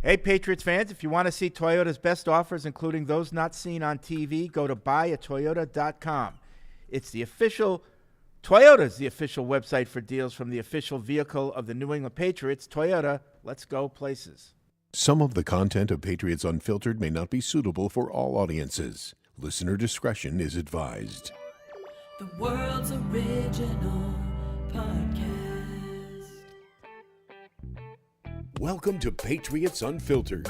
Hey, Patriots fans, if you want to see Toyota's best offers, including those not seen on TV, go to buyatoyota.com. It's Toyota's the official website for deals from the official vehicle of the New England Patriots. Toyota, let's go places. Some of the content of Patriots Unfiltered may not be suitable for all audiences. Listener discretion is advised. The world's original podcast. Welcome to Patriots Unfiltered.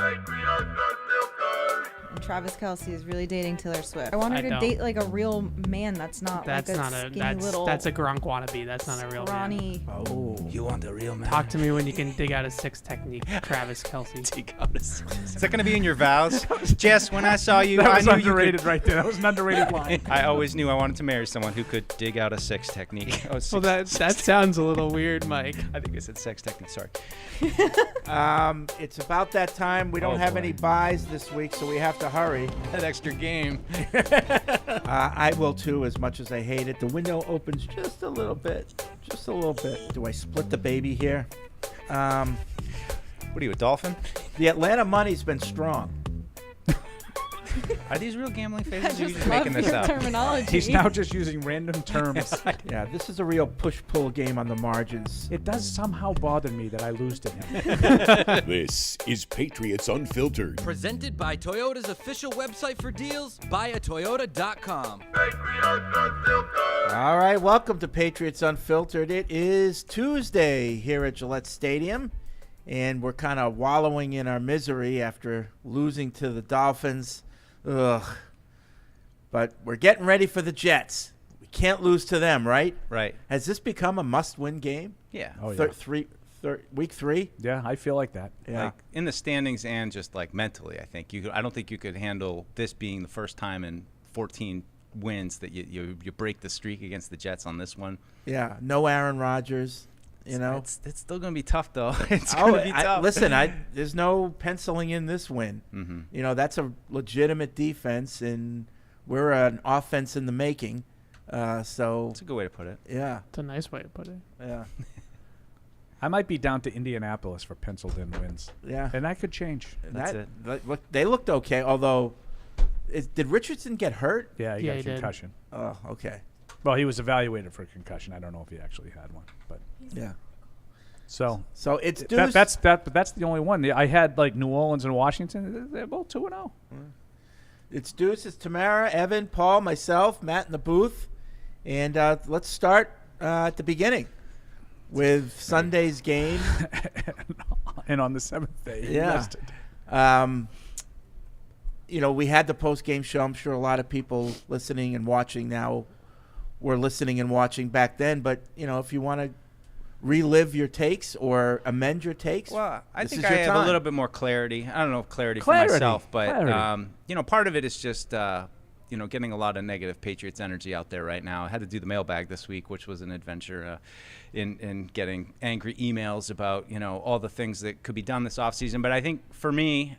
Travis Kelce is really dating Taylor Swift. I want her to date like a real man that's not like a skinny little. That's a Gronk wannabe. That's not a real man. Oh, You want a real man? Talk to me when you can dig out a six technique, Travis Kelce. Dig out a six. Is that going to be in your vows? Jess, when I saw you, That I was knew underrated you could, right there. That was an underrated line. I always knew I wanted to marry someone who could dig out a sex technique. Well, that sounds a little weird, Mike. I think I said sex technique. Sorry. It's about that time. We don't have any buys this week, so we have to hurry. That extra game. I will too, as much as I hate it. The window opens just a little bit. Just a little bit. Do I split the baby here? What are you, a dolphin? The Atlanta money's been strong. Are these real gambling phases? Or are you just just making love this your up? terminology. He's now just using random terms. Yeah, this is a real push-pull game on the margins. It does somehow bother me that I lose to him. This is Patriots Unfiltered. Presented by Toyota's official website for deals, buyatoyota.com. All right, welcome to Patriots Unfiltered. It is Tuesday here at Gillette Stadium, and we're kind of wallowing in our misery after losing to the Dolphins. Ugh. But we're getting ready for the Jets. We can't lose to them, right? Right. Has this become a must-win game? Yeah. Oh, yeah. Week 3? Yeah, I feel like that. Yeah. Like in the standings and just like mentally, I think I don't think you could handle this being the first time in 14 wins that you break the streak against the Jets on this one. Yeah. No Aaron Rodgers. You know, it's still going to be tough, though. It's going to be tough. Listen, there's no penciling in this win. Mm-hmm. You know, that's a legitimate defense, and we're an offense in the making. So That's a good way to put it. yeah, It's a nice way to put it. yeah, I might be down to Indianapolis for penciled-in wins. yeah. And that could change. That's Look, they looked okay. Although, did Richardson get hurt? Yeah, he Yeah, got he a did. concussion. Oh, okay. Well, he was evaluated for a concussion. I don't know if he actually had one. But Yeah. So it's Deuce. that's the only one. I had like New Orleans and Washington. They're both 2-0. It's Deuce. It's Tamara, Evan, Paul, myself, Matt in the booth, and let's start at the beginning with Sunday's game. And on the 7th day, he Yeah. rested. You know, we had the post-game show. I'm sure a lot of people listening and watching now were listening and watching back then. But, you know, if you want to relive your takes or amend your takes, Well, I this think is I your have time. a little bit more clarity. I don't know if clarity for Clarity. myself, but, Clarity. you know, part of it is just, you know, getting a lot of negative Patriots energy out there right now. I had to do the mailbag this week, which was an adventure in getting angry emails about, you know, all the things that could be done this offseason. But I think for me,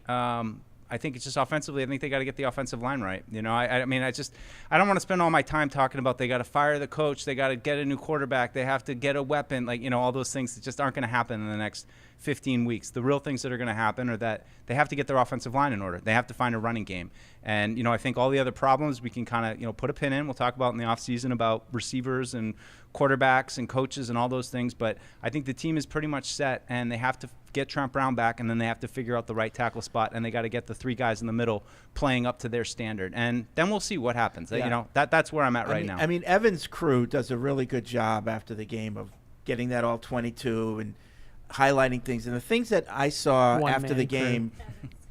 I think it's just offensively. I think they got to get the offensive line right. You know, I mean, I don't want to spend all my time talking about they got to fire the coach, they got to get a new quarterback, they have to get a weapon, like, you know, all those things that just aren't going to happen in the next 15 weeks. The real things that are going to happen are that they have to get their offensive line in order. They have to find a running game. And, you know, I think all the other problems we can kind of, you know, put a pin in. We'll talk about in the offseason about receivers and quarterbacks and coaches and all those things. But I think the team is pretty much set, and they have to get Trent Brown back, and then they have to figure out the right tackle spot, and they got to get the 3 guys in the middle playing up to their standard. And then we'll see what happens. Yeah. You know, that's where I'm at right now. I mean, Evan's crew does a really good job after the game of getting that all 22 and highlighting things. And the things that I saw after the game,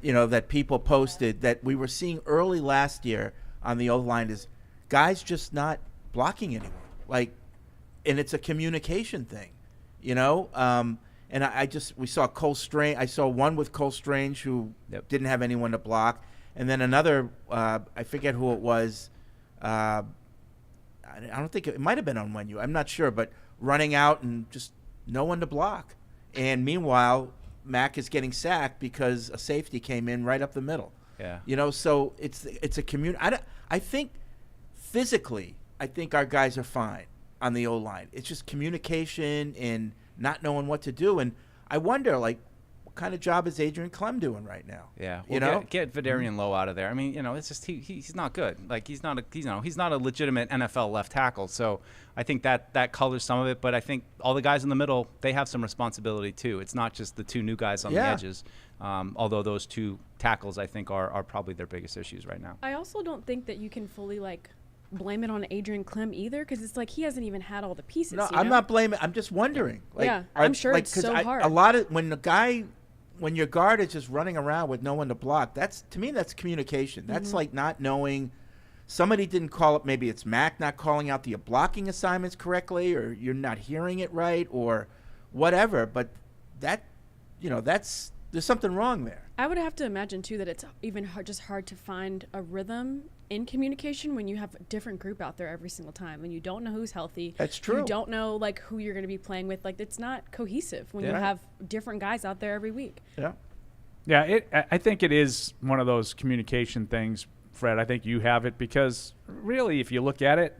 you know, that people posted that we were seeing early last year on the O-line is guys just not blocking anyone. Like, and it's a communication thing, you know? And we saw Cole Strange. I saw one with Cole Strange who didn't have anyone to block. And then another, I forget who it was. I don't think it might have been on Wenyu. I'm not sure, but running out and just no one to block. And meanwhile, Mac is getting sacked because a safety came in right up the middle. Yeah. You know, so it's a community. I think physically, I think our guys are fine on the O-line. It's just communication and not knowing what to do. And I wonder, like, kind of job is Adrian Clem doing right now? Yeah, you know, get Vidarian Lowe out of there. I mean, it's just he's not good. Like he's not a legitimate NFL left tackle. So I think that colors some of it. But I think all the guys in the middle, they have some responsibility too. It's not just the two new guys on the edges. Although those two tackles, I think, are probably their biggest issues right now. I also don't think that you can fully blame it on Adrian Clem either, because it's like he hasn't even had all the pieces. No, you I'm know? not blaming. I'm just wondering. I'm sure it's so hard. A lot of when your guard is just running around with no one to block, to me that's communication. That's like not knowing. Somebody didn't call it. Maybe it's Mac not calling out the blocking assignments correctly, or you're not hearing it right, or whatever. But there's something wrong there. I would have to imagine too that it's even hard to find a rhythm in communication when you have a different group out there every single time, when you don't know who's healthy. That's true. You don't know who you're going to be playing with. It's not cohesive when you have different guys out there every week. Yeah. Yeah, I think it is one of those communication things, Fred. I think you have it because really, if you look at it,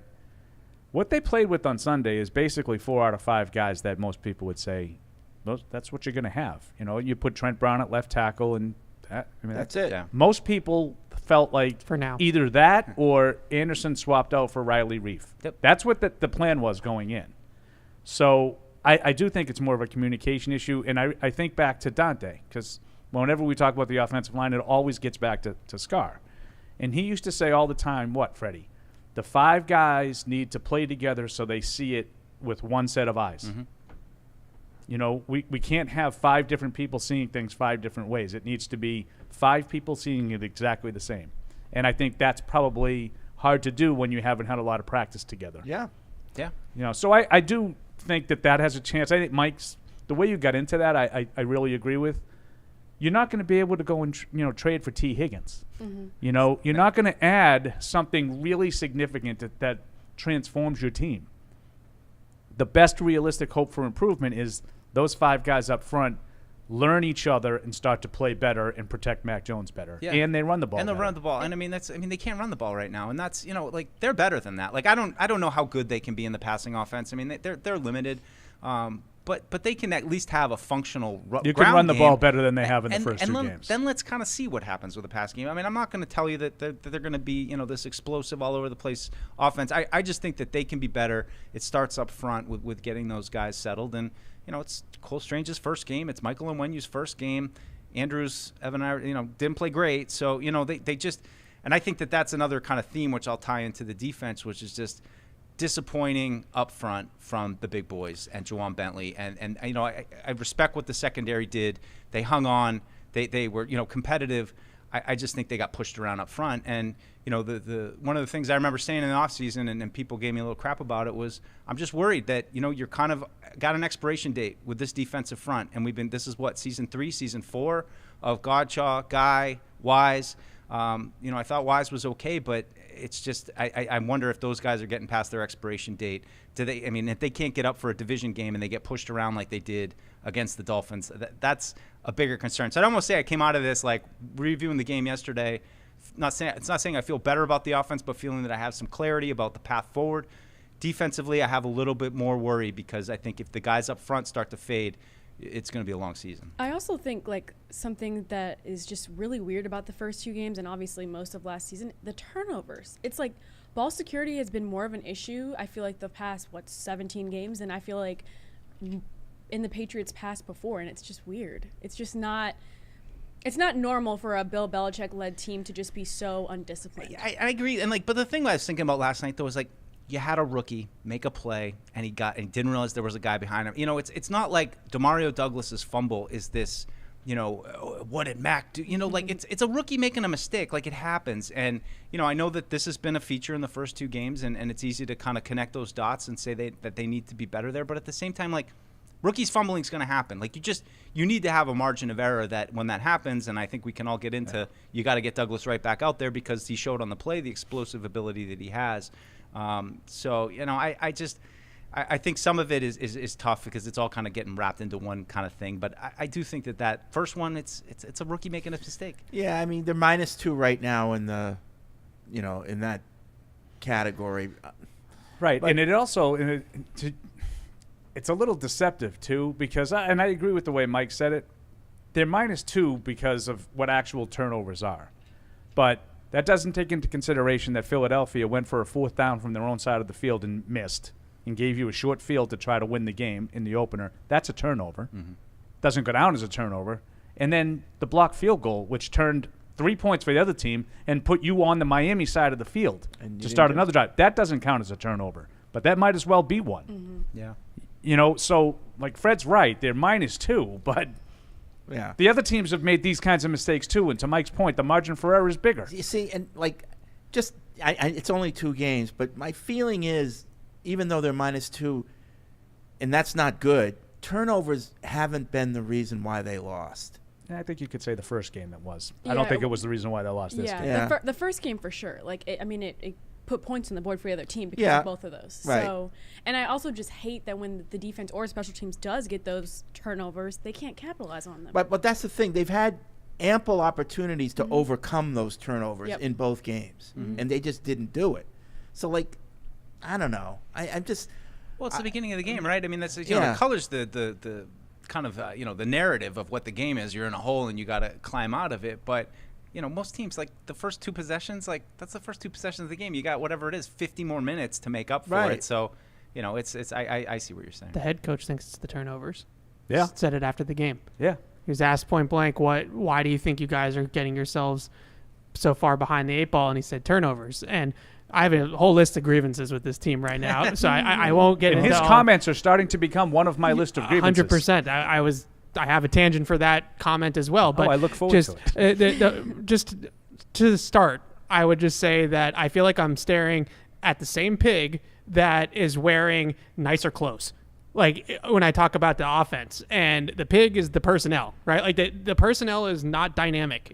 what they played with on Sunday is basically 4 out of 5 guys that most people would say that's what you're going to have. You put Trent Brown at left tackle, and that's it. Yeah. Most people felt like for now either that or Anderson swapped out for Riley Reif. Yep. That's what the plan was going in. So I do think it's more of a communication issue, and I think back to Dante, because whenever we talk about the offensive line, it always gets back to Scar. And he used to say all the time, what, Freddie? The 5 guys need to play together so they see it with one set of eyes. Mm-hmm. We can't have 5 different people seeing things 5 different ways. It needs to be 5 people seeing it exactly the same. And I think that's probably hard to do when you haven't had a lot of practice together. Yeah. Yeah. So I do think that has a chance. I think Mike's, the way you got into that, I really agree with. You're not going to be able to go and trade for T. Higgins. Mm-hmm. You're not going to add something really significant that transforms your team. The best realistic hope for improvement is those 5 guys up front learn each other and start to play better and protect Mac Jones better. Yeah. And they run the ball. And they run the ball. And they can't run the ball right now. And that's, they're better than that. I don't know how good they can be in the passing offense. I mean, they're limited. But they can at least have a functional ground You can run the game. ball better than they have in the first 2 games. Then let's kind of see what happens with the pass game. I mean, I'm not going to tell you that they're going to be, this explosive all over the place offense. I just think that they can be better. It starts up front with getting those guys settled. And, it's Cole Strange's first game. It's Michael Onwenu's first game. Andrews, Evan, didn't play great. So, they just – and I think that's another kind of theme which I'll tie into the defense, which is just – disappointing up front from the big boys and Juwan Bentley. And I respect what the secondary did. They hung on. They were, competitive. I just think they got pushed around up front. And, the one of the things I remember saying in the offseason, and people gave me a little crap about it, was I'm just worried that, you're kind of got an expiration date with this defensive front. And this is what, season 3, season 4 of Godshaw, Guy, Wise. I thought Wise was okay, but it's just I wonder if those guys are getting past their expiration date. If they can't get up for a division game and they get pushed around like they did against the Dolphins, that's a bigger concern. So I'd almost say I came out of this reviewing the game yesterday. It's not saying I feel better about the offense, but feeling that I have some clarity about the path forward. Defensively, I have a little bit more worry because I think if the guys up front start to fade, it's going to be a long season. I also think something that is just really weird about the first 2 games, and obviously most of last season, the turnovers. It's ball security has been more of an issue, I feel the past 17 games, and I feel in the Patriots past before, and it's just weird. It's just not normal for a Bill Belichick led team to just be so undisciplined. I agree. And but the thing I was thinking about last night though was you had a rookie make a play and he didn't realize there was a guy behind him. It's not like Demario Douglas's fumble is this, what did Mac do? It's a rookie making a mistake. It happens. And, I know that this has been a feature in the first 2 games and it's easy to kind of connect those dots and say that they need to be better there. But at the same time, rookies fumbling is going to happen. You need to have a margin of error that when that happens, and I think we can all get into, you got to get Douglas right back out there because he showed on the play the explosive ability that he has. I think some of it is tough because it's all kind of getting wrapped into one kind of thing. But I do think that first one, it's a rookie making a mistake. Yeah, they're -2 right now in the, in that category. Right, and it also it's a little deceptive too because I agree with the way Mike said it. they're -2 because of what actual turnovers are. But that doesn't take into consideration that Philadelphia went for a 4th down from their own side of the field and missed and gave you a short field to try to win the game in the opener. That's a turnover. Doesn't go down as a turnover. And then the blocked field goal, which turned 3 points for the other team and put you on the Miami side of the field to start another drive. That doesn't count as a turnover, but that might as well be one. Yeah. You know, so like Fred's right, they're -2, but the other teams have made these kinds of mistakes too. And to Mike's point, the margin for error is bigger. You see, and like, it's only 2 games, but my feeling is, even though they're -2, and that's not good, turnovers haven't been the reason why they lost. I think you could say the first game it was. I don't think it was the reason why they lost this game. The first game for sure. Like, it put points on the board for the other team because of both of those. Right. So, and I also just hate that when the defense or special teams does get those turnovers, they can't capitalize on them. But that's the thing. They've had ample opportunities to overcome those turnovers in both games, and they just didn't do it. So, like, I don't know. I'm just... Well, it's the beginning of the game, right? I mean, that's it colors the kind of the narrative of what the game is. You're in a hole and you got to climb out of it. But most teams, like the first 2 possessions, like that's the first 2 possessions of the game. You got whatever it is, 50 more minutes to make up for it. So, it's I see what you're saying. The head coach thinks it's the turnovers. Yeah, said it after the game. Yeah, he was asked point blank, why do you think you guys are getting yourselves so far behind the 8 ball? And he said turnovers. And I have a whole list of grievances with this team right now, so I won't get into his comments are starting to become one of my list of grievances. 100%. I have a tangent for that comment as well. But I look forward to it. Just to start, I would just say that I feel like I'm staring at the same pig that is wearing nicer clothes. Like when I talk about the offense, and the pig is the personnel, right? Like the personnel is not dynamic.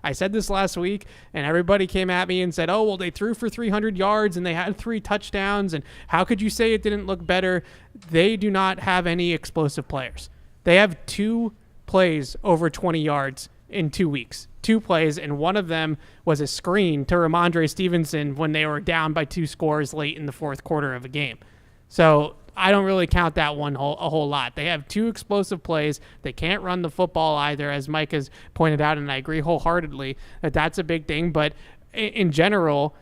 I said this last week, and everybody came at me and said, oh, well, they threw for 300 yards and they had 3 touchdowns, and how could you say it didn't look better? They do not have any explosive players. They have 2 plays over 20 yards in 2 weeks. 2 plays, and one of them was a screen to Ramondre Stevenson when they were down by 2 scores late in the 4th quarter of a game. So I don't really count that one a whole lot. They have 2 explosive plays. They can't run the football either, as Mike has pointed out, and I agree wholeheartedly that that's a big thing. But in general,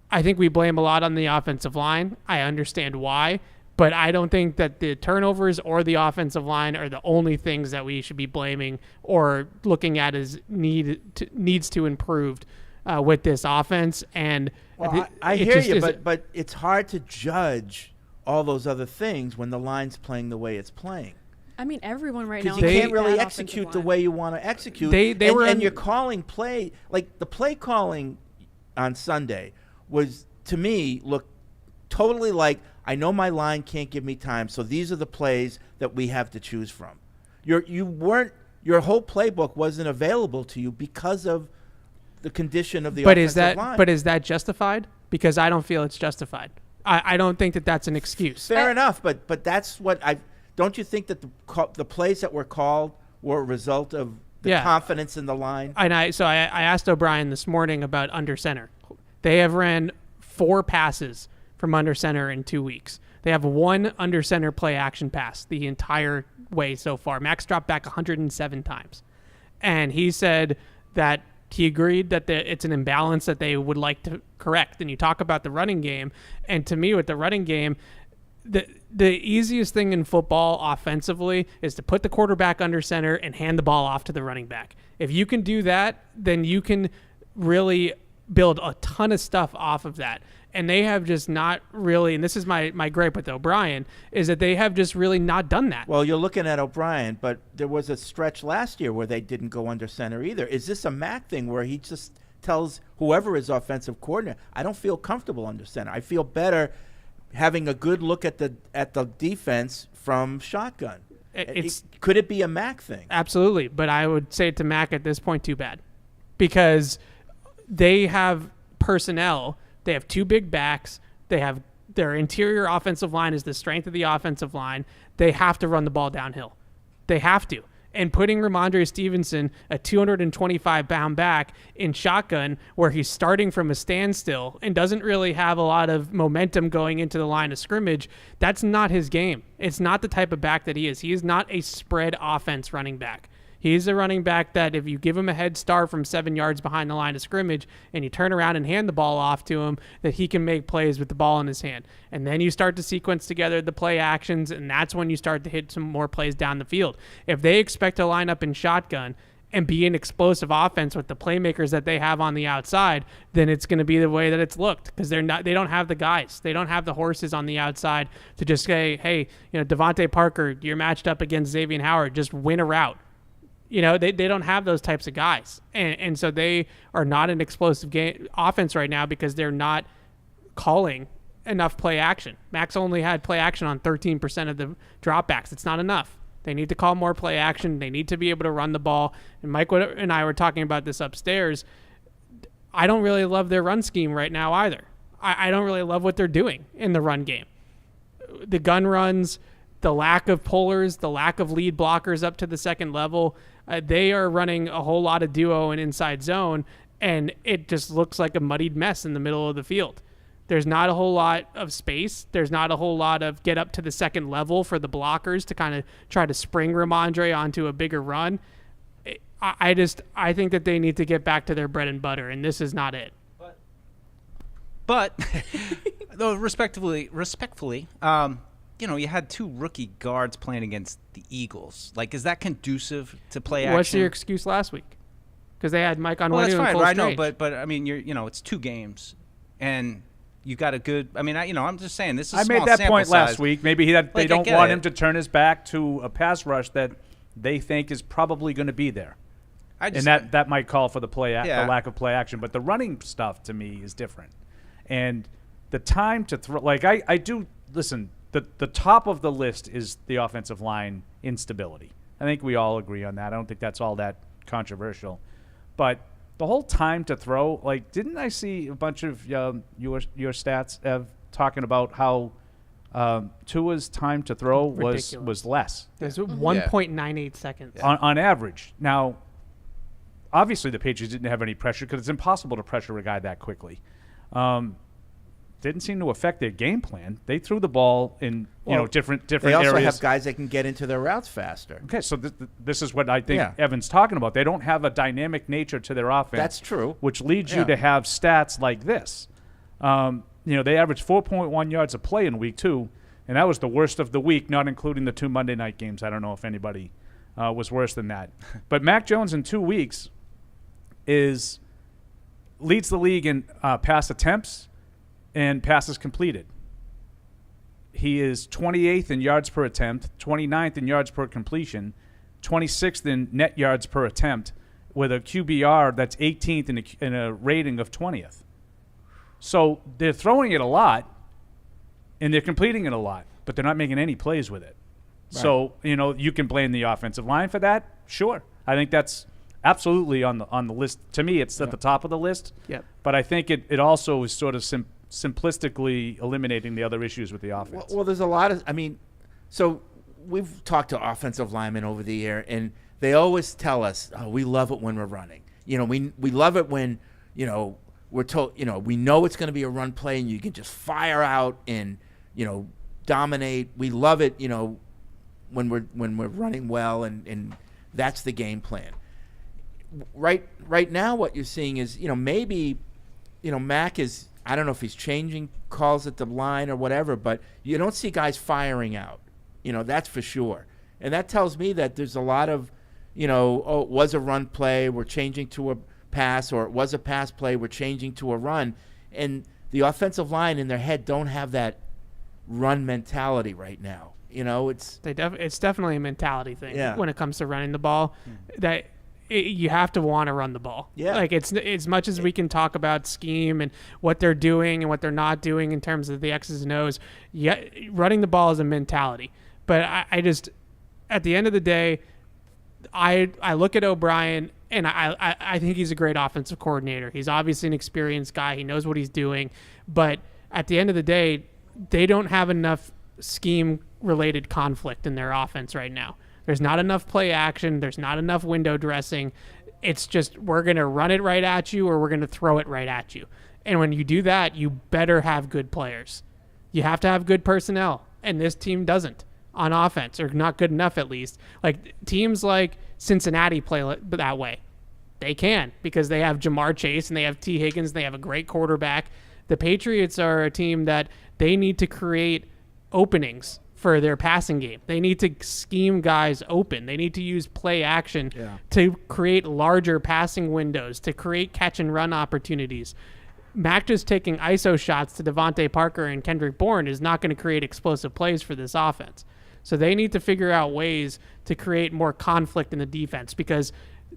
I think we blame a lot on the offensive line. I understand why, but I don't think that the turnovers or the offensive line are the only things that we should be blaming or looking at as needs to improve with this offense. And I hear you, but it's hard to judge all those other things when the line's playing the way it's playing. I mean, everyone right now. Because you can't really execute the way you want to execute. And you're calling play, like the play calling on Sunday was, to me, look totally like, I know my line can't give me time, so these are the plays that we have to choose from. Your whole playbook wasn't available to you because of the condition of the offensive line. But is that justified? Because I don't feel it's justified. I don't think that that's an excuse. Fair enough, but that's what don't you think that the plays that were called were a result of the confidence in the line? And I asked O'Brien this morning about under center. They have ran 4 passes from under center in 2 weeks. They have 1 under center play action pass the entire way so far. Max dropped back 107 times. And he said that he agreed that it's an imbalance that they would like to correct. And you talk about the running game. And to me, with the running game, the easiest thing in football offensively is to put the quarterback under center and hand the ball off to the running back. If you can do that, then you can really build a ton of stuff off of that. And they have just not really, and this is my gripe with O'Brien, is that they have just really not done that. Well, you're looking at O'Brien, but there was a stretch last year where they didn't go under center either. Is this a Mac thing where he just tells whoever is offensive coordinator, I don't feel comfortable under center. I feel better having a good look at the defense from shotgun. Could it be a Mac thing? Absolutely, but I would say to Mac at this point, too bad. Because they have personnel. They have 2 big backs. They have their interior offensive line is the strength of the offensive line. They have to run the ball downhill. They have to. And putting Ramondre Stevenson, a 225-pound back, in shotgun where he's starting from a standstill and doesn't really have a lot of momentum going into the line of scrimmage, that's not his game. It's not the type of back that he is. He is not a spread offense running back. He's a running back that if you give him a head start from 7 yards behind the line of scrimmage and you turn around and hand the ball off to him, that he can make plays with the ball in his hand. And then you start to sequence together the play actions, and that's when you start to hit some more plays down the field. If they expect to line up in shotgun and be an explosive offense with the playmakers that they have on the outside, then it's going to be the way that it's looked, because they don't have the guys. They don't have the horses on the outside to just say, hey, Devontae Parker, you're matched up against Xavier Howard, just win a route. They don't have those types of guys. And so they are not an explosive game offense right now because they're not calling enough play action. Max only had play action on 13% of the dropbacks. It's not enough. They need to call more play action. They need to be able to run the ball. And Mike and I were talking about this upstairs. I don't really love their run scheme right now either. I don't really love what they're doing in the run game. The gun runs, the lack of pullers, the lack of lead blockers up to the second level, they are running a whole lot of duo and inside zone, and it just looks like a muddied mess in the middle of the field. There's not a whole lot of space. There's not a whole lot of get up to the second level for the blockers to kind of try to spring Ramondre onto a bigger run. I think that they need to get back to their bread and butter, and this is not it. But though respectfully, you had 2 rookie guards playing against the Eagles. Like, is that conducive to play action? What's your excuse last week? Because they had Mike on well, that's fine. Cole I know, Strange. but I mean, it's 2 games, and you got a good. I mean, I'm just saying this is. I made that point last week. Maybe they don't want him to turn his back to a pass rush that they think is probably going to be there, and that might call for the the lack of play action. But the running stuff to me is different, and the time to throw. Like I do listen. The top of the list is the offensive line instability. I think we all agree on that. I don't think that's all that controversial, but the whole time to throw, like, didn't I see a bunch of your stats talking about how Tua's time to throw was less? It was 1.98 seconds. On average. Now, obviously the Patriots didn't have any pressure because it's impossible to pressure a guy that quickly. Didn't seem to affect their game plan. They threw the ball in different they also areas. have guys that can get into their routes faster. Okay, so this is what I think Evan's talking about. They don't have a dynamic nature to their offense. That's true. Which leads you to have stats like this. They averaged 4.1 yards a play in week 2, and that was the worst of the week, not including the 2 Monday night games. I don't know if anybody was worse than that. But Mac Jones in 2 weeks leads the league in pass attempts and passes completed. He is 28th in yards per attempt, 29th in yards per completion, 26th in net yards per attempt, with a QBR that's 18th in a rating of 20th. So they're throwing it a lot, and they're completing it a lot, but they're not making any plays with it. Right. So, you can blame the offensive line for that. Sure. I think that's absolutely on the list. To me, it's at the top of the list. Yep. But I think it also is sort of simplistically eliminating the other issues with the offense. Well, there's a lot of, so we've talked to offensive linemen over the year, and they always tell us, oh, we love it when we're running. We love it when, we're told, we know it's going to be a run play and you can just fire out and, dominate. We love it, when we're running well and that's the game plan. Right now what you're seeing is, maybe, Mac is, I don't know if he's changing calls at the line or whatever, but you don't see guys firing out. That's for sure. And that tells me that there's a lot of, it was a run play, we're changing to a pass, or it was a pass play, we're changing to a run. And the offensive line in their head don't have that run mentality right now. It's definitely a mentality thing when it comes to running the ball. That you have to want to run the ball. Yeah. Like, it's as much as we can talk about scheme and what they're doing and what they're not doing in terms of the X's and O's, running the ball is a mentality. But I just, at the end of the day, I look at O'Brien and I think he's a great offensive coordinator. He's obviously an experienced guy. He knows what he's doing. But at the end of the day, they don't have enough scheme-related conflict in their offense right now. There's not enough play action. There's not enough window dressing. It's just, we're going to run it right at you or we're going to throw it right at you. And when you do that, you better have good players. You have to have good personnel, and this team doesn't. on offense, or not good enough at least. Like teams like Cincinnati play that way. They can, because they have Jamar Chase and they have T. Higgins. And they have a great quarterback. The Patriots are a team that they need to create openings for their passing game. They need to scheme guys open. They need to use play action to create larger passing windows, to create catch and run opportunities. Mac just taking ISO shots to Devontae Parker and Kendrick Bourne is not going to create explosive plays for this offense. So they need to figure out ways to create more conflict in the defense, because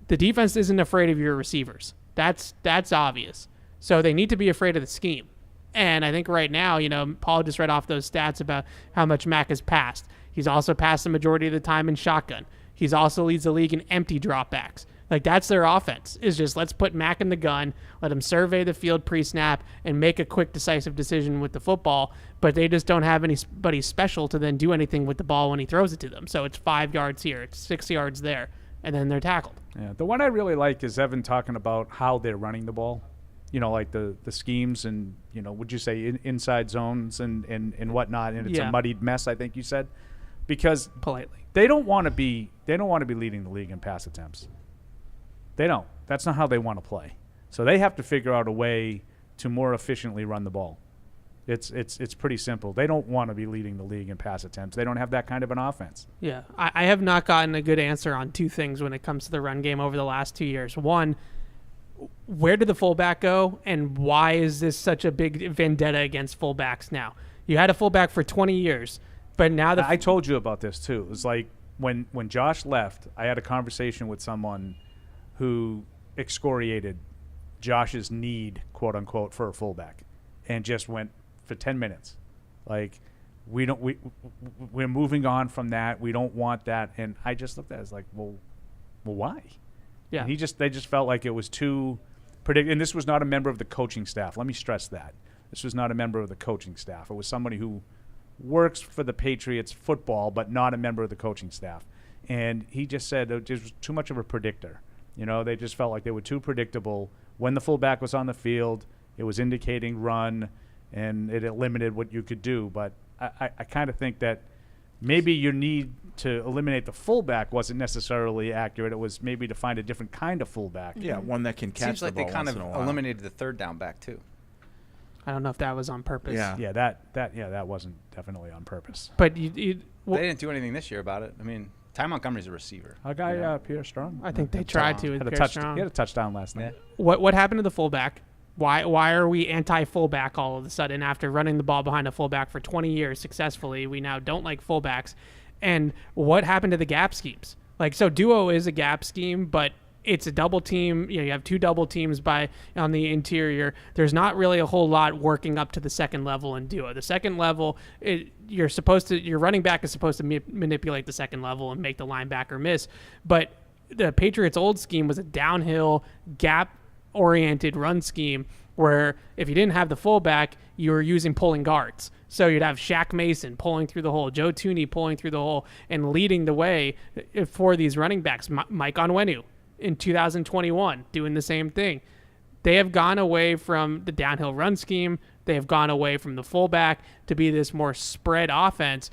the defense isn't afraid of your receivers. That's obvious. So they need to be afraid of the scheme. And I think right now, Paul just read off those stats about how much Mac has passed. He's also passed the majority of the time in shotgun. He's also leads the league in empty dropbacks. Like, that's their offense, is just let's put Mac in the gun, let him survey the field pre-snap, and make a quick, decisive decision with the football. But they just don't have anybody special to then do anything with the ball when he throws it to them. So it's 5 yards here, it's 6 yards there, and then they're tackled. Yeah, the one I really like is Evan talking about how they're running the ball. Like the schemes and, would you say inside zones and whatnot, and it's a muddied mess, I think you said, because politely they don't want to be leading the league in pass attempts. They don't. That's not how they want to play. So they have to figure out a way to more efficiently run the ball. It's pretty simple. They don't want to be leading the league in pass attempts. They don't have that kind of an offense. Yeah, I have not gotten a good answer on two things when it comes to the run game over the last 2 years. One, where did the fullback go, and why is this such a big vendetta against fullbacks now? You had a fullback for 20 years, but now I told you about this too. It was like when Josh left, I had a conversation with someone who excoriated Josh's need, quote unquote, for a fullback, and just went for 10 minutes. Like, we're moving on from that. We don't want that. And I just looked at it as like, well, why? Yeah. And they just felt like it was too predictable. And this was not a member of the coaching staff. Let me stress that. This was not a member of the coaching staff. It was somebody who works for the Patriots football, but not a member of the coaching staff. And he just said it was too much of a predictor. They just felt like they were too predictable. When the fullback was on the field, it was indicating run, and it limited what you could do. But I kind of think that maybe your need to eliminate the fullback wasn't necessarily accurate. It was maybe to find a different kind of fullback. Yeah, one that can catch Seems the like ball they kind once of in a while. eliminated the third down back too. I don't know if that was on purpose. Yeah. That wasn't definitely on purpose. But They didn't do anything this year about it. I mean, Ty Montgomery's a receiver. Our guy, Pierre Strong. I think they tried to with He Pierre Strong. had a touchdown last night. What happened to the fullback? Why are we anti-fullback all of a sudden after running the ball behind a fullback for 20 years successfully? We now don't like fullbacks. And what happened to the gap schemes? Like, so duo is a gap scheme, but it's a double team. You have two double teams on the interior. There's not really a whole lot working up to the second level in duo. The second level, your running back is supposed to manipulate the second level and make the linebacker miss. But the Patriots' old scheme was a downhill, gap-oriented run scheme where if you didn't have the fullback, you were using pulling guards. So you'd have Shaq Mason pulling through the hole, Joe Thuney pulling through the hole, and leading the way for these running backs. Mike Onwenu in 2021 doing the same thing. They have gone away from the downhill run scheme. They have gone away from the fullback to be this more spread offense,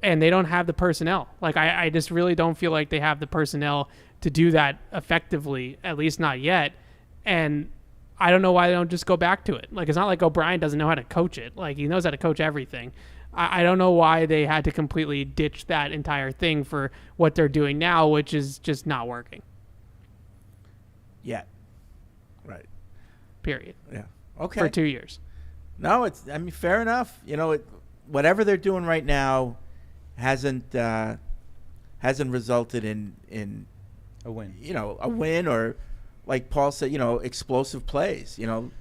and they don't have the personnel. Like, I just really don't feel like they have the personnel to do that effectively, at least not yet. And I don't know why they don't just go back to it. Like, it's not like O'Brien doesn't know how to coach it. Like, he knows how to coach everything. I don't know why they had to completely ditch that entire thing for what they're doing now, which is just not working. Yeah. Right. Period. Yeah. Okay. For 2 years. No, fair enough. Whatever they're doing right now hasn't resulted in a win. A win, or like Paul said, explosive plays. What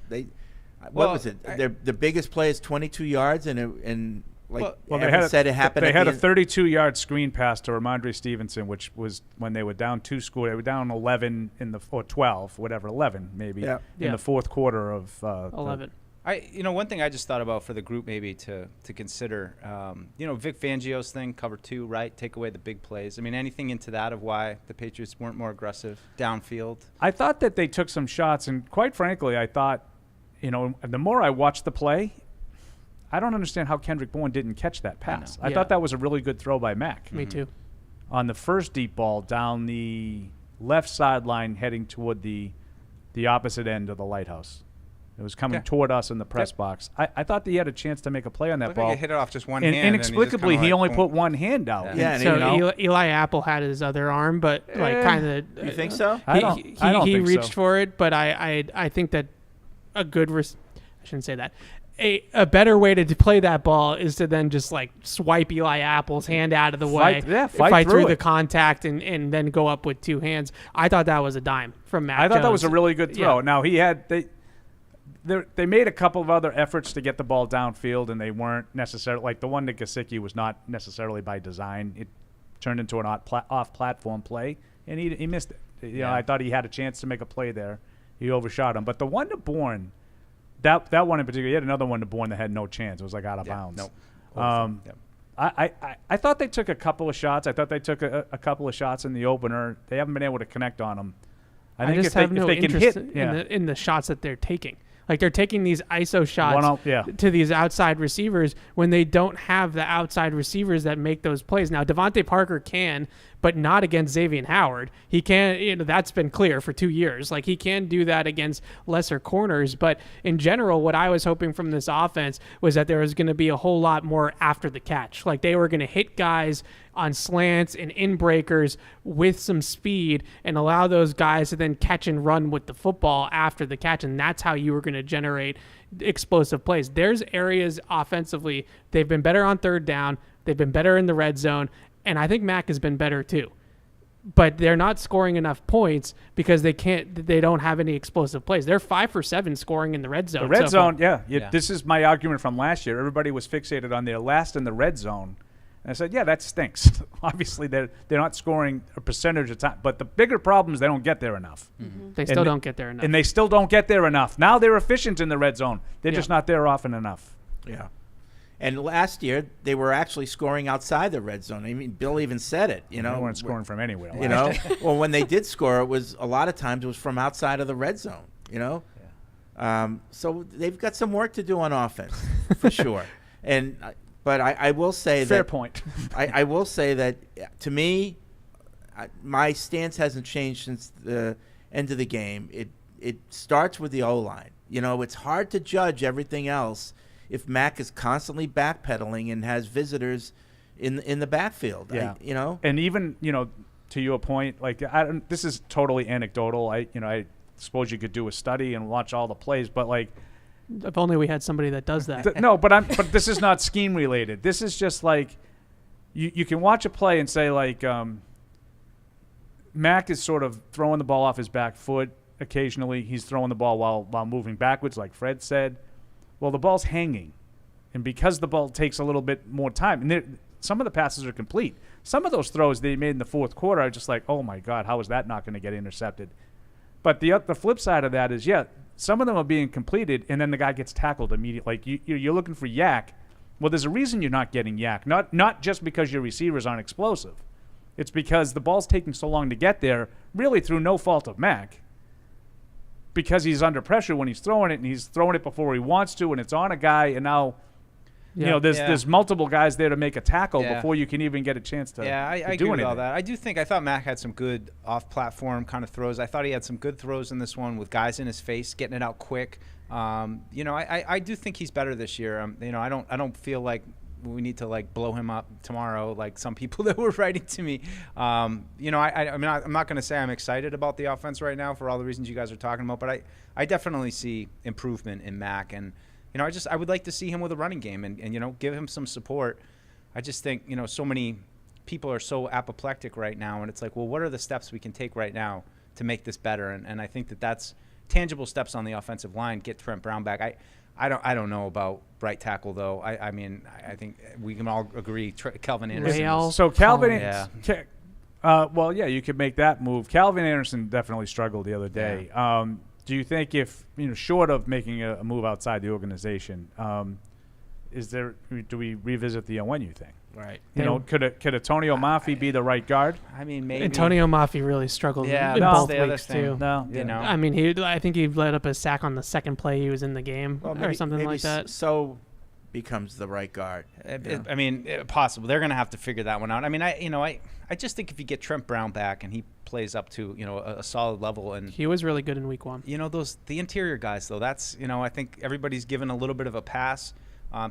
was it? The biggest play is 22 yards, and Evan said it happened. They had a 32-yard screen pass to Ramondre Stevenson, which was when they were down 2 scores. They were down 11 or 12, whatever, 11 maybe in the fourth quarter of 11. One thing I just thought about for the group maybe to consider, Vic Fangio's thing, cover 2, right? Take away the big plays. I mean, anything into that of why the Patriots weren't more aggressive downfield? I thought that they took some shots, and quite frankly, I thought, the more I watched the play, I don't understand how Kendrick Bourne didn't catch that pass. I Yeah. thought that was a really good throw by Mack. Me too. On the first deep ball down the left sideline heading toward the opposite end of the lighthouse. It was coming toward us in the press box. I thought that he had a chance to make a play on that Looked ball. like he hit it off just one and hand. Inexplicably, and he only boom. put one hand out. Yeah, and So Eli Apple had his other arm, but like kind of. You think so? I don't He think reached so. for it, but I think that I shouldn't say that. A better way to play that ball is to then just like swipe Eli Apple's hand out of the way, fight through the it. contact, and then go up with two hands. I thought that was a dime from Matt I thought that Jones. was a really good throw. Yeah. Now they made a couple of other efforts to get the ball downfield, and they weren't necessarily like the one to Gesicki was not necessarily by design. It turned into an off-platform play, and he missed it. You know, I thought he had a chance to make a play there. He overshot him, but the one to Bourne, that one in particular, he had another one to Bourne that had no chance. It was like out of bounds. Nope. I thought they took a couple of shots. I thought they took a couple of shots in the opener. They haven't been able to connect on them. I think just have no if they can interest hit in the shots that they're taking. Like they're taking these ISO shots to these outside receivers when they don't have the outside receivers that make those plays. Now Devontae Parker can, but not against Xavier Howard. He can, you know, that's been clear for 2 years. Like he can do that against lesser corners, but in general, what I was hoping from this offense was that there was going to be a whole lot more after the catch. Like they were going to hit guys on slants and in breakers with some speed and allow those guys to then catch and run with the football after the catch, and that's how you were going to generate explosive plays. There's areas offensively they've been better on third down, they've been better in the red zone, and I think Mac has been better too. But they're not scoring enough points because they don't have any explosive plays. They're 5 for 7 scoring in the red zone. The red zone, this is my argument from last year. Everybody was fixated on their last in the red zone. And I said, yeah, that stinks. Obviously, they're not scoring a percentage of time. But the bigger problem is they don't get there enough. Mm-hmm. They still don't get there enough. And they still don't get there enough. Now they're efficient in the red zone. They're just not there often enough. Yeah. And last year, they were actually scoring outside the red zone. I mean, Bill even said it. You know, They weren't scoring from anywhere. You know, well, when they did score, it was a lot of times it was from outside of the red zone. You know, so they've got some work to do on offense for sure. And but I will say fair point. I will say that to me, my stance hasn't changed since the end of the game. It starts with the O-line. You know, it's hard to judge everything else if Mac is constantly backpedaling and has visitors in the backfield. Yeah. You know, and even to your point, like this is totally anecdotal. I suppose you could do a study and watch all the plays, but like. If only we had somebody that does that. No, but this is not scheme related. This is just like you can watch a play and say like Mac is sort of throwing the ball off his back foot occasionally. He's throwing the ball while moving backwards, like Fred said. Well, the ball's hanging, and because the ball takes a little bit more time, and some of the passes are complete. Some of those throws they made in the fourth quarter are just like, oh my God, how is that not going to get intercepted? But the flip side of that is, some of them are being completed, and then the guy gets tackled immediately. Like you're looking for yak. Well, there's a reason you're not getting yak. Not just because your receivers aren't explosive. It's because the ball's taking so long to get there, really through no fault of Mac. Because he's under pressure when he's throwing it, and he's throwing it before he wants to, and it's on a guy, and now there's multiple guys there to make a tackle before you can even get a chance to I do agree with anything. all that. I thought Mac had some good off-platform kind of throws. I thought he had some good throws in this one with guys in his face, getting it out quick. I do think he's better this year. I don't feel like we need to like blow him up tomorrow like some people that were writing to me. I'm not going to say I'm excited about the offense right now for all the reasons you guys are talking about, but I definitely see improvement in Mac, and I would like to see him with a running game and give him some support. I just think so many people are so apoplectic right now, and it's like, well, what are the steps we can take right now to make this better? And I think that's tangible steps on the offensive line. Get Trent Brown back. I don't know about right tackle though. I think we can all agree Calvin Anderson. So Calvin, you could make that move. Calvin Anderson definitely struggled the other day. Yeah. Do you think if short of making a move outside the organization, do we revisit the Onwenu thing? right? Could Antonio Mafi be the right guard? I mean, maybe Antonio Mafi really struggled in both weeks too. No, I mean, I think he led up a sack on the second play he was in the game or something like that. So becomes the right guard. I mean, possible. They're going to have to figure that one out. I mean, I just think if you get Trent Brown back and he plays up to a solid level, and he was really good in week 1. The interior guys though, that's I think everybody's given a little bit of a pass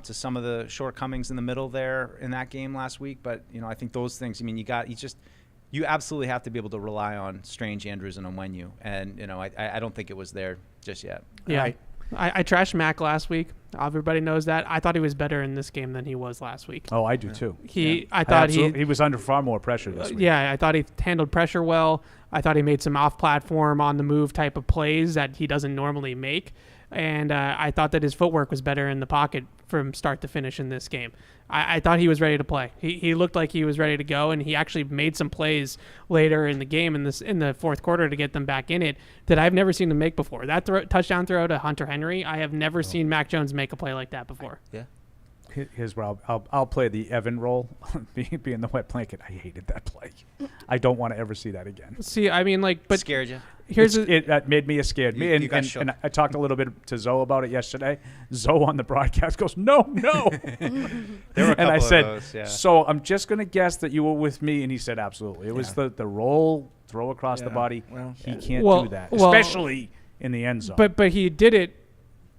to some of the shortcomings in the middle there in that game last week. But I think those things. I mean, you absolutely have to be able to rely on Strange, Andrews, and Onwenu, and I don't think it was there just yet. Yeah. Right. I trashed Mac last week. Everybody knows that. I thought he was better in this game than he was last week. Oh, I do too. I thought he was under far more pressure this week. Yeah, I thought he handled pressure well. I thought he made some off-platform, on-the-move type of plays that he doesn't normally make. And I thought that his footwork was better in the pocket from start to finish in this game. I thought he was ready to play. He looked like he was ready to go, and he actually made some plays later in the game in the fourth quarter to get them back in it that I've never seen him make before. That touchdown throw to Hunter Henry, I have never seen Mac Jones make a play like that before. Yeah. Here's where I'll play the Evan role, being the wet blanket. I hated that play. I don't want to ever see that again. See, I mean, but scared you. It made me scared. And I talked a little bit to Zoe about it yesterday. Zoe on the broadcast goes, no. There were a couple and I said, of those, yeah. So I'm just going to guess that you were with me. And he said, absolutely. It was the roll, throw across the body. Well, he can't do that, especially in the end zone. But he did it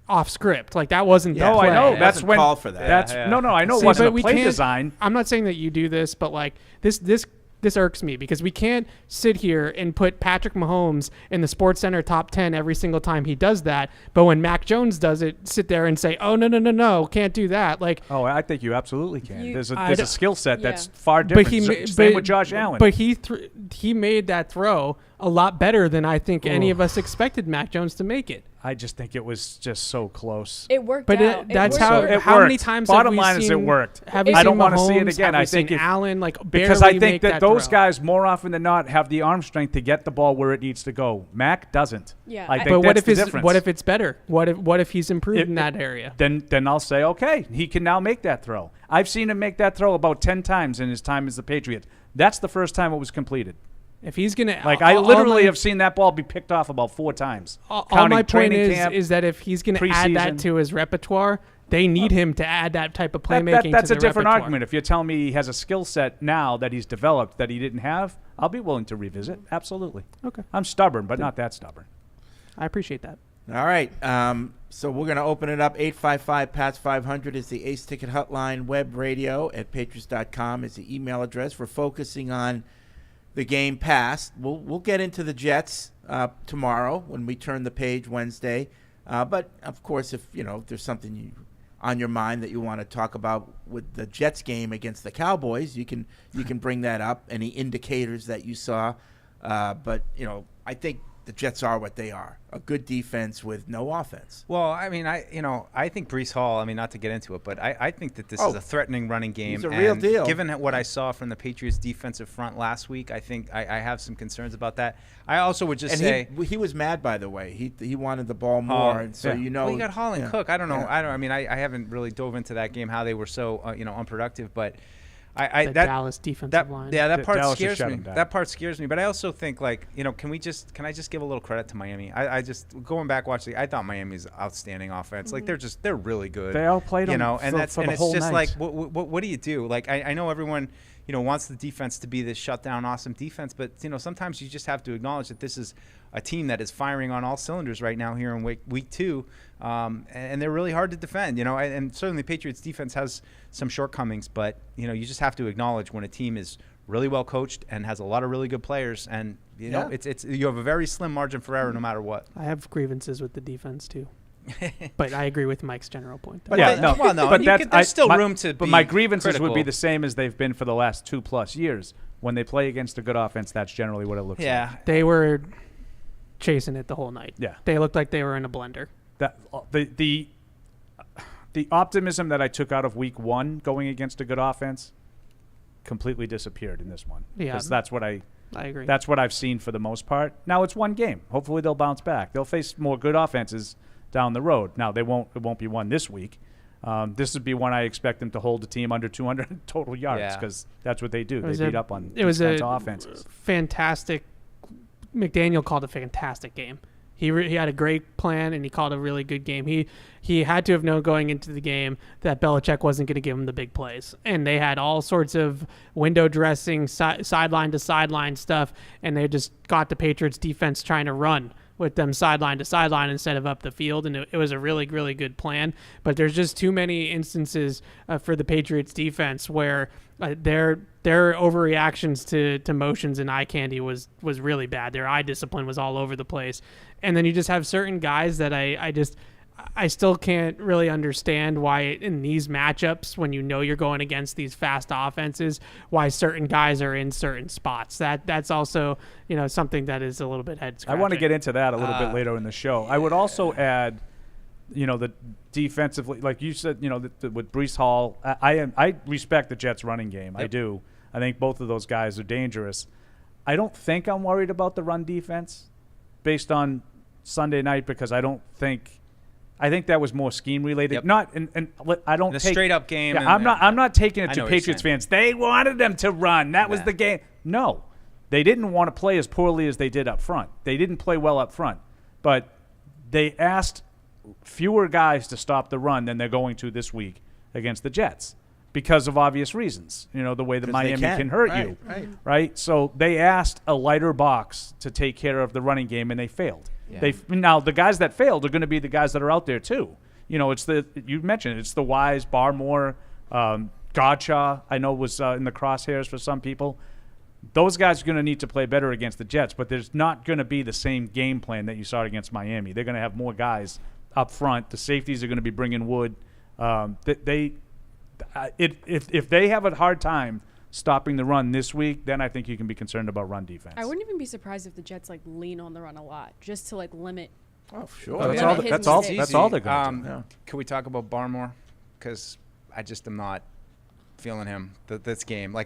off script. Like that wasn't the play. I know. That's when call for that. No, I know. It wasn't a play design. I'm not saying that you do this, but like this irks me because we can't sit here and put Patrick Mahomes in the SportsCenter top 10 every single time he does that. But when Mac Jones does it, sit there and say, "Oh no, can't do that." Like, I think you absolutely can. There's a skill set that's far different. But Same with Josh Allen. But he made that throw a lot better than I think any of us expected Mac Jones to make it. I just think it was just so close. It worked but out. That's how many times Bottom have we line seen, is it worked. I don't want to see it again. I think Allen because I think that those throw. guys more often than not have the arm strength to get the ball where it needs to go. Mac doesn't. Yeah. I think but that's the difference. What if it's better? What if he's improved in that area? Then I'll say, okay, he can now make that throw. I've seen him make that throw about 10 times in his time as the Patriot. That's the first time it was completed. If he's gonna, I literally have seen that ball be picked off about 4 times. All my point is that if he's gonna add that to his repertoire, they need him to add that type of playmaking. That's to a different repertoire. argument. If you're telling me he has a skill set now that he's developed that he didn't have, I'll be willing to revisit. Absolutely. Okay. I'm stubborn, but not that stubborn. I appreciate that. All right. So we're going to open it up. 855-PATS-500 is the Ace Ticket Hotline. Web radio at patriots.com is the email address. We're focusing on the game past. We'll get into the Jets tomorrow when we turn the page Wednesday. But, of course, if there's something on your mind that you want to talk about with the Jets game against the Cowboys, you can bring that up, any indicators that you saw. But, I think the Jets are what they are, a good defense with no offense. Well, I mean, I think Breece Hall, not to get into it, but I think that this is a threatening running game. It's a real deal. Given what I saw from the Patriots defensive front last week, I think I have some concerns about that. I also would just say he was mad, by the way. He wanted the ball more, and so Well, you got Hall and Cook. I don't know. Yeah. I haven't really dove into that game how they were so unproductive, but the Dallas defensive line. Yeah, that part Dallas scares me. That part scares me. But I also think, can I just give a little credit to Miami? I just going back watching. I thought Miami's outstanding offense. Mm-hmm. They're really good. They outplayed them. And for it's the just whole night. like what do you do? Like I know everyone wants the defense to be this shutdown awesome defense, but sometimes you just have to acknowledge that this is a team that is firing on all cylinders right now here in week 2. And they're really hard to defend, and certainly the Patriots defense has some shortcomings, but you just have to acknowledge when a team is really well coached and has a lot of really good players, and it's you have a very slim margin for error no matter what. I have grievances with the defense too. But I agree with Mike's general point. But there's still room to. But my grievances would be the same as they've been for the last 2+ years. When they play against a good offense, that's generally what it looks like. Yeah, they were chasing it the whole night. Yeah, they looked like they were in a blender. That the optimism that I took out of week 1 going against a good offense completely disappeared in this one. Yeah, because that's what I agree. That's what I've seen for the most part. Now it's one game. Hopefully they'll bounce back. They'll face more good offenses down the road. Now it won't be one this week. This would be one I expect them to hold the team under 200 total yards because that's what they do. They beat up on offenses. Fantastic. McDaniel called a fantastic game. He had a great plan, and he called a really good game. He had to have known going into the game that Belichick wasn't going to give him the big plays. And they had all sorts of window dressing, sideline to sideline stuff, and they just got the Patriots defense trying to run with them sideline to sideline instead of up the field, and it was a really, really good plan. But there's just too many instances for the Patriots defense where their overreactions to motions and eye candy was really bad. Their eye discipline was all over the place. And then you just have certain guys that I still can't really understand why in these matchups, when you know you're going against these fast offenses, why certain guys are in certain spots. That's also, something that is a little bit head scratching. I want to get into that a little bit later in the show. I would also add, the defensively, like you said, with Breece Hall, I respect the Jets running game. Yep. I do. I think both of those guys are dangerous. I don't think I'm worried about the run defense based on Sunday night because I think that was more scheme related. Yep. Not and I don't the take straight up game. Yeah, I'm not taking it to Patriots fans. They wanted them to run. That was the game. No, they didn't want to play as poorly as they did up front. They didn't play well up front, but they asked fewer guys to stop the run than they're going to this week against the Jets because of obvious reasons. The way that Miami can hurt you, right? So they asked a lighter box to take care of the running game, and they failed. Yeah. Now the guys that failed are going to be the guys that are out there too. You mentioned it's the Wise, Barmore, Godchaw. I know was in the crosshairs for some people. Those guys are going to need to play better against the Jets, but there's not going to be the same game plan that you saw against Miami. They're going to have more guys up front. The safeties are going to be bringing wood. If they have a hard time stopping the run this week, then I think you can be concerned about run defense. I wouldn't even be surprised if the Jets lean on the run a lot, just to limit. Oh, sure. That's all they're going to do. Can we talk about Barmore? Because I just am not feeling him this game. My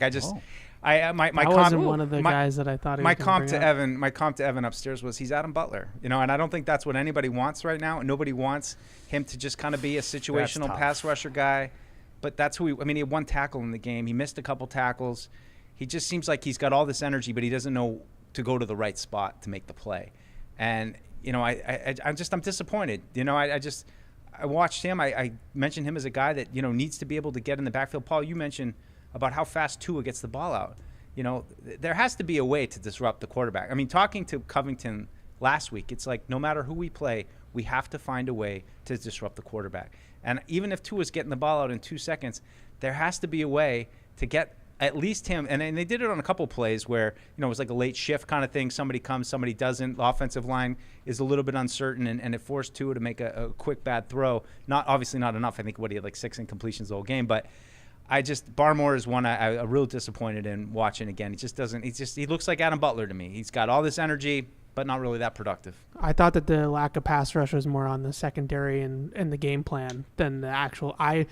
wasn't one of the guys that I thought he was comp to Evan. My comp to Evan upstairs was he's Adam Butler, and I don't think that's what anybody wants right now. Nobody wants him to just kind of be a situational pass rusher guy. But that's who he had one tackle in the game. He missed a couple tackles. He just seems like he's got all this energy, but he doesn't know to go to the right spot to make the play. And, I'm disappointed. I watched him. I mentioned him as a guy that, needs to be able to get in the backfield. Paul, you mentioned about how fast Tua gets the ball out. There has to be a way to disrupt the quarterback. Talking to Covington last week, it's like no matter who we play, we have to find a way to disrupt the quarterback. And even if Tua's getting the ball out in 2 seconds, there has to be a way to get at least him. And they did it on a couple plays where, it was like a late shift kind of thing. Somebody comes, somebody doesn't. The offensive line is a little bit uncertain, and it forced Tua to make a quick bad throw. Obviously not enough. I think he had 6 incompletions the whole game. But Barmore is one I'm real disappointed in watching again. He looks like Adam Butler to me. He's got all this energy, but not really that productive. I thought that the lack of pass rush was more on the secondary and the game plan than the actual. I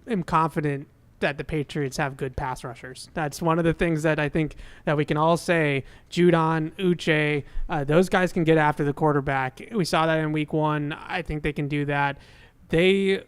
am confident that the Patriots have good pass rushers. That's one of the things that I think that we can all say. Judon, Uche, those guys can get after the quarterback. We saw that in week 1. I think they can do that. They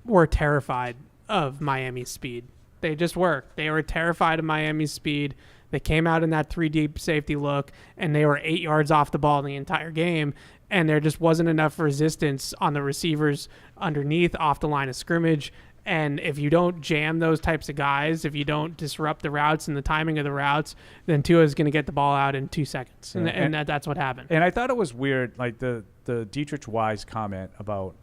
were terrified of Miami's speed. They just were. They were terrified of Miami's speed. They came out in that 3-deep safety look, and they were 8 yards off the ball the entire game, and there just wasn't enough resistance on the receivers underneath off the line of scrimmage. And if you don't jam those types of guys, if you don't disrupt the routes and the timing of the routes, then Tua is going to get the ball out in 2 seconds, and that's what happened. And I thought it was weird, the Dietrich Wise comment about,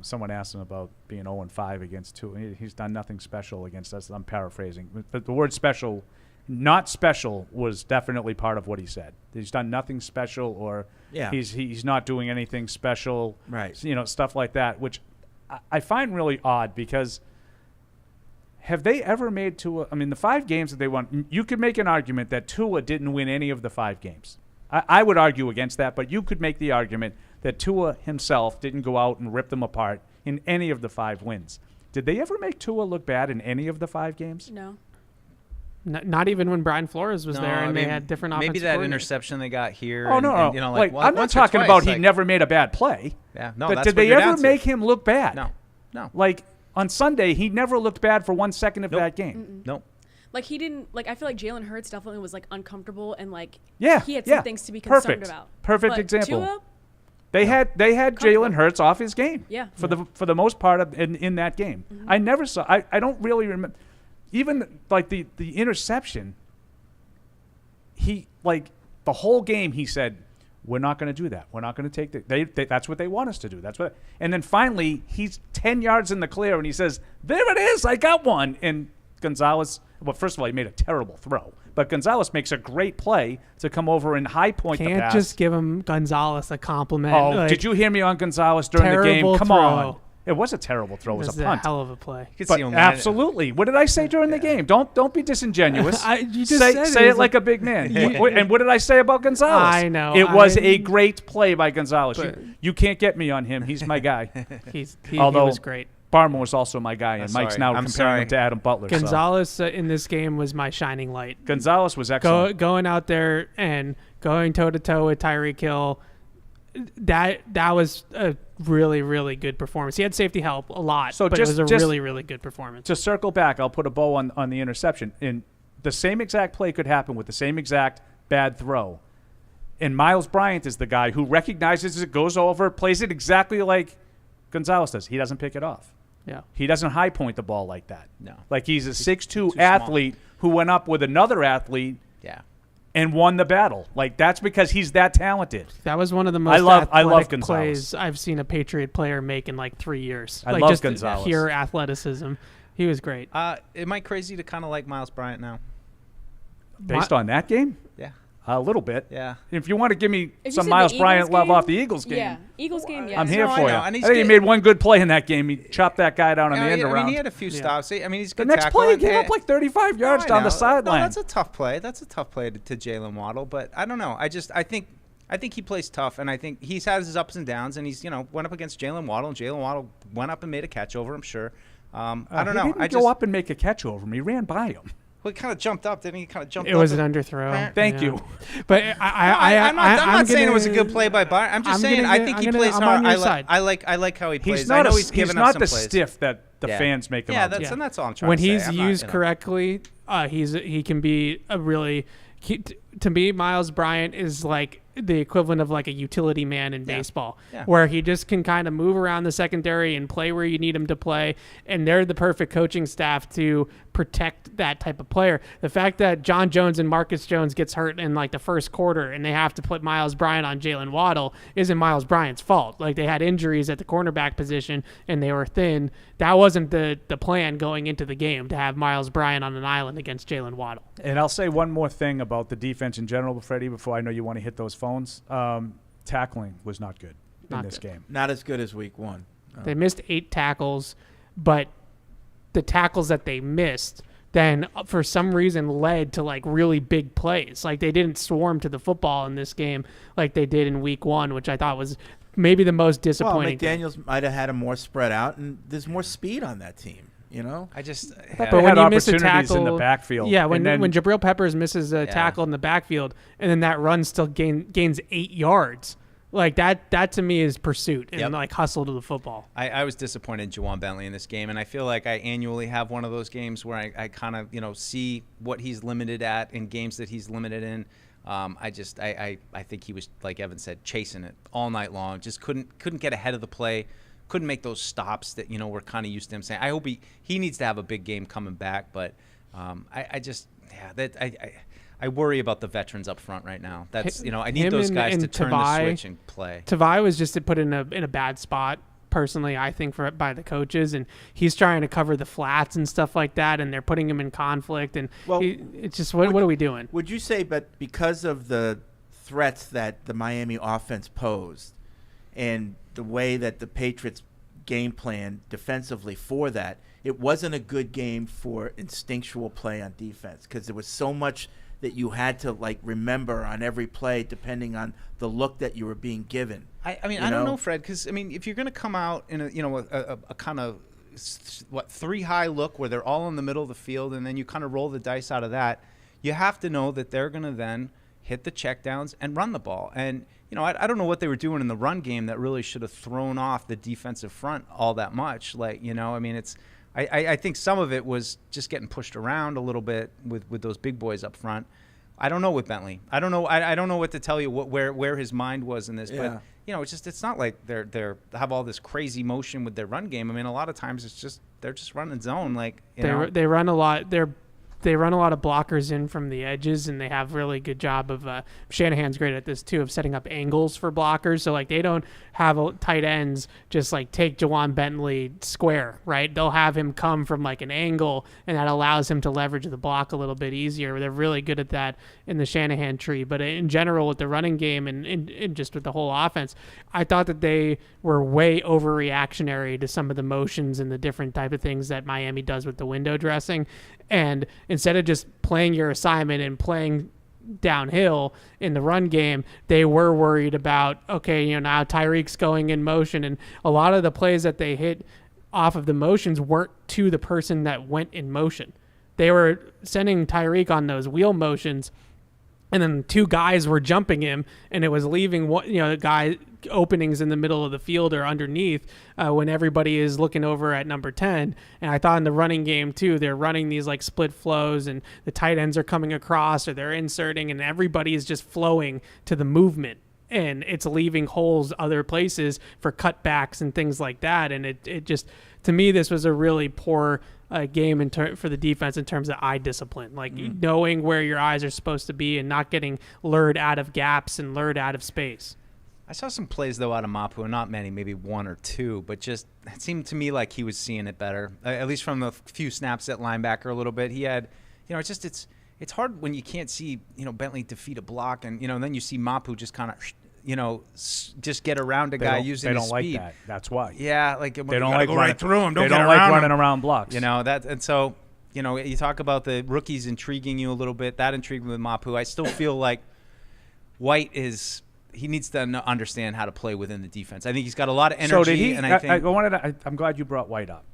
someone asked him about being 0-5 against Tua. He's done nothing special against us. I'm paraphrasing, but the word special. Not special was definitely part of what he said. He's done nothing special, or he's not doing anything special, right? Stuff like that, which I find really odd because have they ever made Tua? The 5 games that they won, you could make an argument that Tua didn't win any of the 5 games. I would argue against that, but you could make the argument that Tua himself didn't go out and rip them apart in any of the 5 wins. Did they ever make Tua look bad in any of the 5 games? No. Not even when Brian Flores was there and they had different offensive maybe that interception they got here. Oh, no. I'm not talking about he never made a bad play. Yeah, no, but did they ever make him look bad? No. On Sunday, he never looked bad for 1 second of that game. Nope. Like he didn't like. I feel like Jalen Hurts definitely was like uncomfortable and like he had some things to be concerned about. Perfect example. Tua, they had Jalen Hurts off his game. Yeah. For the most part in that game. Mm-hmm. I never saw. I don't really remember. Even like the interception. He like the whole game. He said, "We're not going to do that. We're not going to take that. They that's what they want us to do. That's what." And then finally, he's 10 yards in the clear, and he says, "There it is. I got one." And Gonzalez. Well, first of all, he made a terrible throw, but Gonzalez makes a great play to come over and high point the pass. Can't just give him Gonzalez a compliment. Oh, like, did you hear me on Gonzalez during the game? Come throw. on. It was a terrible throw. It was a punt. Hell of a play. But absolutely. What did I say during the game? Don't be disingenuous. You just say it like a big man. And what did I say about Gonzalez? I know. It was a great play by Gonzalez. You can't get me on him. He's my guy. He Although was great. Barman was also my guy, and Mike's now comparing him to Adam Butler. Gonzalez in this game was my shining light. Gonzalez was excellent. Going out there and going toe-to-toe with Tyreek Hill, that was a really, really good performance. He had safety help a lot, but it was a really, really good performance. To circle back, I'll put a bow on the interception. And the same exact play could happen with the same exact bad throw. And Miles Bryant is the guy who recognizes it, goes over, plays it exactly like Gonzalez does. He doesn't pick it off. Yeah. He doesn't high point the ball like that. No. Like he's a 6'2" athlete who went up with another athlete and won the battle. Like that's because he's that talented. That was one of the most athletic plays I've seen a Patriot player make in like 3 years. I love Gonzalez. Pure athleticism. He was great. Am I crazy to kind of like Miles Bryant now? Based on that game? Yeah. A little bit. Yeah. If you want to give me some Miles Bryant love off the Eagles game. Yeah. Eagles game, yeah. I'm here for you. And I think he made one good play in that game. He chopped that guy down on the end around. I mean, he had a few stops. I mean, he's a good The next tackler. play, he gave up like 35 yards down the sideline. No, that's a tough play. That's a tough play to Jalen Waddle. But I don't know. I think he plays tough, and I think he's had his ups and downs, and he's went up against Jalen Waddle, and Jalen Waddle went up and made a catch over him. Sure. I don't know. He didn't go up and make a catch over him. He ran by him. Well, he kind of jumped up, didn't he? It was an underthrow. Thank you. But I'm not saying it was a good play by Bryant. I'm just saying I think he plays hard. I like how he plays. I know he's given up some plays. He's not the stiff that the fans make him out. And that's all I'm trying when to say. When he's used correctly, he can be a really. To me, Miles Bryant is like the equivalent of like a utility man in baseball, where he just can kind of move around the secondary and play where you need him to play, and they're the perfect coaching staff to protect that type of player. The fact that John Jones and Marcus Jones gets hurt in like the first quarter and they have to put Miles Bryant on Jalen Waddle isn't Miles Bryant's fault. Like they had injuries at the cornerback position and they were thin. That wasn't the plan going into the game to have Miles Bryant on an island against Jalen Waddle. And I'll say one more thing about the defense in general, Freddie, before I know you want to hit those phones. Tackling was not good in this game. Not as good as week one. They missed 8 tackles, but the tackles that they missed then for some reason led to like really big plays. Like they didn't swarm to the football in this game like they did in week one, which I thought was maybe the most disappointing. Well, McDaniels might have had him more spread out, and there's more speed on that team. But when you miss a tackle in the backfield, when Jabril Peppers misses a tackle in the backfield, and then that run still gains 8 yards, like that to me is pursuit and like hustle to the football. I was disappointed in Juwan Bentley in this game, and I feel like I annually have one of those games where I kind of see what he's limited at in games that he's limited in. I think he was, like Evan said, chasing it all night long. Just couldn't get ahead of the play. Couldn't make those stops that we're kind of used to him saying. I hope he needs to have a big game coming back, but I worry about the veterans up front right now. That's I need those guys to turn the switch and play. Tavai was just put in a bad spot personally, I think, by the coaches, and he's trying to cover the flats and stuff like that, and they're putting him in conflict, and it's just what are we doing? Would you say, but because of the threats that the Miami offense posed, and the way that the Patriots game plan defensively for that, it wasn't a good game for instinctual play on defense because there was so much that you had to remember on every play depending on the look that you were being given. I don't know, Fred, because if you're going to come out in a kind of 3-high look where they're all in the middle of the field and then you kind of roll the dice out of that, you have to know that they're going to then hit the checkdowns and run the ball. And I don't know what they were doing in the run game that really should have thrown off the defensive front all that much. I think some of it was just getting pushed around a little bit with those big boys up front. I don't know with Bentley. I don't know. I don't know what to tell you. Where his mind was in this, but it's not like they have all this crazy motion with their run game. I mean, a lot of times they're just running zone. Like they run a lot. They run a lot of blockers in from the edges, and they have really good job of Shanahan's great at this too, of setting up angles for blockers. So like they don't have tight ends just like take Jawan Bentley square, right? They'll have him come from like an angle, and that allows him to leverage the block a little bit easier. They're really good at that in the Shanahan tree. But in general, with the running game and just with the whole offense, I thought that they were way overreactionary to some of the motions and the different type of things that Miami does with the window dressing. And instead of just playing your assignment and playing downhill in the run game, they were worried about, okay, now Tyreek's going in motion. And a lot of the plays that they hit off of the motions weren't to the person that went in motion. They were sending Tyreek on those wheel motions, and then two guys were jumping him, and it was leaving the guy openings in the middle of the field or underneath when everybody is looking over at number 10. And I thought in the running game too, they're running these like split flows, and the tight ends are coming across or they're inserting, and everybody is just flowing to the movement, and it's leaving holes other places for cutbacks and things like that. And it just, to me, this was a really poor game for the defense in terms of eye discipline, like knowing where your eyes are supposed to be and not getting lured out of gaps and lured out of space. I saw some plays, though, out of Mapu, not many, maybe one or two, but just it seemed to me like he was seeing it better, at least from the few snaps at linebacker a little bit. He had, it's hard when you can't see, Bentley defeat a block, and, then you see Mapu just kind of, just get around a guy using his speed. They don't like that. That's why. Yeah, like they don't like go running, right through him. They don't like running around blocks. And so, you talk about the rookies intriguing you a little bit. That intrigued me with Mapu. I still feel like White he needs to understand how to play within the defense. I think he's got a lot of energy. So did he? And I'm glad you brought White up.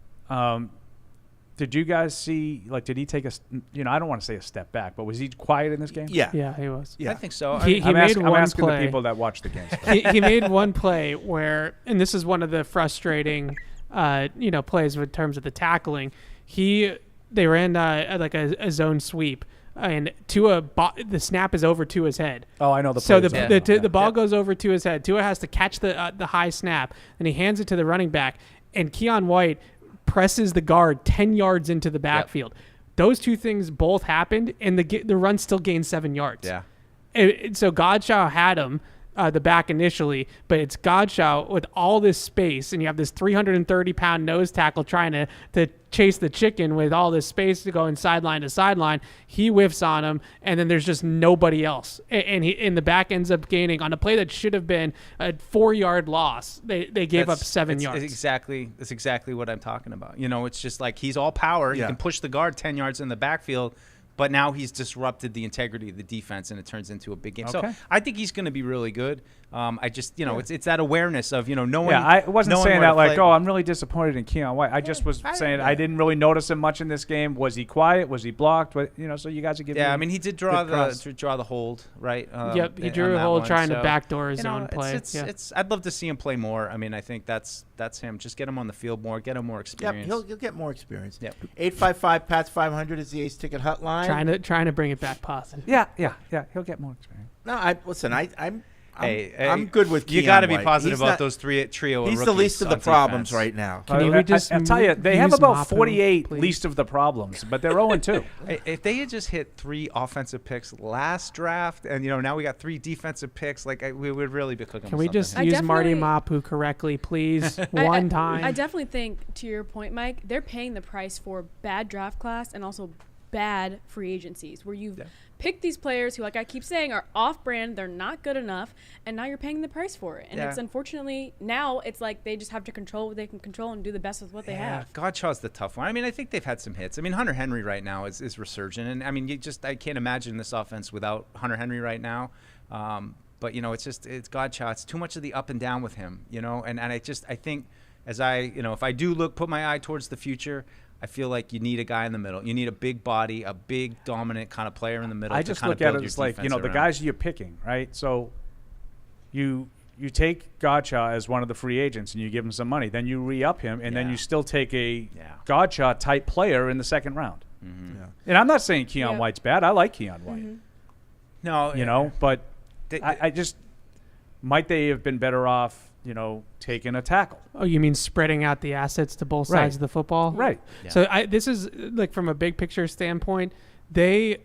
Did you guys see, did he take I don't want to say a step back, but was he quiet in this game? Yeah, he was. Yeah. I think so. I'm asking the people that watch the games. he made one play where, and this is one of the frustrating, plays in terms of the tackling. They ran a zone sweep, and the snap is over to his head. Oh, I know the play. So the ball goes over to his head. Tua has to catch the high snap, and he hands it to the running back, and Keon White presses the guard 10 yards into the backfield. Yep. Those two things both happened, and the run still gained 7 yards. Yeah. So Godshaw had him, the back initially, but it's Godshaw with all this space, and you have this 330-pound nose tackle trying to chase the chicken with all this space to go in sideline to sideline. He whiffs on him, and then there's just nobody else. And the back ends up gaining on a play that should have been a 4-yard loss. They gave up 7 yards. That's exactly what I'm talking about. It's just like he's all power. Yeah. He can push the guard 10 yards in the backfield, but now he's disrupted the integrity of the defense, and it turns into a big game. Okay. So I think he's going to be really good. I just, it's that awareness of, knowing. Yeah, I wasn't saying that like, I'm really disappointed in Keon White. I just was saying I didn't really notice him much in this game. Was he quiet? Was he blocked? But, so you guys are giving. Yeah, I mean, he did draw the hold, right? Yep, he drew a hold trying to backdoor his own play. I'd love to see him play more. I mean, I think that's him. Just get him on the field more. Get him more experience. Yep, he'll get more experience. Yep. 855-PATS-500 is the Ace Ticket hotline. Trying to bring it back positive. Yeah. He'll get more experience. No, I'm good with Keon. You got to be positive about those trio of He's rookies. the least of the problems right now. I'll tell you, they have about 48 least of the problems, but they're 0-2. If they had just hit 3 offensive picks last draft, and now we got 3 defensive picks, we would really be cooking. Can we just use Marty Mapu correctly, please, one time? I definitely think, to your point, Mike, they're paying the price for bad draft class and also bad free agencies, where you've picked these players who, like I keep saying, are off-brand, they're not good enough, and now you're paying the price for it. And it's unfortunately, now it's like they just have to control what they can control and do the best with what they have. Godshaw's the tough one. I mean, I think they've had some hits. I mean, Hunter Henry right now is resurgent, and I mean, I can't imagine this offense without Hunter Henry right now. But it's Godshaw. It's too much of the up and down with him, and I think as if I do put my eye towards the future, I feel like you need a guy in the middle. You need a big body, a big dominant kind of player in the middle. I just look at it as like, the guys you're picking, right? So you you take Gottschall as one of the free agents and you give him some money. Then you re-up him, and then you still take a Gottschall-type player in the second round. Mm-hmm. Yeah. And I'm not saying Keon White's bad. I like Keon White. No, but I just might they have been better off, taking a tackle. Oh, you mean spreading out the assets to both sides of the football? Right. Yeah. So this is like from a big picture standpoint, they're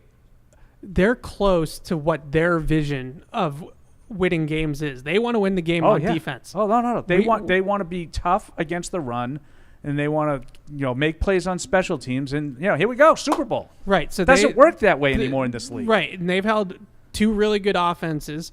close to what their vision of winning games is. They want to win the game on defense. Oh, no. They want to be tough against the run, and they want to make plays on special teams, and here we go, Super Bowl. Right. So it doesn't work that way anymore in this league. Right. And they've held two really good offenses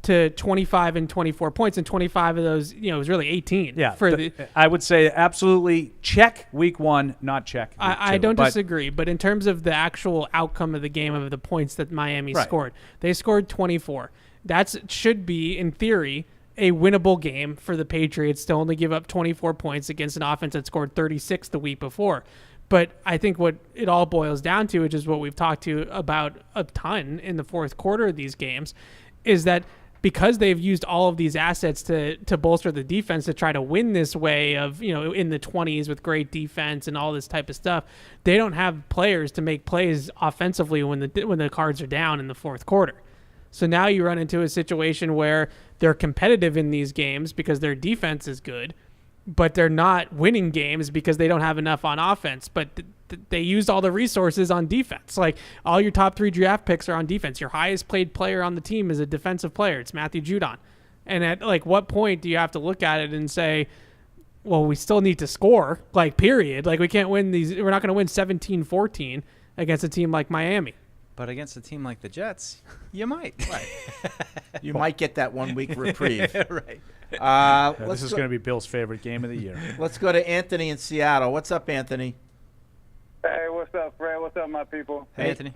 to 25 and 24 points, and 25 of those, it was really 18. Yeah. For I would say absolutely check week 1, not check week 2. I don't disagree, but in terms of the actual outcome of the game, of the points that Miami scored, they scored 24. That should be, in theory, a winnable game for the Patriots to only give up 24 points against an offense that scored 36 the week before. But I think what it all boils down to, which is what we've talked to about a ton in the fourth quarter of these games, is that because they've used all of these assets to bolster the defense to try to win this way of, in the 20s with great defense and all this type of stuff, they don't have players to make plays offensively when the cards are down in the fourth quarter. So now you run into a situation where they're competitive in these games because their defense is good, but they're not winning games because they don't have enough on offense. But they used all the resources on defense. Like, all your top 3 draft picks are on defense. Your highest paid player on the team is a defensive player. It's Matthew Judon. And at what point do you have to look at it and say, well, we still need to score, period. We can't win these. We're not going to win 17-14 against a team like Miami. But against a team like the Jets, you might. Right. You might get that 1 week reprieve. Right. This is going to be Bill's favorite game of the year. Let's go to Anthony in Seattle. What's up, Anthony? Hey, what's up, Fred? What's up, my people? Hey, Anthony.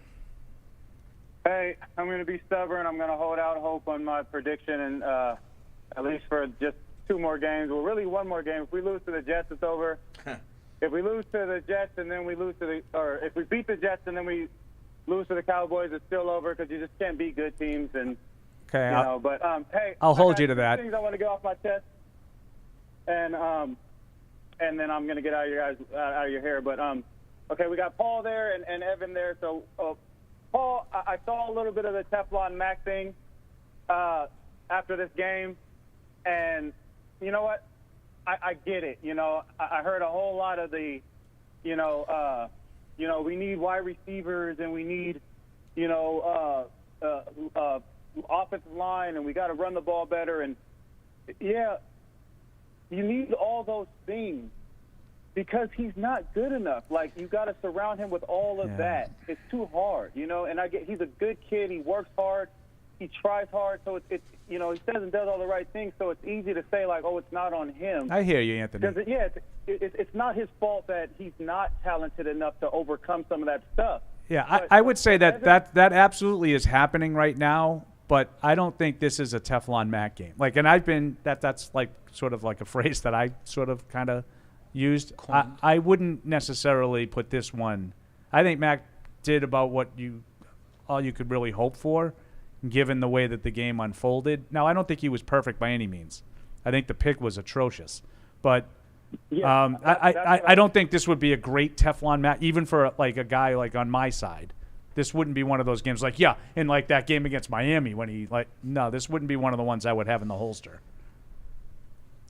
Hey, I'm going to be stubborn. I'm going to hold out hope on my prediction, and at least for just 2 more games. Well, really 1 more game. If we lose to the Jets, it's over. If we lose to the Jets and then we lose to if we beat the Jets and then we lose to the Cowboys, it's still over because you just can't beat good teams. And okay, hey, I'll hold you to that. Things I want to get off my chest, and then I'm going to get out of your hair. But okay, we got Paul there and Evan there. So Paul, I saw a little bit of the Teflon Mac thing after this game, and you know what? I get it. I heard a whole lot of the, we need wide receivers and we need, offensive line, and we got to run the ball better. And yeah, you need all those things because he's not good enough. You got to surround him with all of that. It's too hard, And he's a good kid. He works hard. He tries hard. So it's he says and does all the right things. So it's easy to say it's not on him. I hear you, Anthony. Because it's not his fault that he's not talented enough to overcome some of that stuff. Yeah, I would say that absolutely is happening right now, but I don't think this is a Teflon Mac game. And I've been that's sort of like a phrase that I sort of kind of used. I wouldn't necessarily put this one. I think Mac did about all you could really hope for, given the way that the game unfolded. Now, I don't think he was perfect by any means. I think the pick was atrocious, but. Yeah, I don't think this would be a great Teflon match, even for a guy on my side. This wouldn't be one of those games in that game against Miami when he no, this wouldn't be one of the ones I would have in the holster.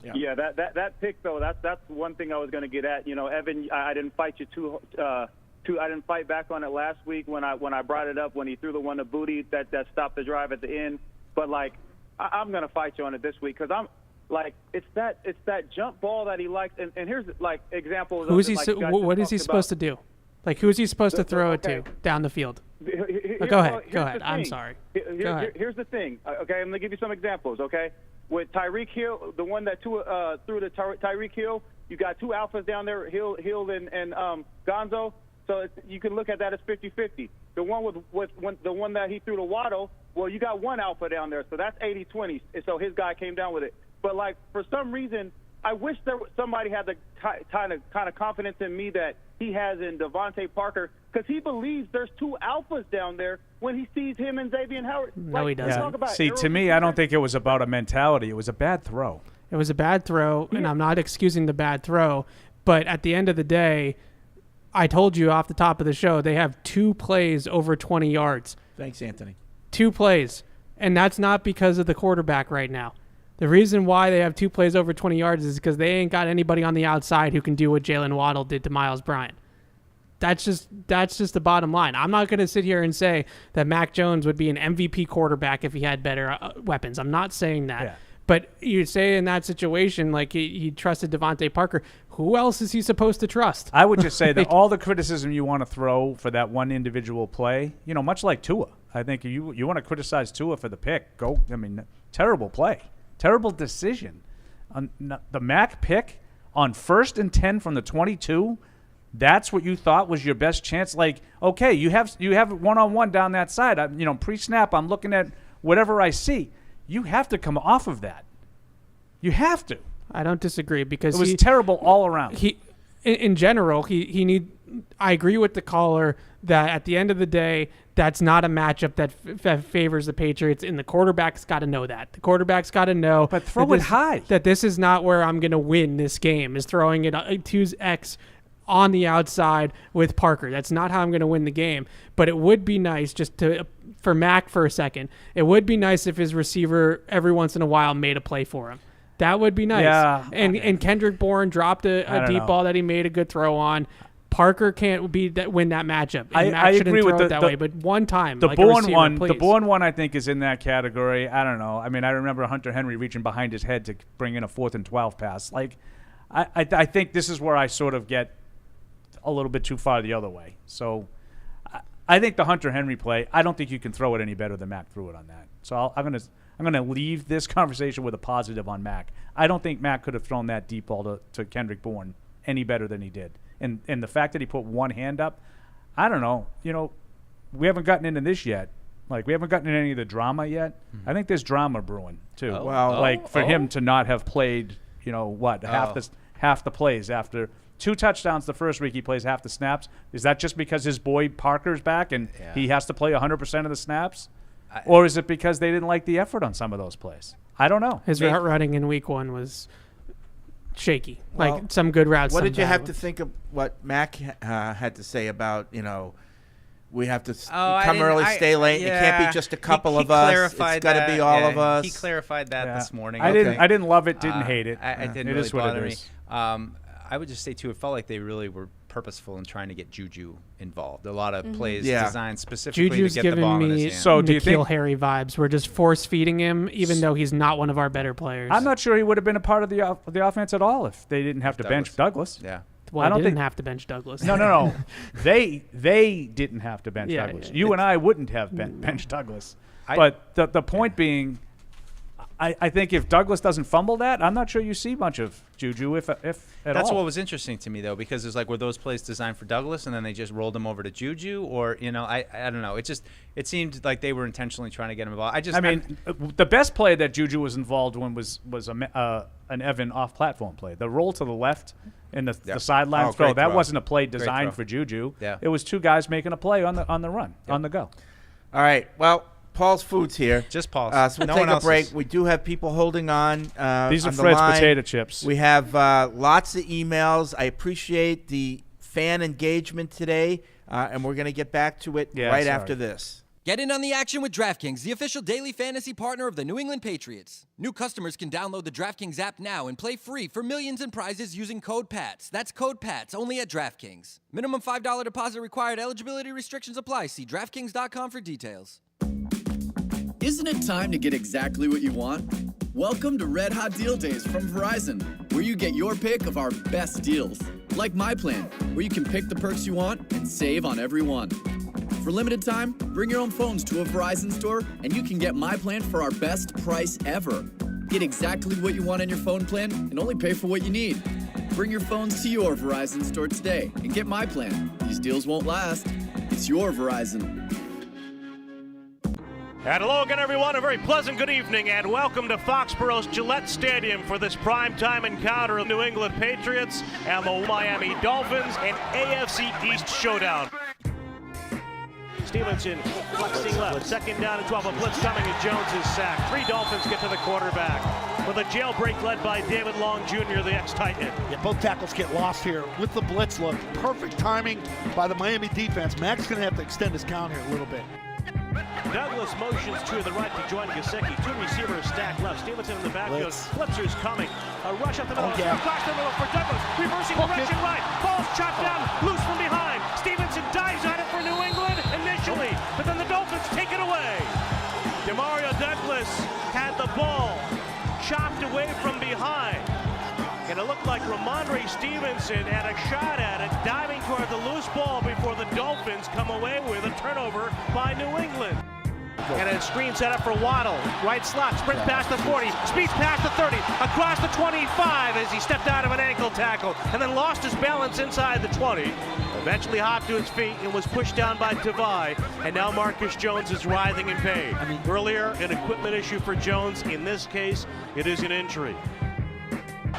Yeah, that pick though, that's one thing I was going to get at. Evan, I didn't fight you I didn't fight back on it last week when I brought it up when he threw the one to Booty that stopped the drive at the end. But I'm going to fight you on it this week because I'm. It's that jump ball that he likes, and here's examples. What is he supposed to do? Who is he supposed to throw it to down the field? Go ahead. I'm sorry. Go ahead. Here's the thing. Okay, I'm gonna give you some examples. Okay, with Tyreek Hill, the one that threw to Tyreek Hill, you got 2 alphas down there, Hill and Gonzo. So you can look at that as 50-50. The one the one that he threw to Waddle, well, you got 1 alpha down there, so that's 80-20. And so his guy came down with it. But for some reason, I wish somebody had the kind of confidence in me that he has in Devontae Parker because he believes there's 2 alphas down there when he sees him and Xavier Howard. No, he doesn't. Talk about See, to me, I don't think it was about a mentality. It was a bad throw. It was a bad throw, and I'm not excusing the bad throw. But at the end of the day, I told you off the top of the show, they have 2 plays over 20 yards. Thanks, Anthony. 2 plays. And that's not because of the quarterback right now. The reason why they have 2 plays over 20 yards is because they ain't got anybody on the outside who can do what Jalen Waddle did to Miles Bryant. That's just the bottom line. I'm not going to sit here and say that Mac Jones would be an MVP quarterback if he had better weapons. I'm not saying that. Yeah. But you say in that situation, like he trusted Devontae Parker. Who else is he supposed to trust? I would just say that all the criticism you want to throw for that one individual play, much like Tua, I think you want to criticize Tua for the pick. Terrible play. Terrible decision. The Mac pick on 1st and 10 from the 22, that's what you thought was your best chance? Like, okay, you have one-on-one down that side. Pre-snap, I'm looking at whatever I see. You have to come off of that. You have to. I don't disagree because it was terrible all around. In general, I agree with the caller that at the end of the day, that's not a matchup that favors the Patriots, and the quarterback's got to know that. The quarterback's got to know. But throw it high. That this is not where I'm going to win this game, is throwing it 2X on the outside with Parker. That's not how I'm going to win the game. But it would be nice for Mac for a second, it would be nice if his receiver every once in a while made a play for him. That would be nice. Yeah. And Kendrick Bourne dropped a deep ball that he made a good throw on. Parker can't win that matchup. And Mac I shouldn't agree throw with it that way, but one time. The like Bourne one, please. the Bourne one, I think is in that category. I don't know. I mean, I remember Hunter Henry reaching behind his head to bring in a 4th and 12 pass. Like, I think this is where I sort of get a little bit too far the other way. So, I think the Hunter Henry play, I don't think you can throw it any better than Mac threw it on that. So I'm gonna leave this conversation with a positive on Mac. I don't think Mac could have thrown that deep ball to Kendrick Bourne any better than he did. And the fact that he put one hand up, I don't know. We haven't gotten into this yet. Like, we haven't gotten into any of the drama yet. I think there's drama brewing too. For him to not have played, half the plays after 2 touchdowns the first week, he plays half the snaps. Is that just because his boy Parker's back and he has to play 100% of the snaps? Or is it because they didn't like the effort on some of those plays? I don't know. His route running in week 1 was shaky. Like, some good routes. What did you have to think of what Mac had to say about, we have to come early, stay late. Yeah. It can't be just a couple of us. It's got to be all of us. He clarified that this morning. I didn't love it, didn't hate it. I didn't it really is what bother it me. is. I would just say, too, it felt like they really were purposeful in trying to get Juju involved. A lot of plays designed specifically Juju's to get the ball in his hand. So do you think Harry vibes? We're just force feeding him, even though he's not one of our better players. I'm not sure he would have been a part of the offense at all if they didn't have to bench Douglas. Yeah. Well, I didn't have to bench Douglas. No. They didn't have to bench Douglas. You and I wouldn't have benched Douglas. But the point being, I think if Douglas doesn't fumble that, I'm not sure you see much of Juju, if at all. That's what was interesting to me, though, because it's like, were those plays designed for Douglas and then they just rolled them over to Juju? Or, I don't know. It seemed like they were intentionally trying to get him involved. The best play that Juju was involved in was an Evan off-platform play. The roll to the left in the sideline throw, that wasn't a play designed for Juju. Yeah. It was 2 guys making a play on the run, on the go. All right. Well, Paul's Food's here. Just Paul's. So we'll take a break. We do have people holding on. These are on the Fred's line. potato chips. We have lots of emails. I appreciate the fan engagement today, and we're going to get back to it after this. Get in on the action with DraftKings, the official daily fantasy partner of the New England Patriots. New customers can download the DraftKings app now and play free for millions in prizes using code PATS. That's code PATS, only at DraftKings. Minimum $5 deposit required. Eligibility restrictions apply. See DraftKings.com for details. Isn't it time to get exactly what you want? Welcome to Red Hot Deal Days from Verizon, where you get your pick of our best deals. Like My Plan, where you can pick the perks you want and save on every one. For limited time, bring your own phones to a Verizon store and you can get My Plan for our best price ever. Get exactly what you want in your phone plan and only pay for what you need. Bring your phones to your Verizon store today and get My Plan. These deals won't last. It's your Verizon. And hello again, everyone. A very pleasant good evening, and welcome to Foxborough's Gillette Stadium for this primetime encounter of New England Patriots and the Miami Dolphins, an AFC East showdown. Stevenson flexing left. Second down and 12. A blitz coming and Jones is sacked. 3 Dolphins get to the quarterback with a jailbreak led by David Long Jr., the ex-Titan. Yeah, both tackles get lost here with the blitz look. Perfect timing by the Miami defense. Mac's going to have to extend his count here a little bit. Douglas motions to the right to join Gesicki. 2 receivers stacked left. Stevenson in the backfield. Blitzers coming. A rush up the middle. Across the middle for Douglas. Reversing direction right. Ball's chopped down. Loose from behind. Stevenson dives on it for New England initially. But then the Dolphins take it away. Demario Douglas had the ball chopped away from behind. And it looked like Ramondre Stevenson had a shot at it, diving toward the loose ball before the Dolphins come away with a turnover by New England. And a screen set up for Waddle. Right slot, sprints past the 40, speeds past the 30, across the 25 as he stepped out of an ankle tackle, and then lost his balance inside the 20. Eventually hopped to his feet and was pushed down by Tavai, and now Marcus Jones is writhing in pain. Earlier, an equipment issue for Jones. In this case, it is an injury.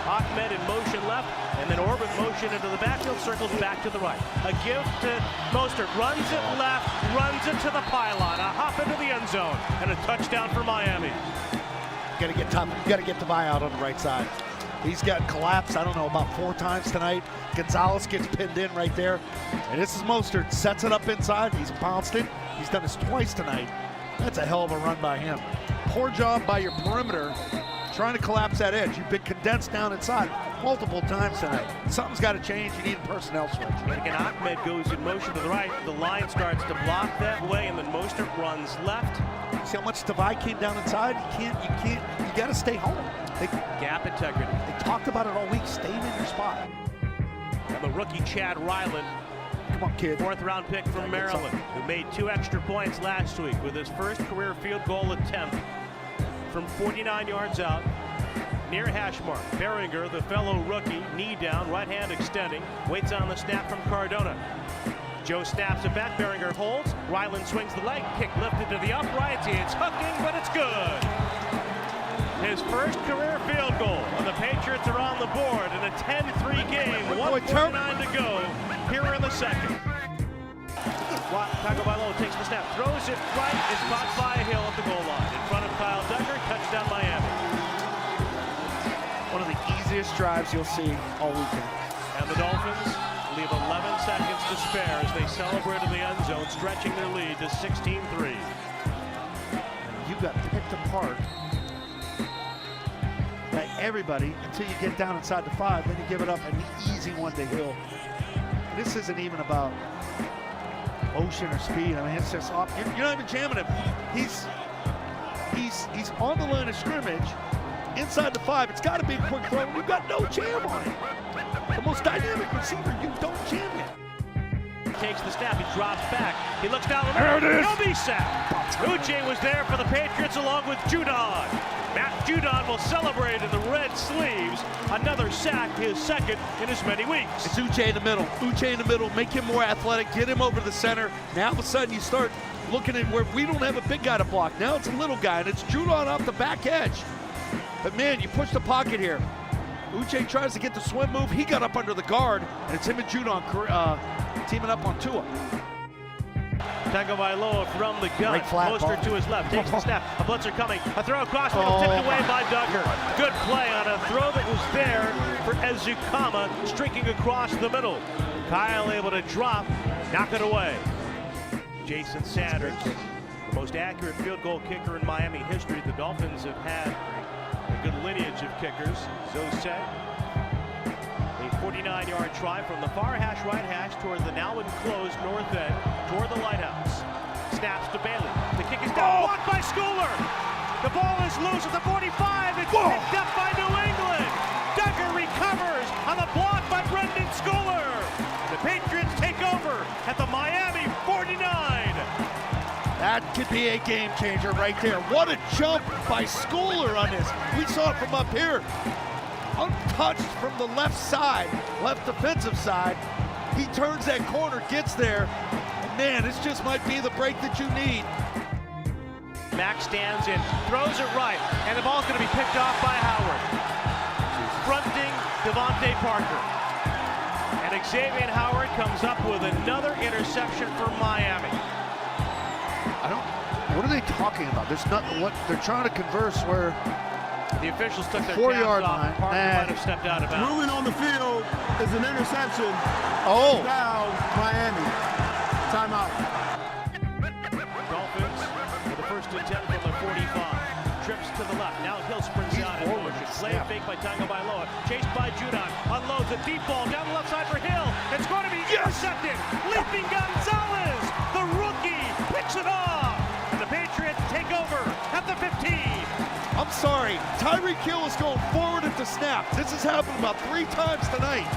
Ahmed in motion left, and then Orban motion into the backfield, circles back to the right. A give to Mostert, runs it left, runs it to the pylon, a hop into the end zone, and a touchdown for Miami. Got to get tough. Got to get Tavai out on the right side. He's got collapsed, I don't know, about 4 times tonight. Gonzalez gets pinned in right there. And this is Mostert, sets it up inside. He's bounced it. He's done this twice tonight. That's a hell of a run by him. Poor job by your perimeter trying to collapse that edge. You've been condensed down inside multiple times tonight. Something's got to change. You need a personnel switch. And again, Ahmed goes in motion to the right. The line starts to block that way, and then Mostert runs left. See how much Tavai came down inside? You got to stay home. Gap integrity. They talked about it all week, staying in your spot. And the rookie Chad Ryland, come on, kid. 4th round pick from Maryland, who made 2 extra points last week with his first career field goal attempt from 49 yards out, near hash mark. Behringer, the fellow rookie, knee down, right hand extending, waits on the snap from Cardona. Joe snaps it back, Behringer holds, Ryland swings the leg, kick lifted to the uprights, it's hooking, but it's good. His first career field goal, and the Patriots are on the board in a 10-3 game, 1:49 to go here in the second. Tagovailoa takes the snap, throws it right, is caught by Hill at the goal line. In front of Kyle Duggar, touchdown Miami. One of the easiest drives you'll see all weekend. And the Dolphins leave 11 seconds to spare as they celebrate in the end zone, stretching their lead to 16-3. You got picked apart by everybody until you get down inside the 5, then you give it up an easy one to Hill. This isn't even about motion or speed. I mean, it's just off. You're not even jamming him. He's on the line of scrimmage inside the 5. It's got to be a quick throw. You've got no jam on it. The most dynamic receiver, you don't jam him. Takes the snap, he drops back. He looks down the middle. He'll be sacked. Uche was there for the Patriots along with Judon. Matt Judon will celebrate in the red sleeves. Another sack, his second in as many weeks. It's Uche in the middle. Uche in the middle. Make him more athletic. Get him over the center. Now all of a sudden you start looking at where we don't have a big guy to block. Now it's a little guy, and it's Judon off the back edge. But man, you push the pocket here. Uche tries to get the swim move. He got up under the guard, and it's him and Judon teaming up on Tua. Tagovailoa from the gun. Mostert to his left. Takes the snap. A blitzer coming. A throw across the middle. Tipped away by Duggar. Good play on a throw that was there for Ezukama, streaking across the middle. Kyle able to drop, knock it away. Jason Sanders, the most accurate field goal kicker in Miami history. The Dolphins have had a good lineage of kickers. Zose, a 49-yard try from the far hash, right hash, toward the now enclosed north end, toward the lighthouse. Snaps to Bailey. The kick is down, blocked by Schooler. The ball is loose at the 45. It's picked up by New England. Duggar recovers on the block by Brendan Schooler. The Patriots take over at the Miami 49. That could be a game changer right there. What a jump by Schooler on this. We saw it from up here. Untouched from the left side, left defensive side. He turns that corner, gets there. And man, this just might be the break that you need. Max stands in, throws it right, and the ball's going to be picked off by Howard. Fronting Devontae Parker. And Xavier Howard comes up with another interception for Miami. talking about? There's nothing. What they're trying to converse where The officials took their 4-yard caps off. line, Parker and might have stepped out of bounds. Ruling on the field is an interception. Oh. Down Miami. Timeout. Dolphins with the first and 10 from the 45. Trips to the left. Now Hill sprints out in motion. Slave fake by Tagovailoa. Chased by Judon. Unloads a deep ball down the left side for Hill. It's going to be intercepted. Leaping Gonzalez. The rookie picks it off. And the Patriots take over at the 15. I'm sorry. Tyreek Hill is going forward at the snap. This has happened about 3 times tonight.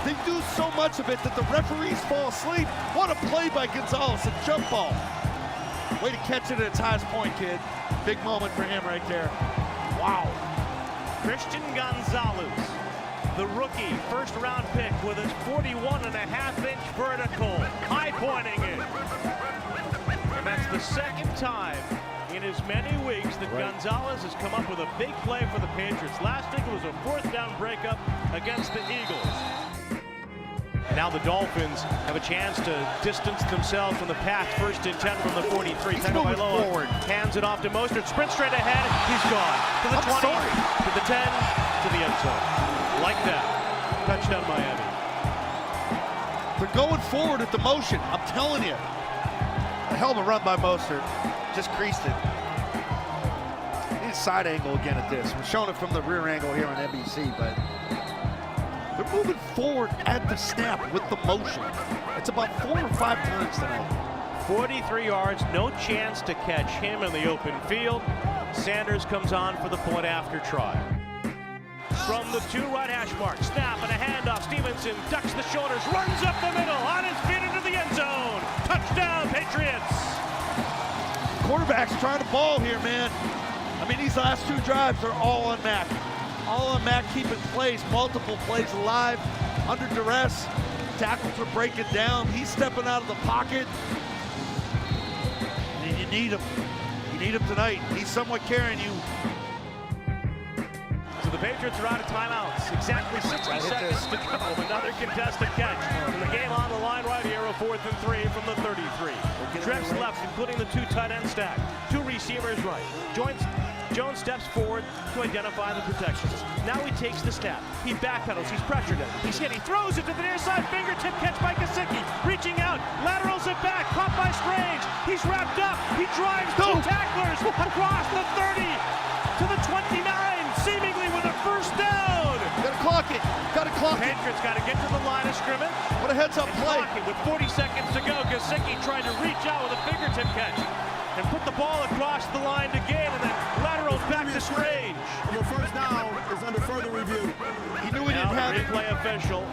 They do so much of it that the referees fall asleep. What a play by Gonzalez, a jump ball. Way to catch it at its highest point, kid. Big moment for him right there. Wow. Christian Gonzalez, the rookie, first-round pick with his 41.5-inch vertical, high-pointing it. And that's the second time in as many weeks that Gonzalez has come up with a big play for the Patriots. Last week it was a 4th-down breakup against the Eagles. And now the Dolphins have a chance to distance themselves from the pass. First and 10 from the 43. Tagovailoa hands it off to Mostert. Sprint straight ahead. He's gone. To the 20, to the 10, to the end zone. Like that. Touchdown Miami. They're going forward at the motion. I'm telling you. A hell of a run by Mostert. Just creased it. Need a side angle again at this. We're showing it from the rear angle here on NBC, but they're moving forward at the snap with the motion. It's about 4 or 5 times tonight. 43 yards, no chance to catch him in the open field. Sanders comes on for the point after try. From the 2 right hash mark, snap and a handoff. Stevenson ducks the shoulders, runs up the middle, on his feet into the end zone. Touchdown, Patriots. Quarterback's trying to ball here, man. I mean, these last 2 drives are all on Mac. All on Mac, keeping plays, multiple plays alive, under duress. Tackles are breaking down. He's stepping out of the pocket. And you need him. You need him tonight. He's somewhat carrying you. So the Patriots are out of timeouts. Exactly 60 seconds to go. Another contested catch. And the game on the line right here, a 4th and 3 from the 33. Trips left, including the 2 tight end stack. 2 receivers right. Jones steps forward to identify the protections. Now he takes the snap. He backpedals. He's pressured him. He's hit. He throws it to the near side. Fingertip catch by Gesicki. Reaching out. Laterals it back. Caught by Strange. He's wrapped up. He drives 2 tacklers across the 30 to the 29, seemingly with a first down. Gotta clock it. Gotta clock it. Patriots got to get to the line of scrimmage. What a heads-up play. With 40 seconds to go, Gesicki tried to reach out with a fingertip catch and put the ball across the line to gain, and then laterals back to Strange. The first down is under further review. He knew he didn't have it. Replay official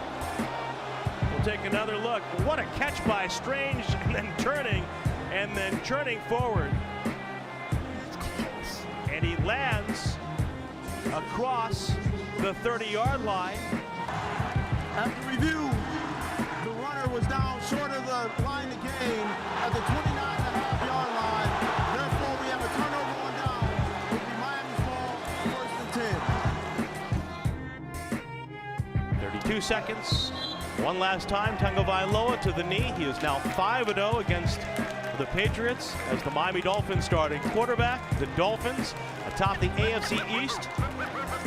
will take another look. What a catch by Strange, and then turning forward. And he lands across the 30-yard line. After review, the runner was down short of the line to gain at the 29.5-yard line. Therefore, we have a turnover on down. It'll be Miami's ball, 1st and 10. 32 seconds. One last time, Tagovailoa to the knee. He is now 5-0 against the Patriots as the Miami Dolphins starting quarterback. The Dolphins atop the AFC East.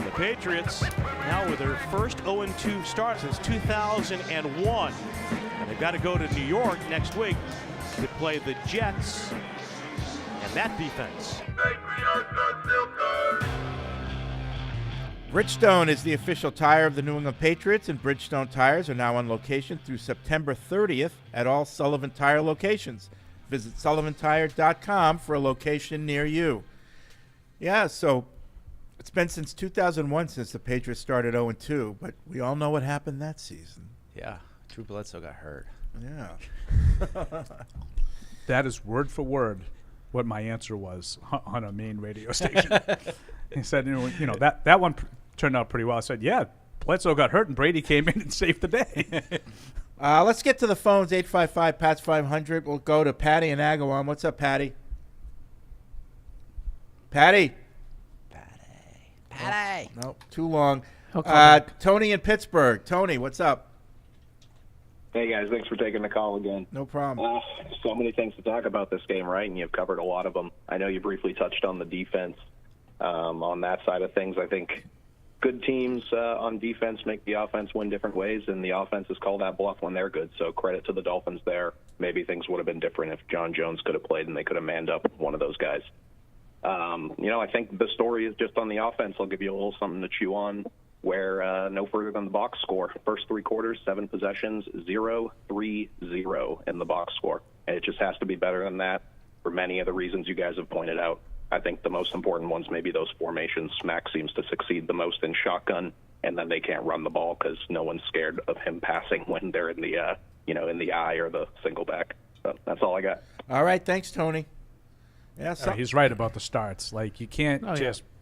The Patriots now with their first 0-2 start since 2001. And they've got to go to New York next week to play the Jets and that defense. Bridgestone is the official tire of the New England Patriots, and Bridgestone tires are now on location through September 30th at all Sullivan Tire locations. Visit sullivantire.com for a location near you. Yeah, so it's been since 2001 since the Patriots started 0-2, but we all know what happened that season. Yeah, Drew Bledsoe got hurt. Yeah. That is word for word what my answer was on a main radio station. He said, you know that one turned out pretty well. I said, yeah, Bledsoe got hurt and Brady came in and saved the day. Let's get to the phones, 855-PATS-500. We'll go to Patty and Agawam. What's up, Patty? Patty. No, too long. Tony in Pittsburgh. Tony, what's up? Hey, guys. Thanks for taking the call again. No problem. So many things to talk about this game, right? And you've covered a lot of them. I know you briefly touched on the defense. On that side of things, I think good teams on defense make the offense win different ways, and the offenses call that bluff when they're good. So credit to the Dolphins there. Maybe things would have been different if John Jones could have played and they could have manned up one of those guys. I think the story is just on the offense. I'll give you a little something to chew on. Where no further than the box score. First 3 quarters, 7 possessions, 0-3-0 in the box score. And it just has to be better than that for many of the reasons you guys have pointed out. I think the most important ones may be those formations. Mac seems to succeed the most in shotgun, and then they can't run the ball because no one's scared of him passing when they're in the in the eye or the single back. So that's all I got. All right, thanks, Tony. Yeah, he's right about the starts. Like, you can't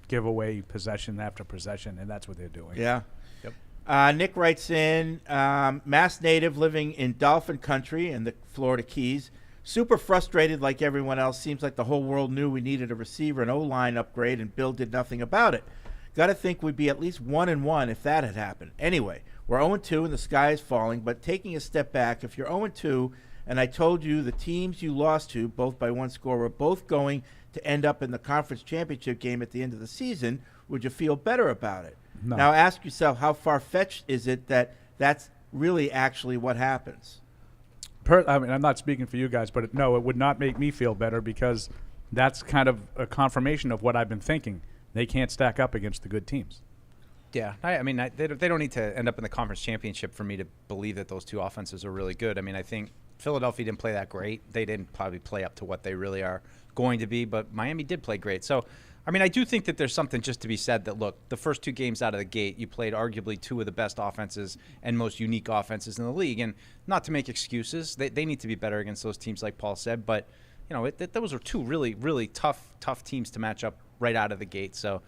give away possession after possession, and that's what they're doing. Yeah. Yep. Nick writes in, Mass native living in Dolphin country in the Florida Keys. Super frustrated like everyone else. Seems like the whole world knew we needed a receiver and O-line upgrade, and Bill did nothing about it. Got to think we'd be at least 1-1 if that had happened. Anyway, we're 0-2 and the sky is falling, but taking a step back, if you're 0-2 and I told you the teams you lost to, both by 1 score, were both going to end up in the conference championship game at the end of the season, would you feel better about it? No. Now ask yourself, how far-fetched is it that that's really actually what happens? I'm not speaking for you guys, but no, it would not make me feel better because that's kind of a confirmation of what I've been thinking. They can't stack up against the good teams. Yeah, they don't need to end up in the conference championship for me to believe that those two offenses are really good. I mean, I think Philadelphia didn't play that great. They didn't probably play up to what they really are going to be, but Miami did play great. So, I mean, I do think that there's something just to be said that, look, the first 2 games out of the gate, you played arguably 2 of the best offenses and most unique offenses in the league. And not to make excuses, they need to be better against those teams like Paul said, but, those are 2 really, really tough teams to match up right out of the gate. So,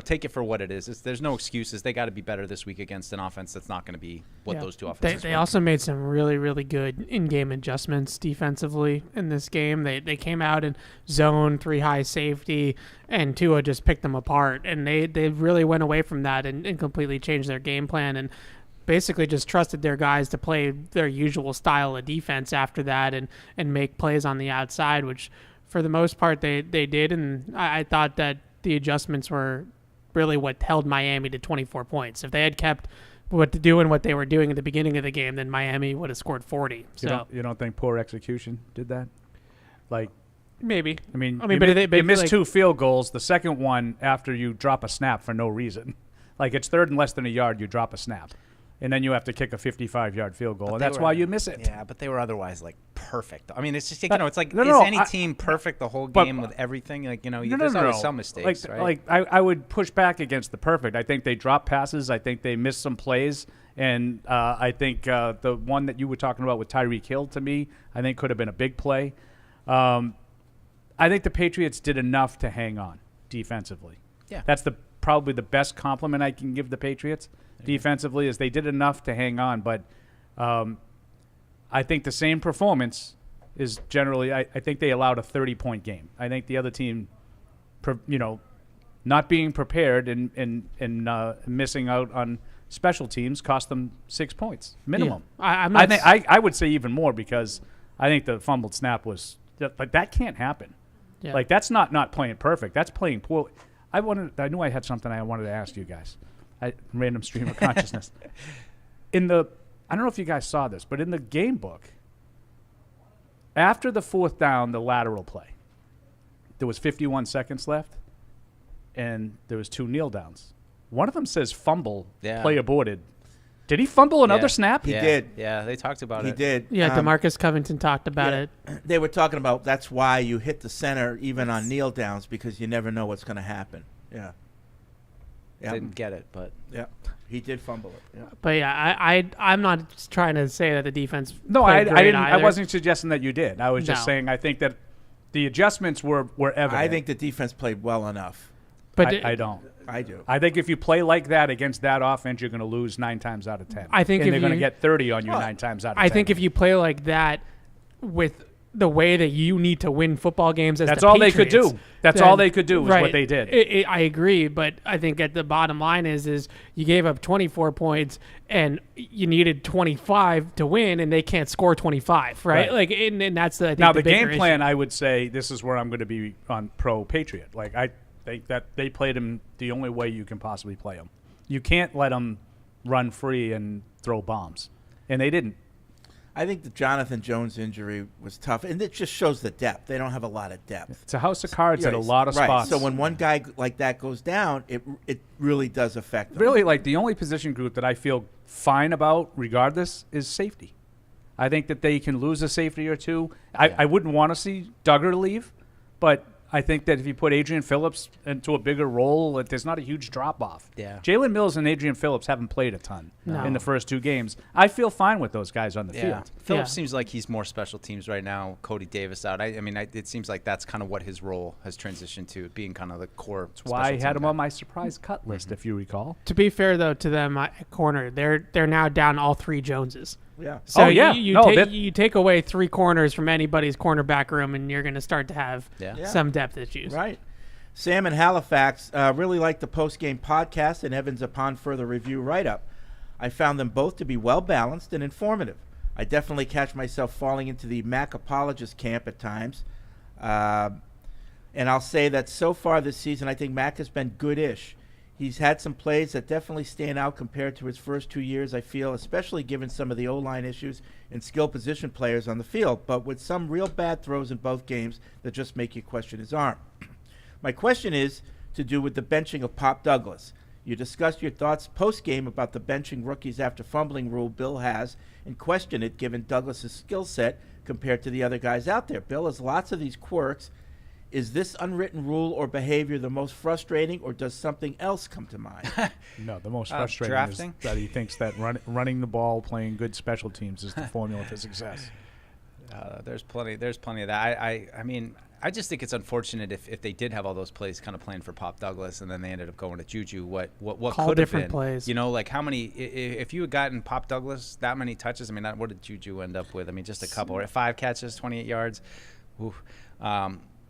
take it for what it is. There's no excuses. They got to be better this week against an offense that's not going to be what those 2 offenses They also made some really, really good in-game adjustments defensively in this game. They came out in zone, 3 high safety, and Tua just picked them apart. And they really went away from that and completely changed their game plan and basically just trusted their guys to play their usual style of defense after that and make plays on the outside, which for the most part they did. And I thought that the adjustments were really what held Miami to 24 points. If they had kept what they were doing at the beginning of the game, then Miami would have scored 40. So you don't think poor execution did that? Like, maybe. I mean, but you missed 2 field goals. The second one after you drop a snap for no reason. Like, it's 3rd and less than a yard, you drop a snap. And then you have to kick a 55-yard field goal, and that's why you miss it. Yeah, but they were otherwise, perfect. I mean, it's just, it's like, is any team perfect the whole game with everything? Like, there's always some mistakes, right? I would push back against the perfect. I think they dropped passes. I think they missed some plays. And I think the one that you were talking about with Tyreek Hill, to me, I think could have been a big play. I think the Patriots did enough to hang on defensively. Yeah. That's probably the best compliment I can give the Patriots. Defensively, is they did enough to hang on, but I think the same performance is generally. I think they allowed a 30-point game. I think the other team, not being prepared and missing out on special teams cost them 6 points minimum. Yeah. I would say even more because I think the fumbled snap was like that can't happen. Yeah. Like that's not playing perfect. That's playing poor. I knew I had something I wanted to ask you guys. Random stream of consciousness. I don't know if you guys saw this, but in the game book, after the 4th down, the lateral play, there was 51 seconds left, and there was 2 kneel downs. One of them says fumble, play aborted. Did he fumble another snap? He did. Yeah, they talked about it. He did. Yeah, DeMarcus Covington talked about it. They were talking about that's why you hit the center even on kneel downs because you never know what's going to happen. Yeah. Didn't get it, but he did fumble it. Yeah. But yeah, I'm not trying to say that the defense. No, I didn't. I wasn't suggesting that you did. I was just saying I think that the adjustments were evident. I think the defense played well enough. But I don't. I do. I think if you play like that against that offense, you're going to lose 9 times out of 10. I think and they're going to get 30 on you 9 times out of 10. I think if you play like that with the way that you need to win football games as That's the all Patriots, they could do. That's all they could do is what they did. I agree, but I think at the bottom line is you gave up 24 points and you needed 25 to win, and they can't score 25, right? Like, and that's the game plan. I would say this is where I'm going to be on pro Patriot. Like, I think that they played him the only way you can possibly play him. You can't let them run free and throw bombs, and they didn't. I think the Jonathan Jones injury was tough, and it just shows the depth. They don't have a lot of depth. It's a house of cards at a lot of spots. So when one guy like that goes down, it really does affect them. Really, like the only position group that I feel fine about regardless is safety. I think that they can lose a safety or two. I wouldn't want to see Duggar leave, but I think that if you put Adrian Phillips into a bigger role, there's not a huge drop-off. Yeah. Jalen Mills and Adrian Phillips haven't played a ton in the first 2 games. I feel fine with those guys on the field. Phillips seems like he's more special teams right now. Cody Davis out. I mean, it seems like that's kind of what his role has transitioned to, being kind of the core. That's why I had him on my surprise cut list, if you recall. To be fair, though, to them at corner, they're now down all 3 Joneses. Yeah. So you take away 3 corners from anybody's cornerback room, and you're going to start to have some depth issues. Right. Sam in Halifax really liked the post-game podcast and Evans Upon Further Review write-up. I found them both to be well-balanced and informative. I definitely catch myself falling into the Mac apologist camp at times. And I'll say that so far this season, I think Mac has been good-ish. He's had some plays that definitely stand out compared to his first 2 years, I feel, especially given some of the O-line issues and skill position players on the field, but with some real bad throws in both games that just make you question his arm. My question is to do with the benching of Pop Douglas. You discussed your thoughts post-game about the benching rookies after fumbling rule Bill has and question it given Douglas's skill set compared to the other guys out there. Bill has lots of these quirks. Is this unwritten rule or behavior the most frustrating, or does something else come to mind? No, the most frustrating drafting? is that he thinks that running the ball, playing good special teams is the formula to success. There's plenty of that. I mean, I just think it's unfortunate if they did have all those plays kind of planned for Pop Douglas and then they ended up going to Juju. What could have been plays? You know, like how many? If you had gotten Pop Douglas that many touches, I mean, what did Juju end up with? I mean, just a couple, right? 5 catches, 28 yards. Oof.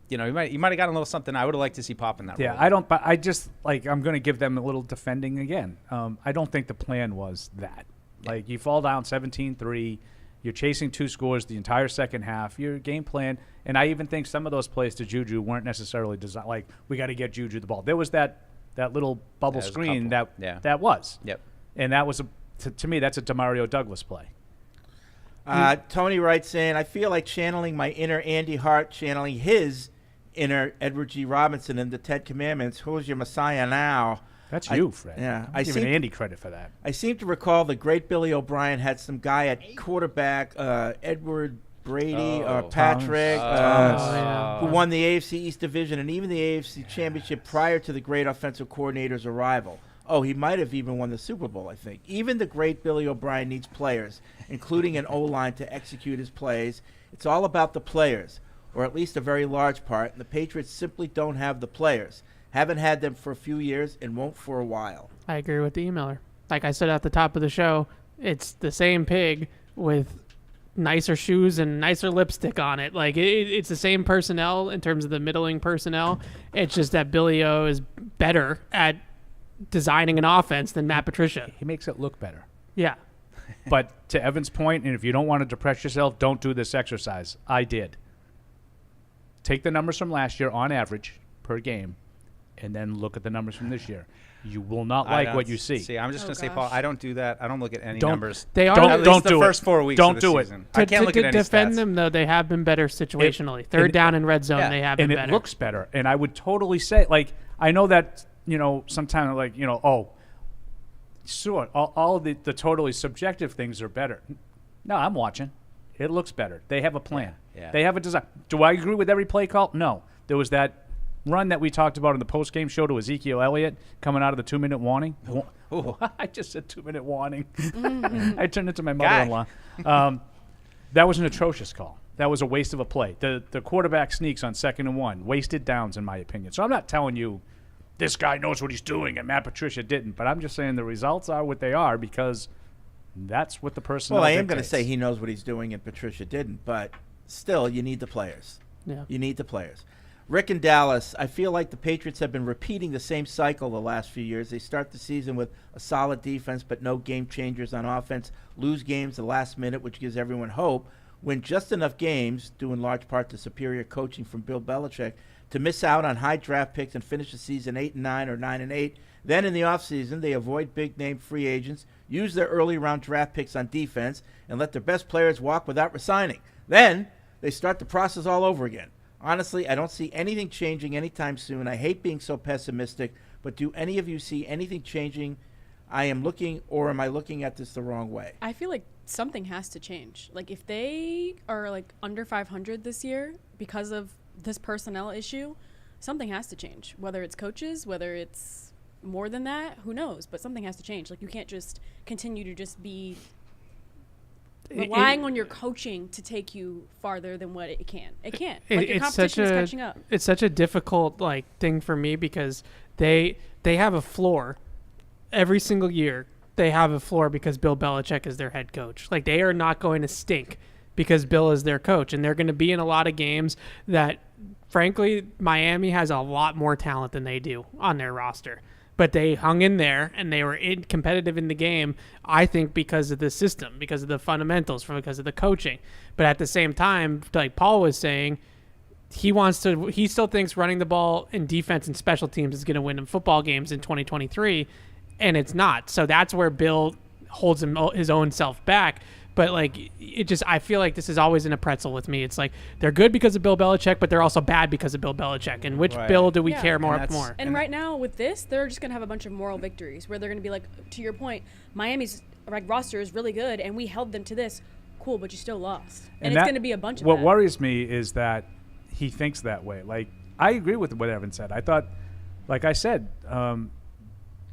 You know, you might have gotten a little something. I would have liked to see Pop in that role. I don't. But I just I'm going to give them a little defending again. I don't think the plan was that. Like you fall down 17-3, you're chasing 2 scores the entire second half. Your game plan, and I even think some of those plays to Juju weren't necessarily designed. Like we got to get Juju the ball. There was that little bubble screen that was. Yep. And that was to me that's a Demario Douglas play. Tony writes in, I feel like channeling my inner Andy Hart, channeling his inner Edward G. Robinson in the 10 Commandments. Who's your Messiah now? That's you, Fred. Yeah, I'm giving Andy credit for that. I seem to recall the great Billy O'Brien had some guy at quarterback, Edward Brady or Patrick, who won the AFC East Division and even the AFC Championship prior to the great offensive coordinator's arrival. Oh, he might have even won the Super Bowl, I think. Even the great Billy O'Brien needs players, including an O-line, to execute his plays. It's all about the players, or at least a very large part, and the Patriots simply don't have the players. Haven't had them for a few years and won't for a while. I agree with the emailer. Like I said at the top of the show, it's the same pig with nicer shoes and nicer lipstick on it. Like it's the same personnel in terms of the middling personnel. It's just that Billy O is better at designing an offense than Matt Patricia. He makes it look better. Yeah. But to Evan's point, and if you don't want to depress yourself, don't do this exercise. I did. Take the numbers from last year on average per game, and then look at the numbers from this year. You will not like what you see. See, I'm just going to say, Paul, I don't do that. I don't look at any numbers. Don't do the first 4 weeks Don't of the do season. it. I can't look at any defend stats. them, though, they have been better situationally. Third down and red zone, they have been better. And it looks better. And I would totally say, like, I know that, sometimes, like, sure, all the totally subjective things are better. No, I'm watching. It looks better. They have a plan. Yeah. They have a design. Do I agree with every play call? No. There was that run that we talked about in the post-game show to Ezekiel Elliott coming out of the 2-minute warning. Ooh. I just said 2-minute warning. I turned into my mother-in-law. That was an atrocious call. That was a waste of a play. The quarterback sneaks on 2nd and 1. Wasted downs, in my opinion. So I'm not telling you this guy knows what he's doing and Matt Patricia didn't, but I'm just saying the results are what they are because that's what the personnel Well, I am going to say he knows what he's doing and Patricia didn't, but still, you need the players. Yeah. You need the players. Rick in Dallas, I feel like the Patriots have been repeating the same cycle the last few years. They start the season with a solid defense, but no game changers on offense, lose games the last minute, which gives everyone hope, win just enough games, due in large part to superior coaching from Bill Belichick, to miss out on high draft picks and finish the season 8-9 or 9-8. Then in the offseason, they avoid big-name free agents, use their early-round draft picks on defense, and let their best players walk without resigning. Then they start the process all over again. Honestly, I don't see anything changing anytime soon. I hate being so pessimistic, but do any of you see anything changing? Am I looking at this the wrong way? I feel like something has to change. Like, if they are like under 500 this year because of this personnel issue, something has to change. Whether it's coaches, whether it's more than that, who knows? But something has to change. Like, you can't just continue to just be relying on your coaching to take you farther than what it can. It can't. Like, your competition is catching up. It's such a difficult thing for me because they have a floor every single year. They have a floor because Bill Belichick is their head coach. Like, they are not going to stink because Bill is their coach, and they're going to be in a lot of games that, frankly, Miami has a lot more talent than they do on their roster. But they hung in there, and they were competitive in the game, I think, because of the system, because of the fundamentals, because of the coaching. But at the same time, like Paul was saying, he still thinks running the ball in defense and special teams is going to win him football games in 2023, and it's not. So that's where Bill holds his own self back. But I feel like this is always in a pretzel with me. It's like they're good because of Bill Belichick, but they're also bad because of Bill Belichick. And which Bill do we care more? And right now with this, they're just going to have a bunch of moral victories where they're going to be like, to your point, Miami's roster is really good, and we held them to this. Cool, but you still lost. And it's going to be a bunch of what that. worries me is that he thinks that way. Like, I agree with what Evan said. I thought, like I said,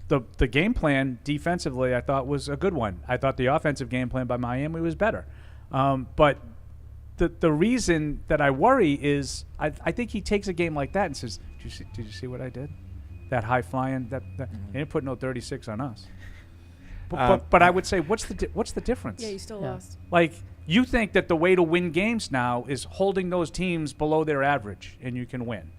the game plan defensively, I thought, was a good one. I thought the offensive game plan by Miami was better. But the reason that I worry is I think he takes a game like that and says, did you see what I did? That high flying, he didn't put no 36 on us. But I would say, what's the difference? Yeah, you still lost. Like, you think that the way to win games now is holding those teams below their average, and you can win.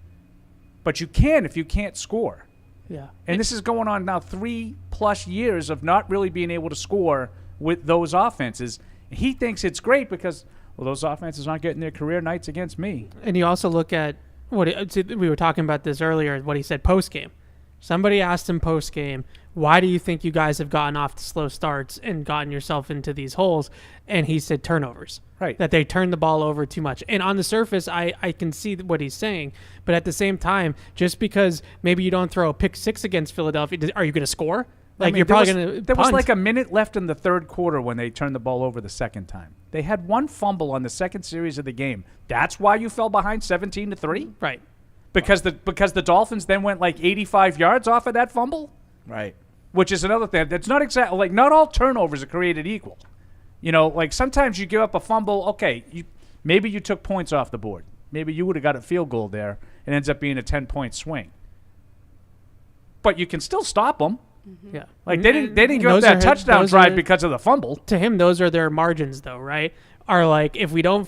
But you can if you can't score. Yeah. And this is going on now 3+ years of not really being able to score with those offenses. He thinks it's great because, well, those offenses aren't getting their career nights against me. And you also look at we were talking about this earlier, what he said post-game. Somebody asked him post-game, why do you think you guys have gotten off to slow starts and gotten yourself into these holes? And he said turnovers. Right. That they turned the ball over too much. And on the surface, I can see what he's saying. But at the same time, just because maybe you don't throw a pick six against Philadelphia, are you going to score? Like, you're probably going to There was like a minute left in the third quarter when they turned the ball over the second time. They had one fumble on the second series of the game. That's why you fell behind 17-3? Right. Because the Dolphins then went like 85 yards off of that fumble? Right. Which is another thing. That's not exactly, like, not all turnovers are created equal. You know, like, sometimes you give up a fumble. Okay, maybe you took points off the board. Maybe you would have got a field goal there. It ends up being a 10-point swing. But you can still stop them. Mm-hmm. Yeah. Like, they didn't give up that touchdown drive because of the fumble. To him, those are their margins, though, right? Are like, if we don't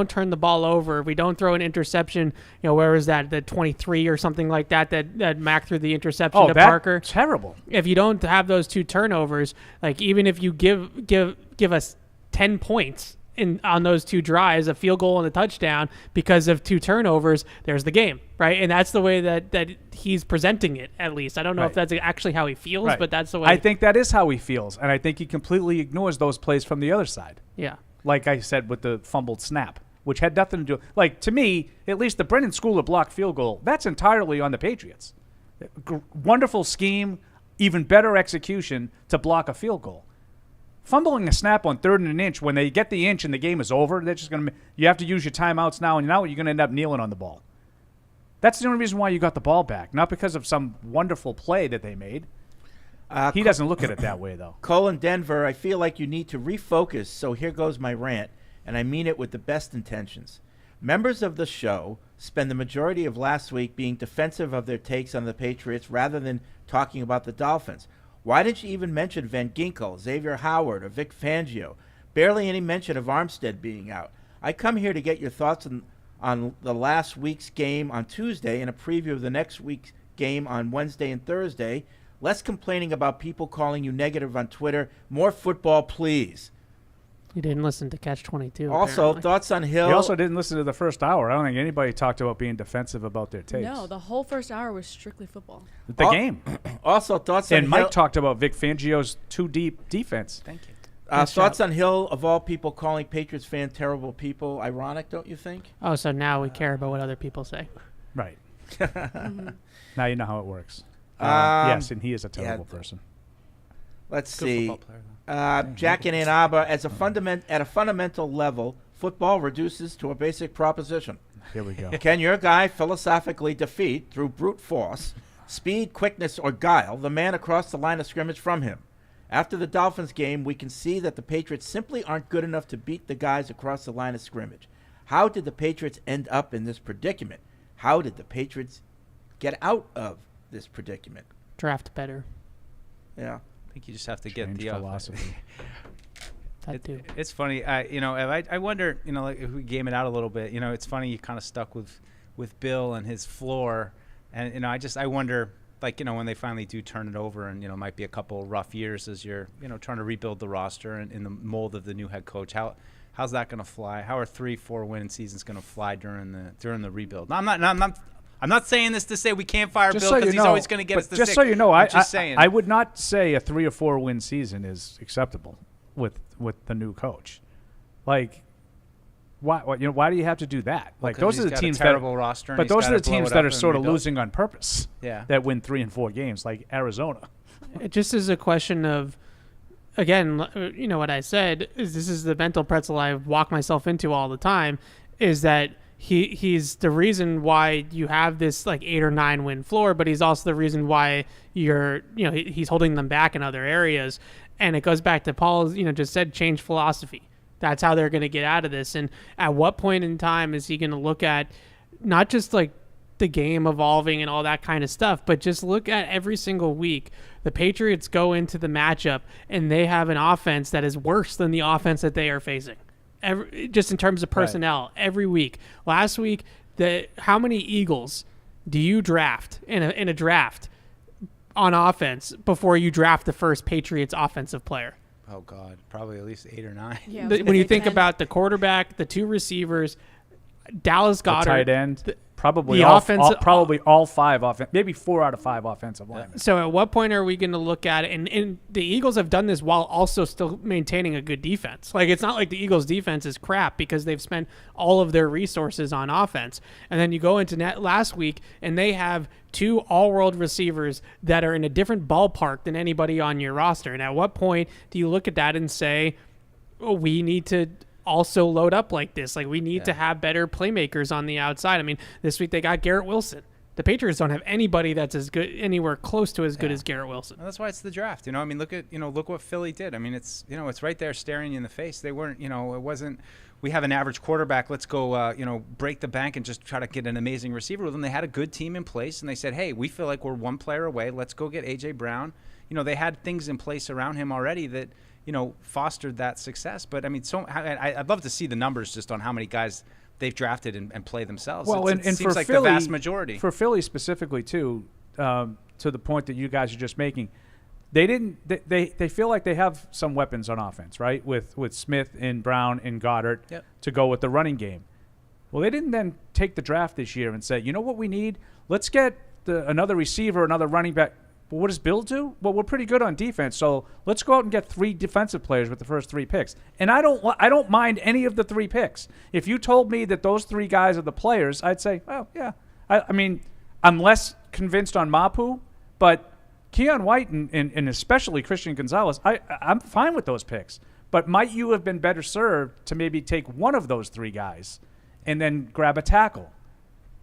turn the ball over, if we don't throw an interception, where was that, the 23 or something like that Mac threw the interception to Parker? Terrible. If you don't have those two turnovers, like, even if you give us 10 points on those two drives, a field goal and a touchdown because of two turnovers, there's the game, right? And that's the way that he's presenting it, at least. I don't know if that's actually how he feels, but that's the way. I think that is how he feels, and I think he completely ignores those plays from the other side. Yeah. Like I said with the fumbled snap, which had nothing to do. Like, to me, at least the Brennan Schooler blocked field goal, that's entirely on the Patriots. Wonderful scheme, even better execution to block a field goal. Fumbling a snap on 3rd and an inch when they get the inch and the game is over, they're just going to. You have to use your timeouts now, and now you're going to end up kneeling on the ball. That's the only reason why you got the ball back, not because of some wonderful play that they made. He doesn't look at it that way, though. Cole in Denver, I feel like you need to refocus, so here goes my rant, and I mean it with the best intentions. Members of the show spend the majority of last week being defensive of their takes on the Patriots rather than talking about the Dolphins. Why didn't you even mention Van Ginkel, Xavier Howard, or Vic Fangio? Barely any mention of Armstead being out. I come here to get your thoughts on the last week's game on Tuesday and a preview of the next week's game on Wednesday and Thursday. Less complaining about people calling you negative on Twitter. More football, please. You didn't listen to Catch 22. Also, apparently. thoughts on Hill. He also didn't listen to the first hour. I don't think anybody talked about being defensive about their takes. No, the whole first hour was strictly football. The game. Also, thoughts on And Mike Hill. talked about Vic Fangio's too deep defense. Thank you. Thoughts on Hill, of all people, calling Patriots fan terrible people. Ironic, don't you think? Oh, so now we care about what other people say. Right. Now you know how it works. Um, yes, and he is a terrible person. Let's Good see. football player, Jack in Ann Arbor, at a fundamental level, football reduces to a basic proposition. Here we go. Can your guy philosophically defeat, through brute force, speed, quickness, or guile, the man across the line of scrimmage from him? After the Dolphins game, we can see that the Patriots simply aren't good enough to beat the guys across the line of scrimmage. How did the Patriots end up in this predicament? How did the Patriots get out of this predicament? Draft better. Yeah. I think you just have to get Change the philosophy. It's funny. I wonder, like if we game it out a little bit, it's funny you kind of stuck with Bill and his floor. And, I wonder, like, when they finally do turn it over and, it might be a couple rough years as you're, trying to rebuild the roster and in the mold of the new head coach. How's that going to fly? How are 3-4 win seasons going to fly during the rebuild? Now, I'm not saying this to say we can't fire Just Bill so because you he's know, always going to get us to just six. so you know, I'm just saying. I would not say a 3 or 4 win season is acceptable with the new coach. Like, why do you have to do that? Like, those are the teams that roster, but those are the teams that are sort of losing on purpose. Yeah, that win 3 and 4 games, like Arizona. It just is a question of, again, what I said is this is the mental pretzel I walk myself into all the time, is that he's the reason why you have this like 8 or 9 win floor, but he's also the reason why he's holding them back in other areas. And it goes back to Paul's, just said, change philosophy. That's how they're going to get out of this. And at what point in time is he going to look at not just like the game evolving and all that kind of stuff, but just look at every single week. The Patriots go into the matchup and they have an offense that is worse than the offense that they are facing. Just in terms of personnel, every week. Last week, how many Eagles do you draft in a draft on offense before you draft the first Patriots offensive player? Oh God, probably at least 8 or 9. Yeah, When you think about the quarterback, the 2 receivers, Dallas Goedert, the tight end, probably the all 5 maybe 4 out of 5 offensive linemen. So at what point are we going to look at it? And the Eagles have done this while also still maintaining a good defense. Like, it's not like the Eagles' defense is crap because they've spent all of their resources on offense. And then you go into last week, and they have 2 all-world receivers that are in a different ballpark than anybody on your roster. And at what point do you look at that and say, oh, we need to also load up like this? Like, we need to have better playmakers on the outside. I mean, this week they got Garrett Wilson. The Patriots don't have anybody that's as good, anywhere close to as good as Garrett Wilson. And that's why it's the draft. I mean, look what Philly did. I mean, it's right there staring you in the face. They weren't, it wasn't, we have an average quarterback, let's go, break the bank and just try to get an amazing receiver with them. They had a good team in place, and they said, hey, we feel like we're 1 player away. Let's go get A.J. Brown. They had things in place around him already that, fostered that success. But, I mean, I'd love to see the numbers just on how many guys they've drafted and play themselves. Well, it seems for like Philly, the vast majority. For Philly specifically, too, to the point that you guys are just making, they feel like they have some weapons on offense, right, with Smith and Brown and Goddard to go with the running game. Well, they didn't then take the draft this year and say, you know what we need? Let's get another receiver, another running back. Well, what does Bill do? Well, we're pretty good on defense, so let's go out and get 3 defensive players with the first 3 picks. And I don't mind any of the 3 picks. If you told me that those 3 guys are the players, I'd say, oh, yeah. I mean, I'm less convinced on Mapu, but Keon White and especially Christian Gonzalez, I'm fine with those picks. But might you have been better served to maybe take one of those 3 guys and then grab a tackle?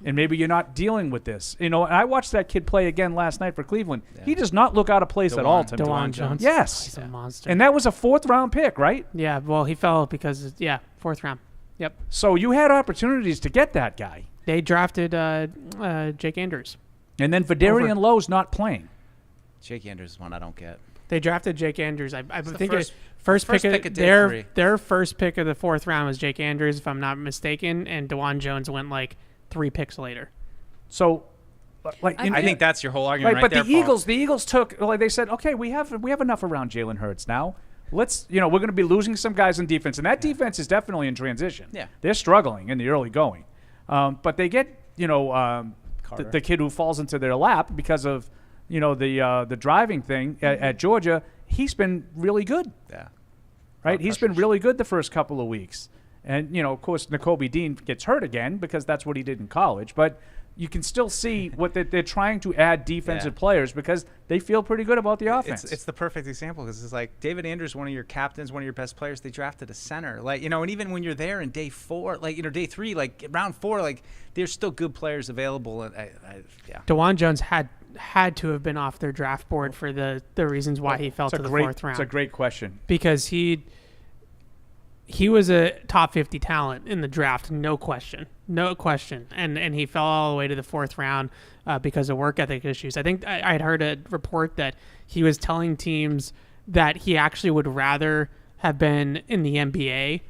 And maybe you're not dealing with this. And I watched that kid play again last night for Cleveland. Yeah. He does not look out of place at all to me. DeJuan Jones. Yes. He's a monster. And that was a 4th-round pick, right? Yeah, well, he fell because, 4th round. Yep. So you had opportunities to get that guy. They drafted Jake Andrews. And then Vidarian Lowe's not playing. Jake Andrews is one I don't get. They drafted Jake Andrews. I think first pick of of day 3. Their first pick of the 4th round was Jake Andrews, if I'm not mistaken, and DeJuan Jones went like 3 picks later. So, I think that's your whole argument, right? But there, the Eagles took, they said, okay, we have enough around Jalen Hurts now. Let's, we're going to be losing some guys on defense, and that defense is definitely in transition. Yeah, they're struggling in the early going, but they get, the kid who falls into their lap because of, the driving thing at Georgia. He's been really good. Yeah, right. He's been really good the first couple of weeks, and of course, Nakobe Dean gets hurt again because that's what he did in college, but. You can still see what they're trying to add defensive players because they feel pretty good about the offense. It's the perfect example because it's like David Andrews, one of your captains, one of your best players. They drafted a center, and even when you're there in day 4, day 3, round 4, there's still good players available. And DeJuan Jones had to have been off their draft board for the reasons why he fell to the 4th round. It's a great question because he was a top 50 talent in the draft, no question, and he fell all the way to the 4th round because of work ethic issues. I think I had heard a report that he was telling teams that he actually would rather have been in the NBA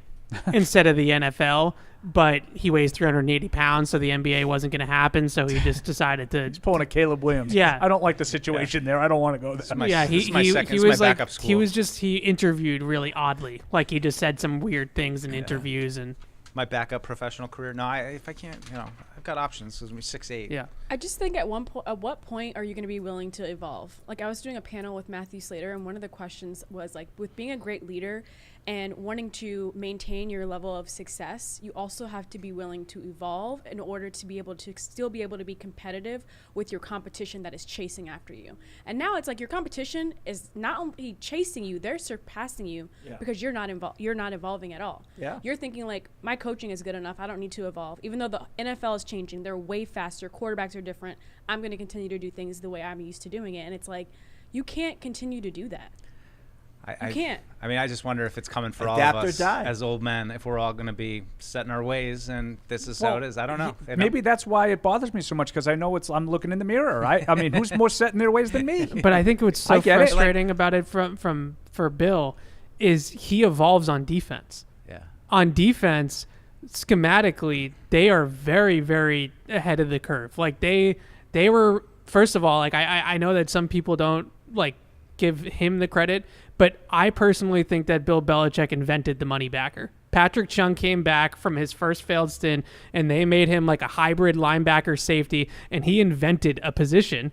instead of the NFL, but he weighs 380 pounds, so the NBA wasn't going to happen, so he just decided to... He's pulling a Caleb Williams. Yeah. I don't like the situation there. I don't want to go there. He interviewed really oddly. Like, he just said some weird things in interviews and... My backup professional career. No, if I can't, I've got options because I'm 6'8". Yeah. I just think at what point are you going to be willing to evolve? Like, I was doing a panel with Matthew Slater, and one of the questions was, with being a great leader and wanting to maintain your level of success, you also have to be willing to evolve in order to be able to still be able to be competitive with your competition that is chasing after you. And now it's like your competition is not only chasing you, they're surpassing you because you're not evolving at all. Yeah. You're thinking my coaching is good enough, I don't need to evolve. Even though the NFL is changing, they're way faster, quarterbacks are different, I'm going to continue to do things the way I'm used to doing it. And it's like, you can't continue to do that. You can't. I mean, I just wonder if it's coming for Adapt all of us or die. as old men, if we're all going to be set in our ways, and this is how it is. I don't know. Maybe that's why it bothers me so much because I know I'm looking in the mirror. Right? I mean, who's more set in their ways than me? But I think what's so frustrating about it for Bill is he evolves on defense. Yeah. On defense, schematically, they are very, very ahead of the curve. Like they were, first of all, I know that some people don't give him the credit, but I personally think that Bill Belichick invented the money backer. Patrick Chung came back from his first failed stint, and they made him like a hybrid linebacker safety, and he invented a position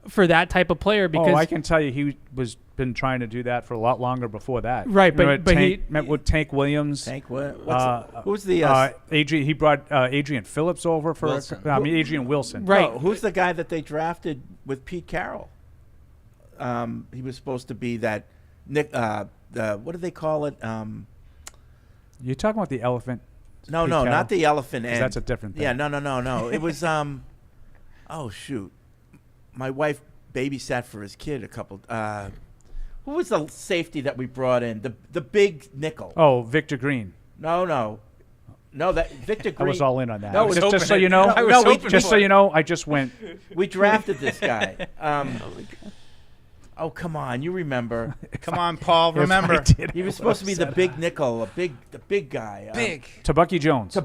for that type of player. Because I can tell you he was been trying to do that for a lot longer before that. Right, but he met with Tank Williams. Who's the Adrian? He brought Adrian Phillips over for Adrian Wilson. Right. No, who's the guy that they drafted with Pete Carroll? He was supposed to be that Nick. What do they call it? You're talking about the elephant? No, not the elephant. And that's a different thing. Yeah, no. It was oh shoot, my wife babysat for his kid a couple. Who was the safety that we brought in? The big nickel. Oh, Victor Green. No. That Victor Green. I was all in on that. No, just so you know. Just so you know, I just went. We drafted this guy. Oh, come on! You remember? Come on, Paul. Remember? He was supposed to be the big nickel, the big guy. Tabucky Jones.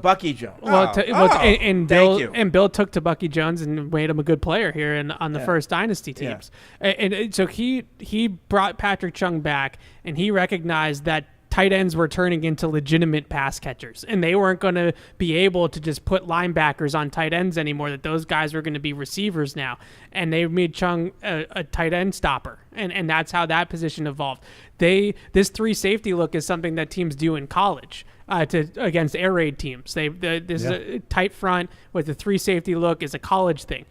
Well, and Bill took Tabucky Jones and made him a good player here on the first dynasty teams. Yeah. And so he brought Patrick Chung back, and he recognized that tight ends were turning into legitimate pass catchers, and they weren't going to be able to just put linebackers on tight ends anymore, that those guys were going to be receivers now. And they made Chung a tight end stopper, and that's how that position evolved. This 3 safety look is something that teams do in college against air raid teams. This is a tight front with the 3 safety look is a college thing.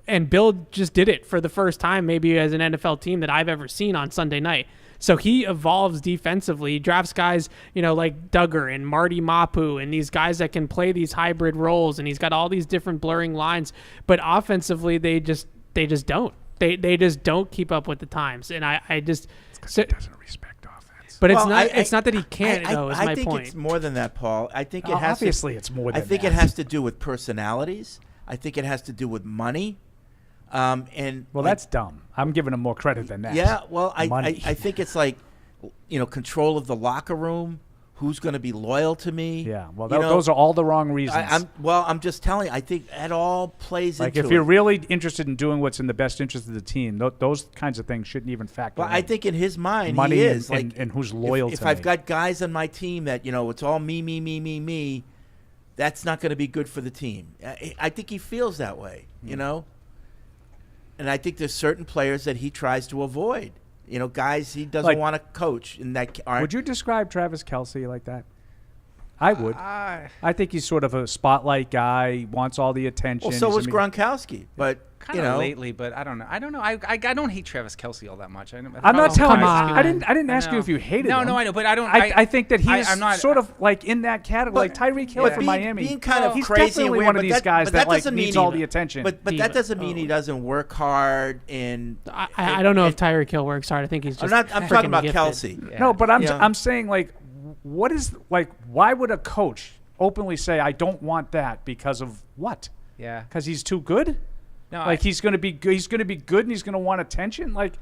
And Bill just did it for the first time maybe as an NFL team that I've ever seen on Sunday night. So he evolves defensively. He drafts guys, like Duggar and Marty Mapu and these guys that can play these hybrid roles, and he's got all these different blurring lines. But offensively, they just don't. They just don't keep up with the times. And I just he doesn't respect offense. But it's not that he can't, though, is my point. I think it's more than that, Paul. I think it has obviously it's more than that. I think it has to do with personalities. I think it has to do with money. That's dumb. I'm giving him more credit than that. Yeah, well, I think it's like, control of the locker room. Who's going to be loyal to me? Yeah, well, those are all the wrong reasons. I'm just telling you, I think that all plays into it. Like, if you're really interested in doing what's in the best interest of the team, those kinds of things shouldn't even factor in. Well, I think in his mind, money he is. and who's loyal to me. If I've got guys on my team that, it's all me, that's not going to be good for the team. I think he feels that way, And I think there's certain players that he tries to avoid. Guys he doesn't want to coach in that. Would you describe Travis Kelce like that? I would. I think he's sort of a spotlight guy. He wants all the attention. Well, so was Gronkowski, but kind of lately. But I don't know. I don't hate Travis Kelce all that much. I'm not telling you. I didn't ask you if you hated him. No, I know, but I don't. I think that he's sort of like in that category. Like Tyreek Hill from Miami. Being kind of he's crazy definitely and weird, one of these guys that like needs all the attention. But that doesn't mean he doesn't work hard. I don't know if Tyreek Hill works hard. I think he's just. I'm talking about Kelce. No, but I'm saying like, what is like? Why would a coach openly say I don't want that because of what? Yeah, because he's too good. No, like he's going to be good. He's going to be good, and he's going to want attention. Like,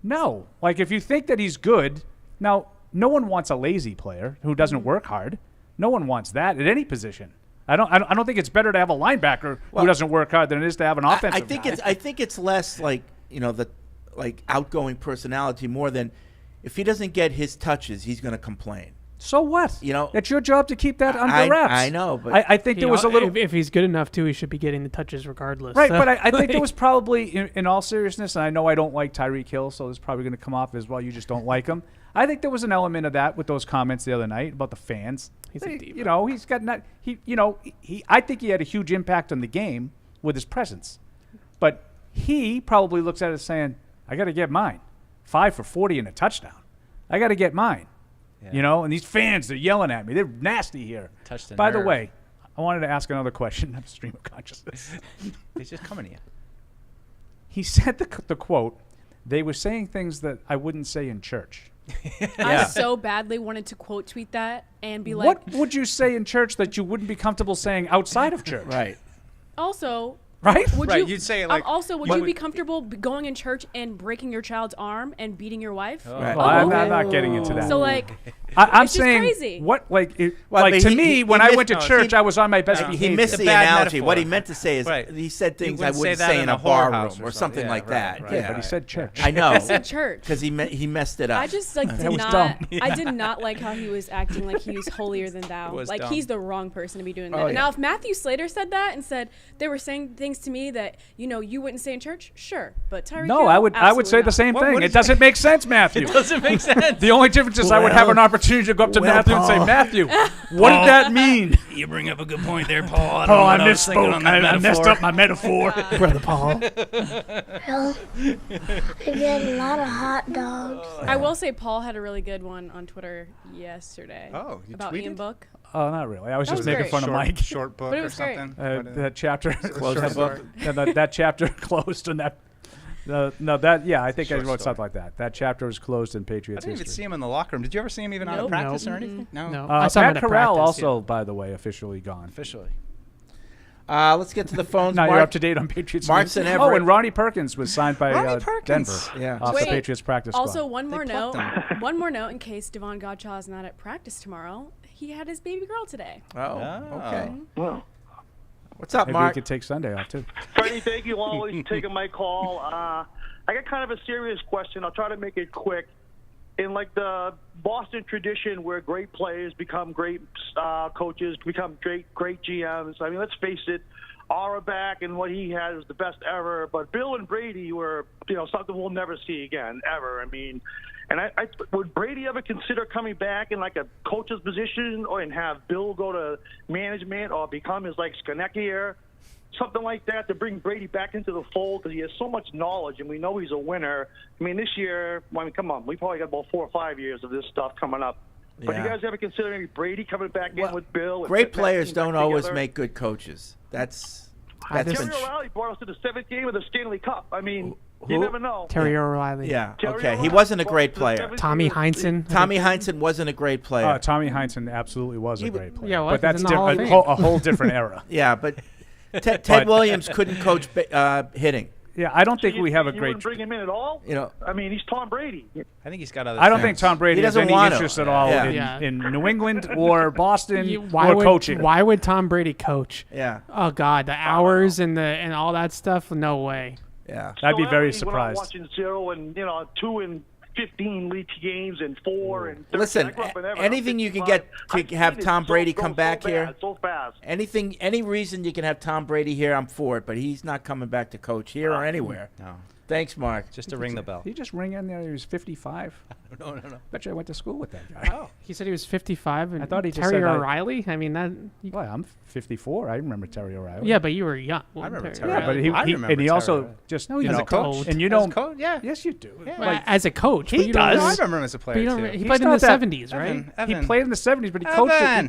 no. Like if you think that he's good, now no one wants a lazy player who doesn't work hard. No one wants that at any position. I don't think it's better to have a linebacker who doesn't work hard than it is to have an offensive guy. I think it's less like the outgoing personality more than if he doesn't get his touches, he's going to complain. So what? It's your job to keep that under wraps. I know, but I think there was a little. If he's good enough too, he should be getting the touches regardless. Right, but I think there was probably, in all seriousness, and I know I don't like Tyreek Hill, so it's probably going to come off as well. You just don't like him. I think there was an element of that with those comments the other night about the fans. He's a diva. He's got not he. I think he had a huge impact on the game with his presence, but he probably looks at it saying, "I got to get mine, 5 for 40 and a touchdown. I got to get mine." Yeah. And these fans, they're yelling at me. They're nasty here. By the way, I wanted to ask another question on Stream of Consciousness. He's just coming to you. He said the quote, they were saying things that I wouldn't say in church. I so badly wanted to quote tweet that and be like. What would you say in church that you wouldn't be comfortable saying outside of church? Right. Also. Right? You'd say it like. Also, would you be comfortable going in church and breaking your child's arm and beating your wife? Right. Well, I'm not getting into that. So, like, I'm it's saying, just crazy. What, to me, when I went to church, I was on my best behavior. He missed the analogy. What he meant to say is he said things I wouldn't say in a bar room or something like that. Right. Yeah, but he said church. I know. He said church. Because he messed it up. I just, did not. I did not like how he was acting like he was holier than thou. Like, he's the wrong person to be doing that. Now, if Matthew Slater said that and said they were saying things to me that, you wouldn't say in church, sure. But Tyreek Hill, I would say the same thing. It doesn't make sense, Matthew. It doesn't make sense. The only difference is I would have an opportunity to go up to Matthew and say, Matthew, what did that mean? You bring up a good point there, Paul. I misspoke. I messed up my metaphor. Brother Paul. Well, I get a lot of hot dogs. I will say Paul had a really good one on Twitter yesterday. Oh, you about tweeted? Ian Book. Oh, not really. I was just great. making fun of Mike. Short book But it or was great. something. That chapter Closed the book. that chapter closed, and that. I think I wrote something like that. That chapter was closed in I Patriots didn't even history. see him in the locker room. Did you ever see him even out of practice or anything? No. Matt him at Corral practice, also, by the way, officially gone. Officially. Let's get to the phones. Now you're up to date on Patriots. Mark's news. and Everett. Oh, and Ronnie Perkins was signed by Denver. Yeah. Off the Patriots practice squad. Also, one more note in case Devon Godchaux is not at practice tomorrow. He had his baby girl today. Oh, okay. Well, What's up, Maybe Mark? we could take Sunday off too. Freddie, thank you always for taking my call. I got kind of a serious question. I'll try to make it quick. In like the Boston tradition where great players become great coaches, become great GMs. I mean, let's face it, Auerbach and what he had is the best ever. But Bill and Brady were, something we'll never see again, ever. I mean, and I would Brady ever consider coming back in like a coach's position and have Bill go to management or become his like Skaneckier? Something like that to bring Brady back into the fold because he has so much knowledge and we know he's a winner. I mean, this year, come on, we probably got about 4 or 5 years of this stuff coming up. Yeah. But you guys ever consider maybe Brady coming back in with Bill? Great players don't always make good coaches. That's Terry O'Reilly brought us to the 7th game of the Stanley Cup. I mean, you never know. Terry O'Reilly. Yeah, Terry okay. He O'Reilly wasn't a great player. Tommy Heinsohn. Tommy Heinsohn wasn't a great player. Tommy Heinsohn absolutely was a great player. Yeah, but that's a whole different era. Yeah, but Ted Williams couldn't coach hitting. Yeah, I don't So think we have a you great. wouldn't bring him in at all? You know, I mean, he's Tom Brady. I think he's got other. I don't think Tom Brady He has doesn't any want to. interest at all Yeah. in New England or Boston Why or would coaching. Why would Tom Brady coach? Yeah. Oh God, the hours and all that stuff. No way. Yeah. I'd be So very Elway went on surprised. watching 0 and 2 and 15 league games and 4 and 13. Listen, I grew up in Everett. anything I'm you can 55. get I've to have seen it Tom Brady go come back so here. bad, so fast. Any reason you can have Tom Brady here, I'm for it. But he's not coming back to coach here or anywhere. No. Thanks, Mark. Just to ring the bell. Did he just ring in there? He was 55. No. Bet you I went to school with that guy. Oh. He said he was 55, and I thought he just Terry said I- O'Reilly. I mean that. Well, I'm 54. I remember Terry O'Reilly. Yeah, but you were young. I remember Terry Terry Yeah, O'Reilly. but I remember and he Terry also O'Reilly. just No, you he's know, a coach. and you As know, a coach, yeah. yes, you do. Yeah. Well, as a coach, he but you don't- does. No, I remember him as a But player you don't, too. he He's played in not the that- 70s, right? Evan. He played in the 70s, but he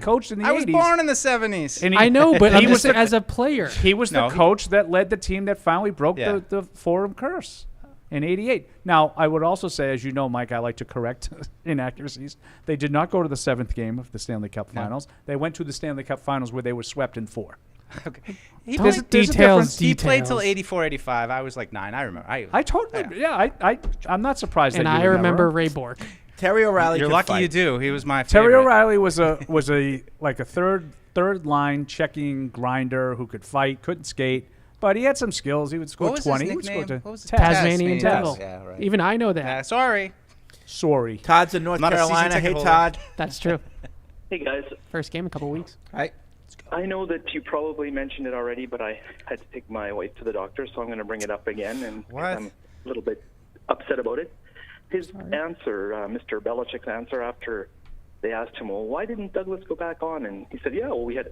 coached in the 80s. I was born in the 70s. And he- I know, but he I'm was just the- as a player. He was the No, coach that led the team that finally broke Yeah. the Forum curse in '88. Now, I would also say, as you know, Mike, I like to correct inaccuracies. They did not go to the 7th game of the Stanley Cup Finals. They went to the Stanley Cup Finals where they were swept in 4. Okay. He Don't played, details, he played till details. 84, 85. I was like 9. I remember. I totally, I'm not surprised And that you I remember Ray Bork. Terry O'Reilly. You're could lucky fight. you do. He was my Terry favorite. O'Reilly was a third line checking grinder who could fight, couldn't skate, but he had some skills. He would score What was 20. his He would score nickname? to What was it? Tasmanian Taz. Devil. Yeah, right. Even I know that. Yeah, sorry. Sorry. Todd's in North Not a season Carolina. ticket Hey, holder. Todd. That's true. Hey guys, First game in a couple weeks. Hi. I know that you probably mentioned it already, but I had to take my wife to the doctor, so I'm going to bring it up again, and What? I'm a little bit upset about it. His answer, Mr. Belichick's answer after they asked him, well, why didn't Douglas go back on? And he said, yeah, well, we had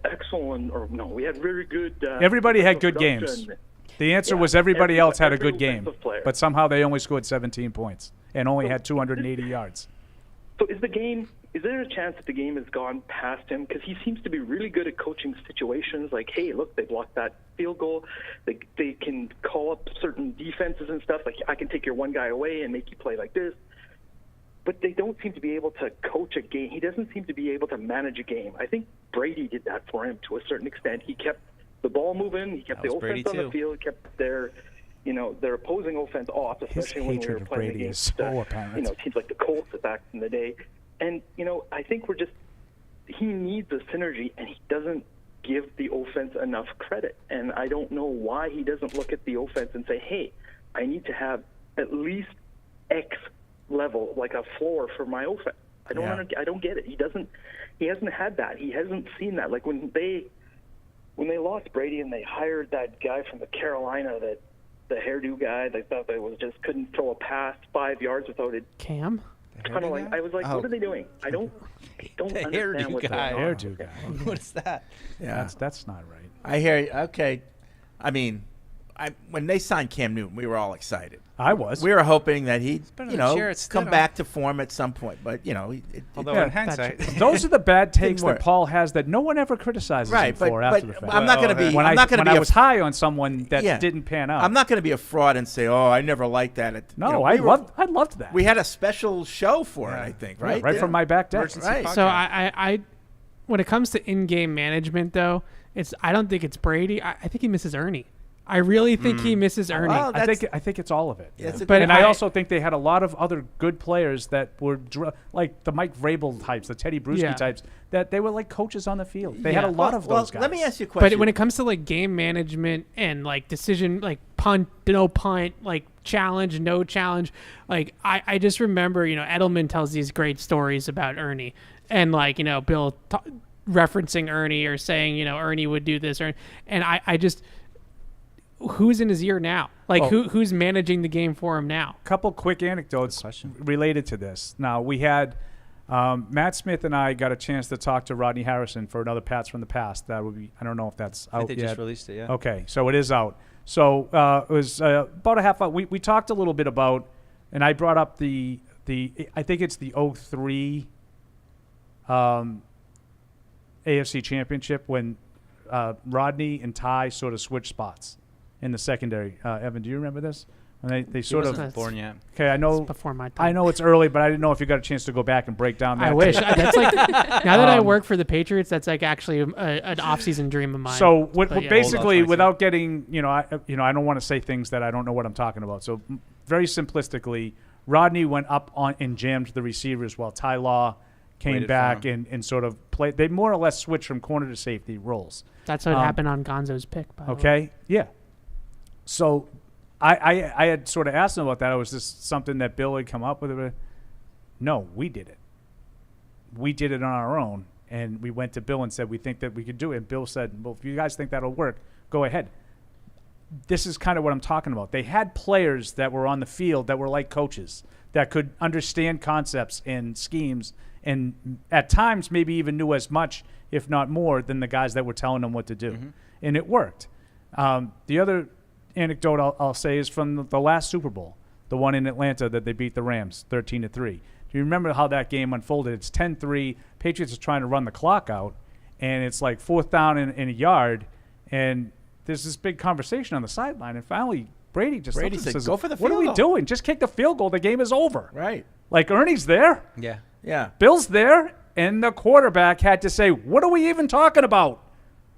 we had very good. Everybody had good production. games. The answer Yeah, was everybody else had a every good game, offensive player. but somehow they only scored 17 points and only had 280 yards. So is there a chance that the game has gone past him? Because he seems to be really good at coaching situations like, hey, look, they blocked that field goal. They can call up certain defenses and stuff. Like, I can take your one guy away and make you play like this. But they don't seem to be able to coach a game. He doesn't seem to be able to manage a game. I think Brady did that for him to a certain extent. He kept the ball moving. He kept the offense on the field. Kept their opposing offense off, especially when we hatred were of playing Brady is against so apparent. teams like the Colts back in the day. And I think he needs a synergy, and he doesn't give the offense enough credit. And I don't know why he doesn't look at the offense and say, hey, I need to have at least X level, like a floor for my offense. I don't get it. He hasn't had that. He hasn't seen that. Like when they lost Brady and they hired that guy from the Carolina, the hairdo guy, they thought they couldn't throw a pass 5 yards without it. Cam? Kind of like, I was like, what are they doing? I don't The understand hairdo what's guy. going on. Hairdo guy. What is that? Yeah. That's not right. I hear you. Okay. I mean, when they signed Cam Newton, we were all excited. I was. We were hoping that he'd, better than Jarrett come Stidham. back to form at some point. But, Although in hindsight, Those are the bad takes work. that Paul has that no one ever criticizes him Right, for after the fact. I'm not going to be. When I'm not going to when be. I was high on someone that Yeah. didn't pan out. I'm not going to be a fraud and say, "Oh, I never liked that." No, I loved that. We had a special show for it, I think, right? Right from my back deck. Right. So I, when it comes to in-game management, though, I don't think it's Brady. I think he misses Ernie. I really think he misses Ernie. Well, I think it's all of it. That's a But and I also think they had a lot of other good players that were like the Mike Vrabel types, the Teddy Bruschi types, that they were like coaches on the field. They had a lot of those guys. Let me ask you a question. But when it comes to like game management and like decision, like punt, no punt, like challenge, no challenge, like I just remember, Edelman tells these great stories about Ernie and like, Bill referencing Ernie or saying, Ernie would do this. And I just, who's in his ear now? Like who's managing the game for him now? Couple quick anecdotes related to this. Now we had Matt Smith and I got a chance to talk to Rodney Harrison for another Pats from the Past. That would be, I don't know if that's out they yet. just released it, yeah. Okay, so it is out. So it was about a half hour. We talked a little bit about, and I brought up the I think it's the 03 AFC Championship when Rodney and Ty sort of switched spots in the secondary. Evan, do you remember this? And they sort of born yet. Okay, I know. Before my time. I know it's early, but I didn't know if you got a chance to go back and break down that. I wish. That's like now that I work for the Patriots, that's like actually an off-season dream of mine. So yeah. basically, without getting, I don't want to say things that I don't know what I'm talking about. So very simplistically, Rodney went up on and jammed the receivers while Ty Law came Waited back and sort of played. They more or less switched from corner to safety roles. That's what happened on Gonzo's pick. By the way. Okay, yeah. So I had sort of asked him about that. It was just something that Bill had come up with. No, we did it. We did it on our own, and we went to Bill and said we think that we could do it. And Bill said, well, if you guys think that'll work, go ahead. This is kind of what I'm talking about. They had players that were on the field that were like coaches that could understand concepts and schemes and at times maybe even knew as much, if not more, than the guys that were telling them what to do. Mm-hmm. And it worked. The other anecdote I'll say is from the last Super Bowl, the one in Atlanta that they beat the Rams 13-3. Do you remember how that game unfolded? It's 10-3. Patriots are trying to run the clock out, and it's like 4th down in a yard, and there's this big conversation on the sideline, and finally Brady says, "Go for the field What are we goal. doing? Just kick the field goal. The game is over." Right. Like Ernie's there. Yeah. Bill's there, and the quarterback had to say, "What are we even talking about?"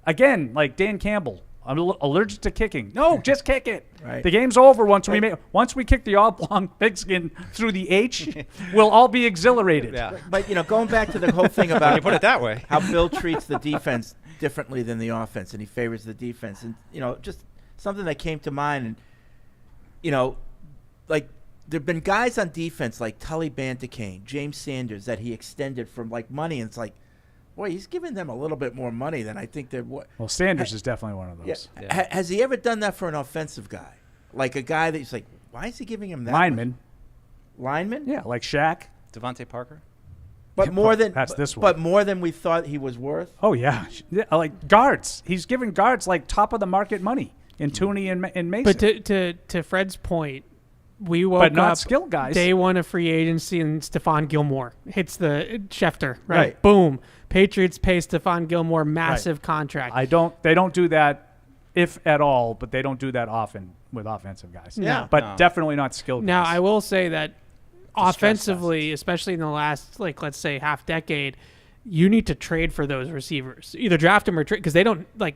Again, like Dan Campbell. I'm allergic to kicking. No, just kick it. Right. The game's over once we kick the oblong pigskin through the H. We'll all be exhilarated. Yeah. But going back to the whole thing about you put it that way, how Bill treats the defense differently than the offense, and he favors the defense, and just something that came to mind, and like there've been guys on defense like Tully Banticane, James Sanders that he extended from like money, and it's like, boy, he's giving them a little bit more money than I think they're. Well, Sanders is definitely one of those. Yeah. Has he ever done that for an offensive guy? Like a guy that he's like, why is he giving him that? Lineman? Yeah, like Shaq. Devontae Parker. But more than that's this one. But more than we thought he was worth. Oh yeah, like guards. He's giving guards like top of the market money in Tooney and Mason. But to Fred's point, we woke but not up skill guys. Day one of free agency, and Stephon Gilmore hits the Schefter. Right. Boom. Patriots pay Stephon Gilmore massive contract. They don't do that, if at all, but they don't do that often with offensive guys. No. But definitely not skill guys. Now I will say that offensively, especially in the last, like, let's say half decade, you need to trade for those receivers. Either draft them or trade, because they don't, like,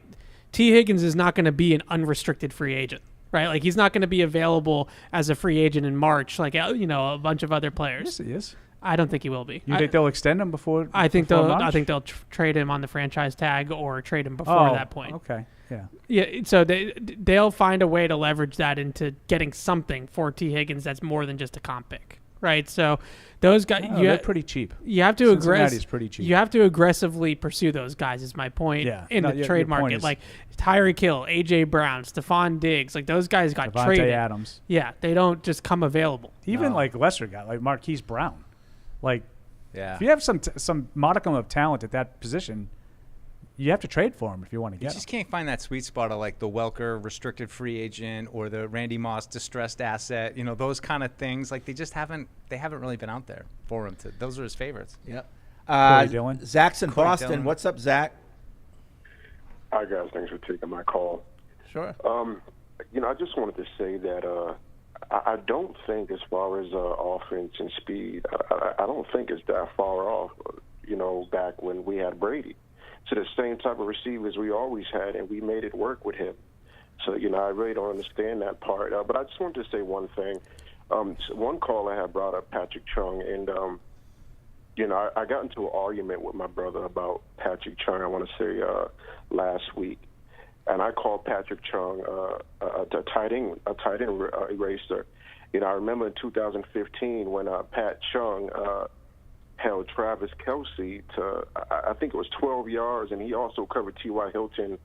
T. Higgins is not going to be an unrestricted free agent, right? Like, he's not going to be available as a free agent in March, like, a bunch of other players. Yes, he is. I don't think he will be. You think they'll extend him before? I think March? they'll trade him on the franchise tag or trade him before that point. Okay. Yeah. Yeah. So they'll find a way to leverage that into getting something for T. Higgins that's more than just a comp pick, right? So those guys, they're pretty cheap. You have to Cincinnati's pretty cheap. You have to aggressively pursue those guys. Is my point. Yeah. In the trade market, like Tyreek Hill, AJ Brown, Stephon Diggs, like those guys got Devontae traded. Adams. Yeah, they don't just come available. Even like lesser guy, like Marquise Brown, like. Yeah. If you have some modicum of talent at that position, you have to trade for him if you want to get him. You just can't find that sweet spot of like the Welker restricted free agent or the Randy Moss distressed asset. Those kind of things. Like they haven't really been out there for him. Those are his favorites. Yep. Dillon. Zach's in Corey Boston. Dillon. What's up, Zach? Hi guys, thanks for taking my call. Sure. I just wanted to say that I don't think, as far as offense and speed, I don't think it's that far off. Back when we had Brady, so the same type of receivers we always had, and we made it work with him. So I really don't understand that part. But I just wanted to say one thing. One caller had brought up Patrick Chung, and I got into an argument with my brother about Patrick Chung. I want to say last week. And I called Patrick Chung a tight end eraser. I remember in 2015 when Pat Chung held Travis Kelce to, I think it was 12 yards, and he also covered T.Y. Hilton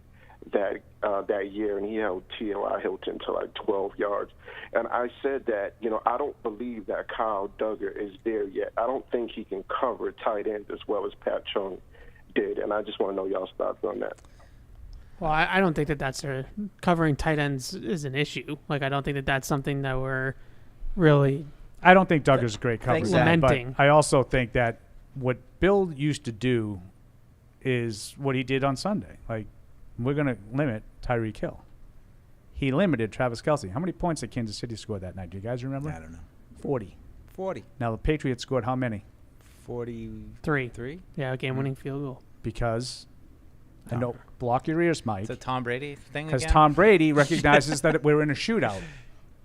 that year, and he held T.Y. Hilton to like 12 yards. And I said that, I don't believe that Kyle Duggar is there yet. I don't think he can cover tight ends as well as Pat Chung did, and I just want to know y'all's thoughts on that. Well, I don't think that's covering tight ends is an issue. Like, I don't think that's something that we're really. I don't think Duggar's a great coverage, lamenting. but I also think that what Bill used to do is what he did on Sunday. Like, we're going to limit Tyreek Hill. he limited Travis Kelce. How many points did Kansas City score that night? Do you guys remember? I don't know. 40. 40. Now the Patriots scored how many? 43. Yeah, game-winning field goal. Because I know, block your ears, Mike. It's a Tom Brady thing Because again? Tom Brady recognizes that we're in a shootout.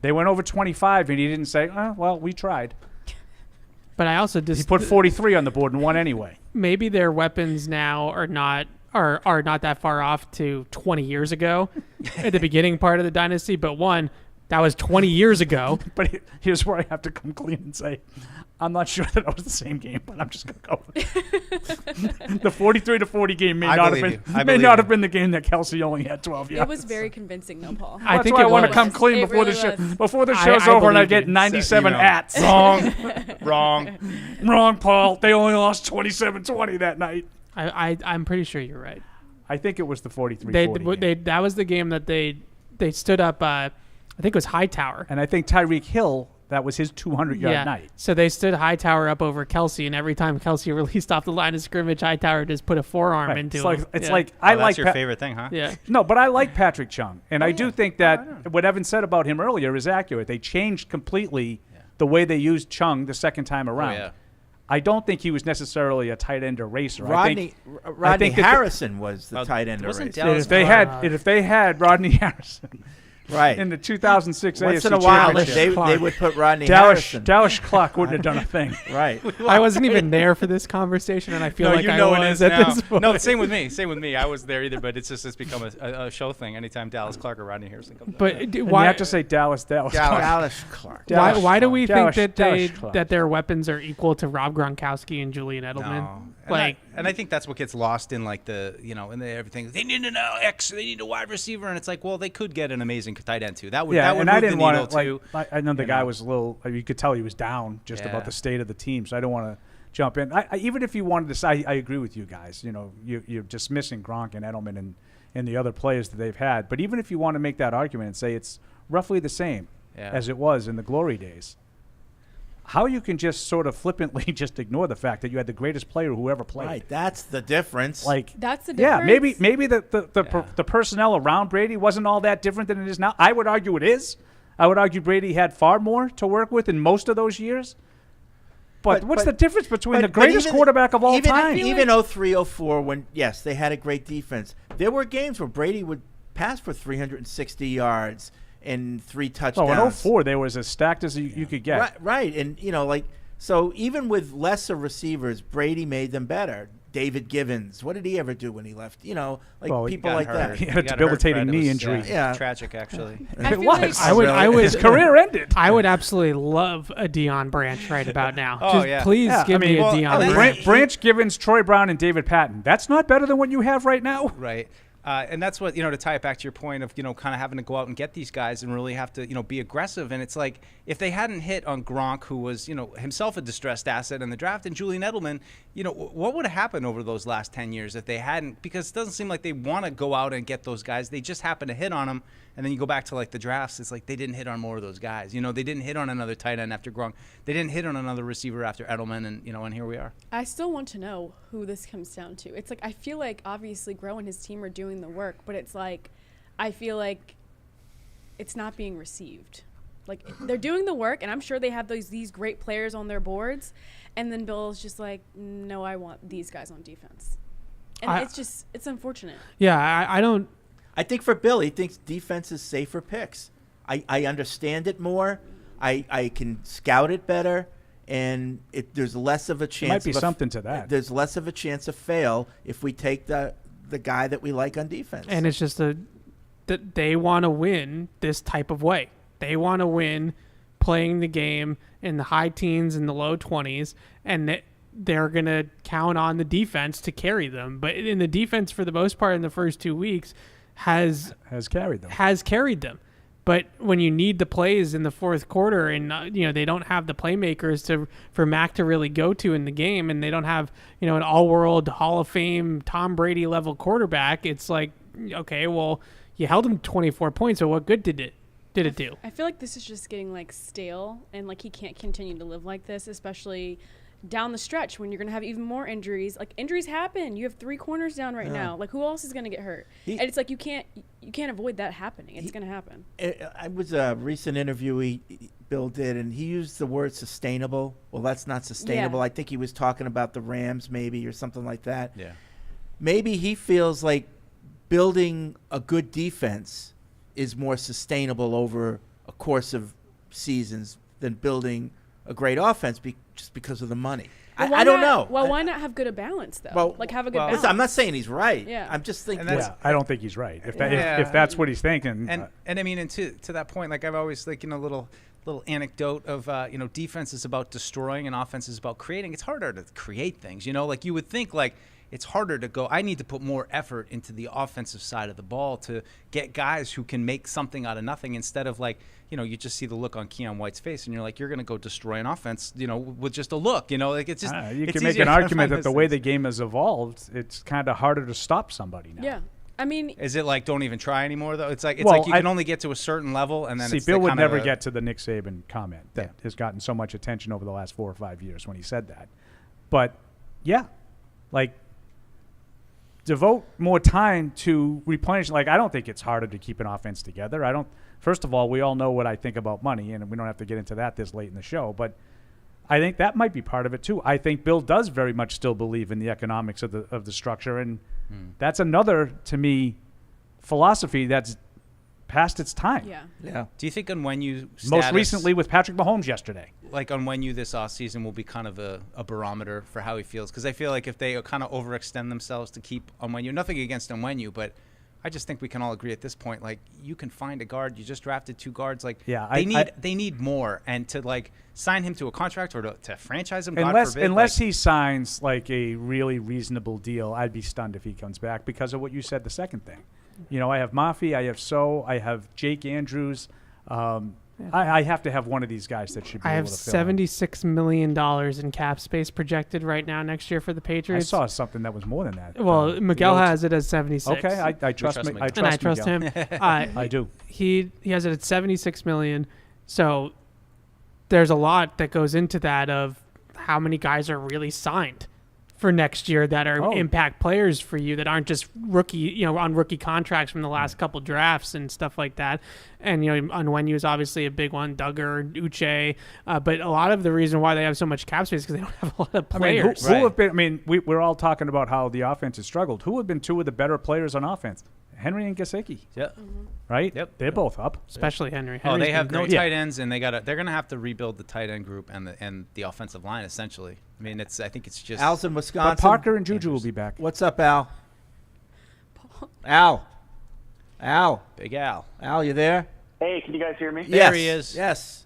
They went over 25, and he didn't say, "Oh, well, we tried." But I also he put 43 on the board and won anyway. Maybe their weapons now are not that far off to 20 years ago at the beginning part of the dynasty. But that was 20 years ago. But here's where I have to come clean and say, I'm not sure that it was the same game, but I'm just going to go with it. The 43-40 game may not have been the game that Kelce only had 12 yards. It was very convincing, though, Paul. That's why I want to come clean before the show's over and I get 97 ats. Wrong, Paul. They only lost 27-20 that night. I'm pretty sure you're right. I think it was the 43-40 That was the game that they stood up. I think it was Hightower. And I think Tyreek Hill, that was his 200-yard night. So they stood Hightower up over Kelce, and every time Kelce released off the line of scrimmage, Hightower just put a forearm into him. That's your favorite thing, huh? Yeah. No, but I like Patrick Chung. And I do think that what Evan said about him earlier is accurate. They changed completely the way they used Chung the second time around. yeah. I don't think he was necessarily a tight end or racer. Rodney Harrison was the tight end or racer. If they had Rodney Harrison. Right. In the 2006 Once AFC in a while, Championship. they would put Rodney Harrison. Dallas Clark wouldn't have done a thing. Right. I wasn't even there for this conversation, and I feel like I was at this point. No, same with me. I wasn't there either, but it's become a show thing anytime Dallas Clark or Rodney Harrison comes But you have to say Dallas Clark. Why do we think that their weapons are equal to Rob Gronkowski and Julian Edelman? No. And I think that's what gets lost in everything. They need an X, they need a wide receiver, and it's like, well, they could get an amazing tight end too. That would move I didn't the needle too. I know the guy was a little. You could tell he was down just about the state of the team. So I don't want to jump in. Even if you wanted to say, I agree with you guys. You're dismissing Gronk and Edelman and the other players that they've had. But even if you want to make that argument and say it's roughly the same as it was in the glory days, how you can just sort of flippantly just ignore the fact that you had the greatest player who ever played. Right, that's the difference. That's the difference. Yeah, maybe the personnel around Brady wasn't all that different than it is now. I would argue it is. I would argue Brady had far more to work with in most of those years. But what's the difference between the greatest quarterback of all time? Even 03, 04, when, yes, they had a great defense. There were games where Brady would pass for 360 yards and 3 touchdowns. Oh, in 04, they were as stacked as you could get. Right. And, so even with lesser receivers, Brady made them better. David Givens, what did he ever do when he left? People like that. He had a debilitating knee injury. Yeah. Tragic, actually. It was. His career ended. I would absolutely love a Deion Branch right about now. Oh, Please give me a Deion Branch. Branch, Givens, Troy Brown, and David Patton. That's not better than what you have right now. Right. And that's what, to tie it back to your point of, kind of having to go out and get these guys and really have to, be aggressive. And it's like, if they hadn't hit on Gronk, who was, himself a distressed asset in the draft, and Julian Edelman, what would have happened over those last 10 years if they hadn't? Because it doesn't seem like they want to go out and get those guys. They just happen to hit on them. And then you go back to the drafts. It's like they didn't hit on more of those guys. They didn't hit on another tight end after Gronk. They didn't hit on another receiver after Edelman. And, and here we are. I still want to know who this comes down to. It's like, I feel like obviously Groh and his team are doing the work, but it's like, I feel like it's not being received. Like, they're doing the work, and I'm sure they have these great players on their boards. And then Bill's just like, no, I want these guys on defense. And it's unfortunate. Yeah, I don't. I think for Bill, he thinks defense is safer picks. I understand it more. I can scout it better, and there's less of a chance. There might be something to that. There's less of a chance of fail if we take the guy that we like on defense. And it's just that they want to win this type of way. They want to win playing the game in the high teens and the low 20s, and they're going to count on the defense to carry them. But in the defense, for the most part, in the first 2 weeks, has carried them. But when you need the plays in the fourth quarter and they don't have the playmakers for Mac to really go to in the game, and they don't have an all-world Hall of Fame Tom Brady level quarterback, it's like, okay, well, you held him 24 points, so what good did it do? I feel like this is just getting stale, and he can't continue to live like this, especially down the stretch when you're going to have even more injuries. Like, injuries happen. You have 3 corners down right now. Like, who else is going to get hurt? And it's like you can't avoid that happening. It's going to happen. It was a recent interview Bill did, and he used the word sustainable. Well, that's not sustainable. Yeah. I think he was talking about the Rams maybe or something like that. Yeah. Maybe he feels like building a good defense is more sustainable over a course of seasons than building a great offense just because of the money. Well, I don't know. Well, why not have good a balance, though? Well, like, have a good balance. listen, I'm not saying he's right. Yeah. I'm just thinking. I don't think he's right. If that's what he's thinking. And I mean, and to that point, like I've always like, little anecdote of defense is about destroying and offense is about creating. It's harder to create things, like you would think like it's harder to go. I need to put more effort into the offensive side of the ball to get guys who can make something out of nothing instead of like, you just see the look on Keon White's face and you're like, you're going to go destroy an offense, with just a look, like it's just. You it's can make easier an to argument find that those the way things. the game has evolved, it's kind of harder to stop somebody now. Yeah. I mean, is it like don't even try anymore though? It's like you can only get to a certain level and then see, it's Bill would never get get to the Nick Saban comment that has gotten so much attention over the last 4 or 5 years when he said that. But yeah, like devote more time to replenish. Like I don't think it's harder to keep an offense together. I don't. First of all, we all know what I think about money, and we don't have to get into that this late in the show. But I think that might be part of it too. I think Bill does very much still believe in the economics of the structure, and that's another to me philosophy that's past its time. Yeah. Do you think on when you Most recently with Patrick Mahomes yesterday. Like on when you this offseason will be kind of a barometer for how he feels? Because I feel like if they kind of overextend themselves to keep on when you, nothing against on when you, but I just think we can all agree at this point, like you can find a guard. You just drafted 2 guards. Like they need more, and to like sign him to a contract or to franchise him. Unless he signs like a really reasonable deal, I'd be stunned if he comes back because of what you said. The second thing, I have Mafi, I have I have Jake Andrews. I have to have one of these guys that should be able to fill in. $76 million in cap space projected right now next year for the Patriots. I saw something that was more than that. Well, Miguel has it as 76. Okay, I trust Miguel. And I trust him. I do. He has it at $76 million. So there's a lot that goes into that of how many guys are really signed for next year that are impact players for you that aren't just rookie, on rookie contracts from the last couple drafts and stuff like that. And, Onwenu is obviously a big one, Duggar, Uche. But a lot of the reason why they have so much cap space is because they don't have a lot of players. Who have been, we're all talking about how the offense has struggled. Who have been 2 of the better players on offense? Henry and Gesicki. Yeah. Right? Yep. They're both up. Especially Henry. They have no tight ends, and they're going to have to rebuild the tight end group and the offensive line essentially. I mean, I think it's just Al's in Wisconsin. But Parker and Juju will be back. What's up, Al? Al. Big Al. Al, you there? Hey, can you guys hear me? There he is. Yes.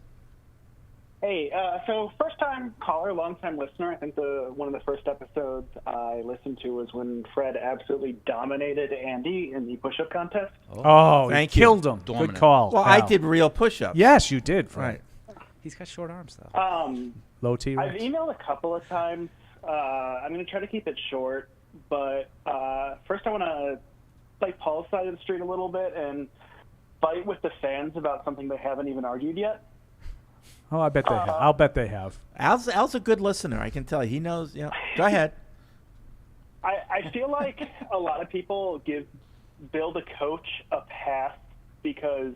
Hey, so first-time caller, long-time listener. I think one of the first episodes I listened to was when Fred absolutely dominated Andy in the push-up contest. Oh, thank he you. killed him. Dominant. Good call. Well, Al. I did real push-ups. Yes, you did, Fred. Right. He's got short arms though. Low T-Rex. I've emailed a couple of times. I'm going to try to keep it short, but first I want to play Paul's side of the street a little bit and fight with the fans about something they haven't even argued yet. Oh, I bet they have. I'll bet they have. Al's a good listener. I can tell you. He knows. Go ahead. I feel like a lot of people give Bill the coach a pass because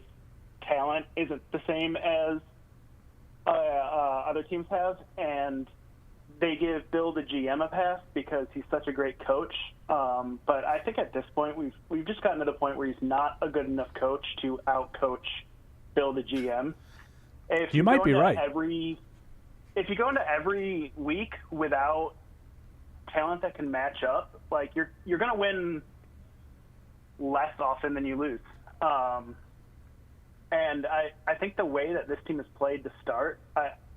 talent isn't the same as other teams have, and they give Bill the GM a pass because he's such a great coach. But I think at this point we've just gotten to the point where he's not a good enough coach to out-coach Bill the GM. If you might be right. If you go into every week without talent that can match up, like you're going to win less often than you lose. And I think the way that this team has played to start,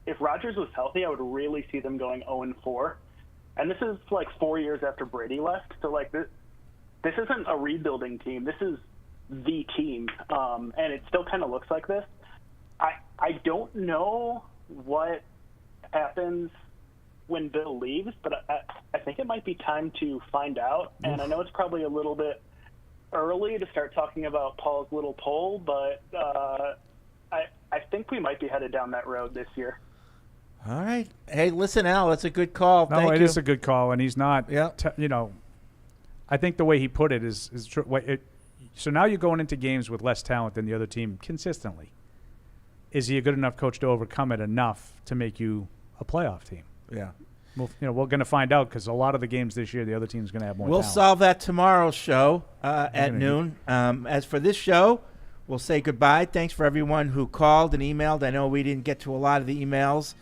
if Rodgers was healthy, I would really see them going 0-4. And this is like 4 years after Brady left. So like this isn't a rebuilding team. This is the team. And it still kind of looks like this. I don't know what happens when Bill leaves, but I think it might be time to find out. And I know it's probably a little bit early to start talking about Paul's little poll, but I think we might be headed down that road this year. All right. Hey, listen, Al, that's a good call. No, Thank it you. is a good call, and he's not. Yeah. I think the way he put it is true. So now you're going into games with less talent than the other team consistently. Is he a good enough coach to overcome it enough to make you a playoff team? Yeah. Well, we're going to find out because a lot of the games this year, the other team's going to have more We'll talent. solve that tomorrow's show at noon. As for this show, we'll say goodbye. Thanks for everyone who called and emailed. I know we didn't get to a lot of the emails.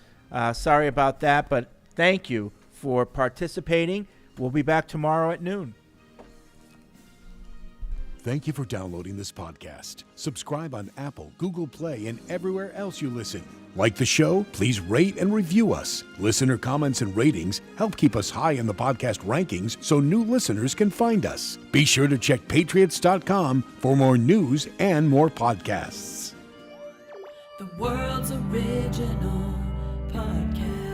Sorry about that, but thank you for participating. We'll be back tomorrow at noon. Thank you for downloading this podcast. Subscribe on Apple, Google Play, and everywhere else you listen. Like the show? Please rate and review us. Listener comments and ratings help keep us high in the podcast rankings so new listeners can find us. Be sure to check Patriots.com for more news and more podcasts. The world's original podcast.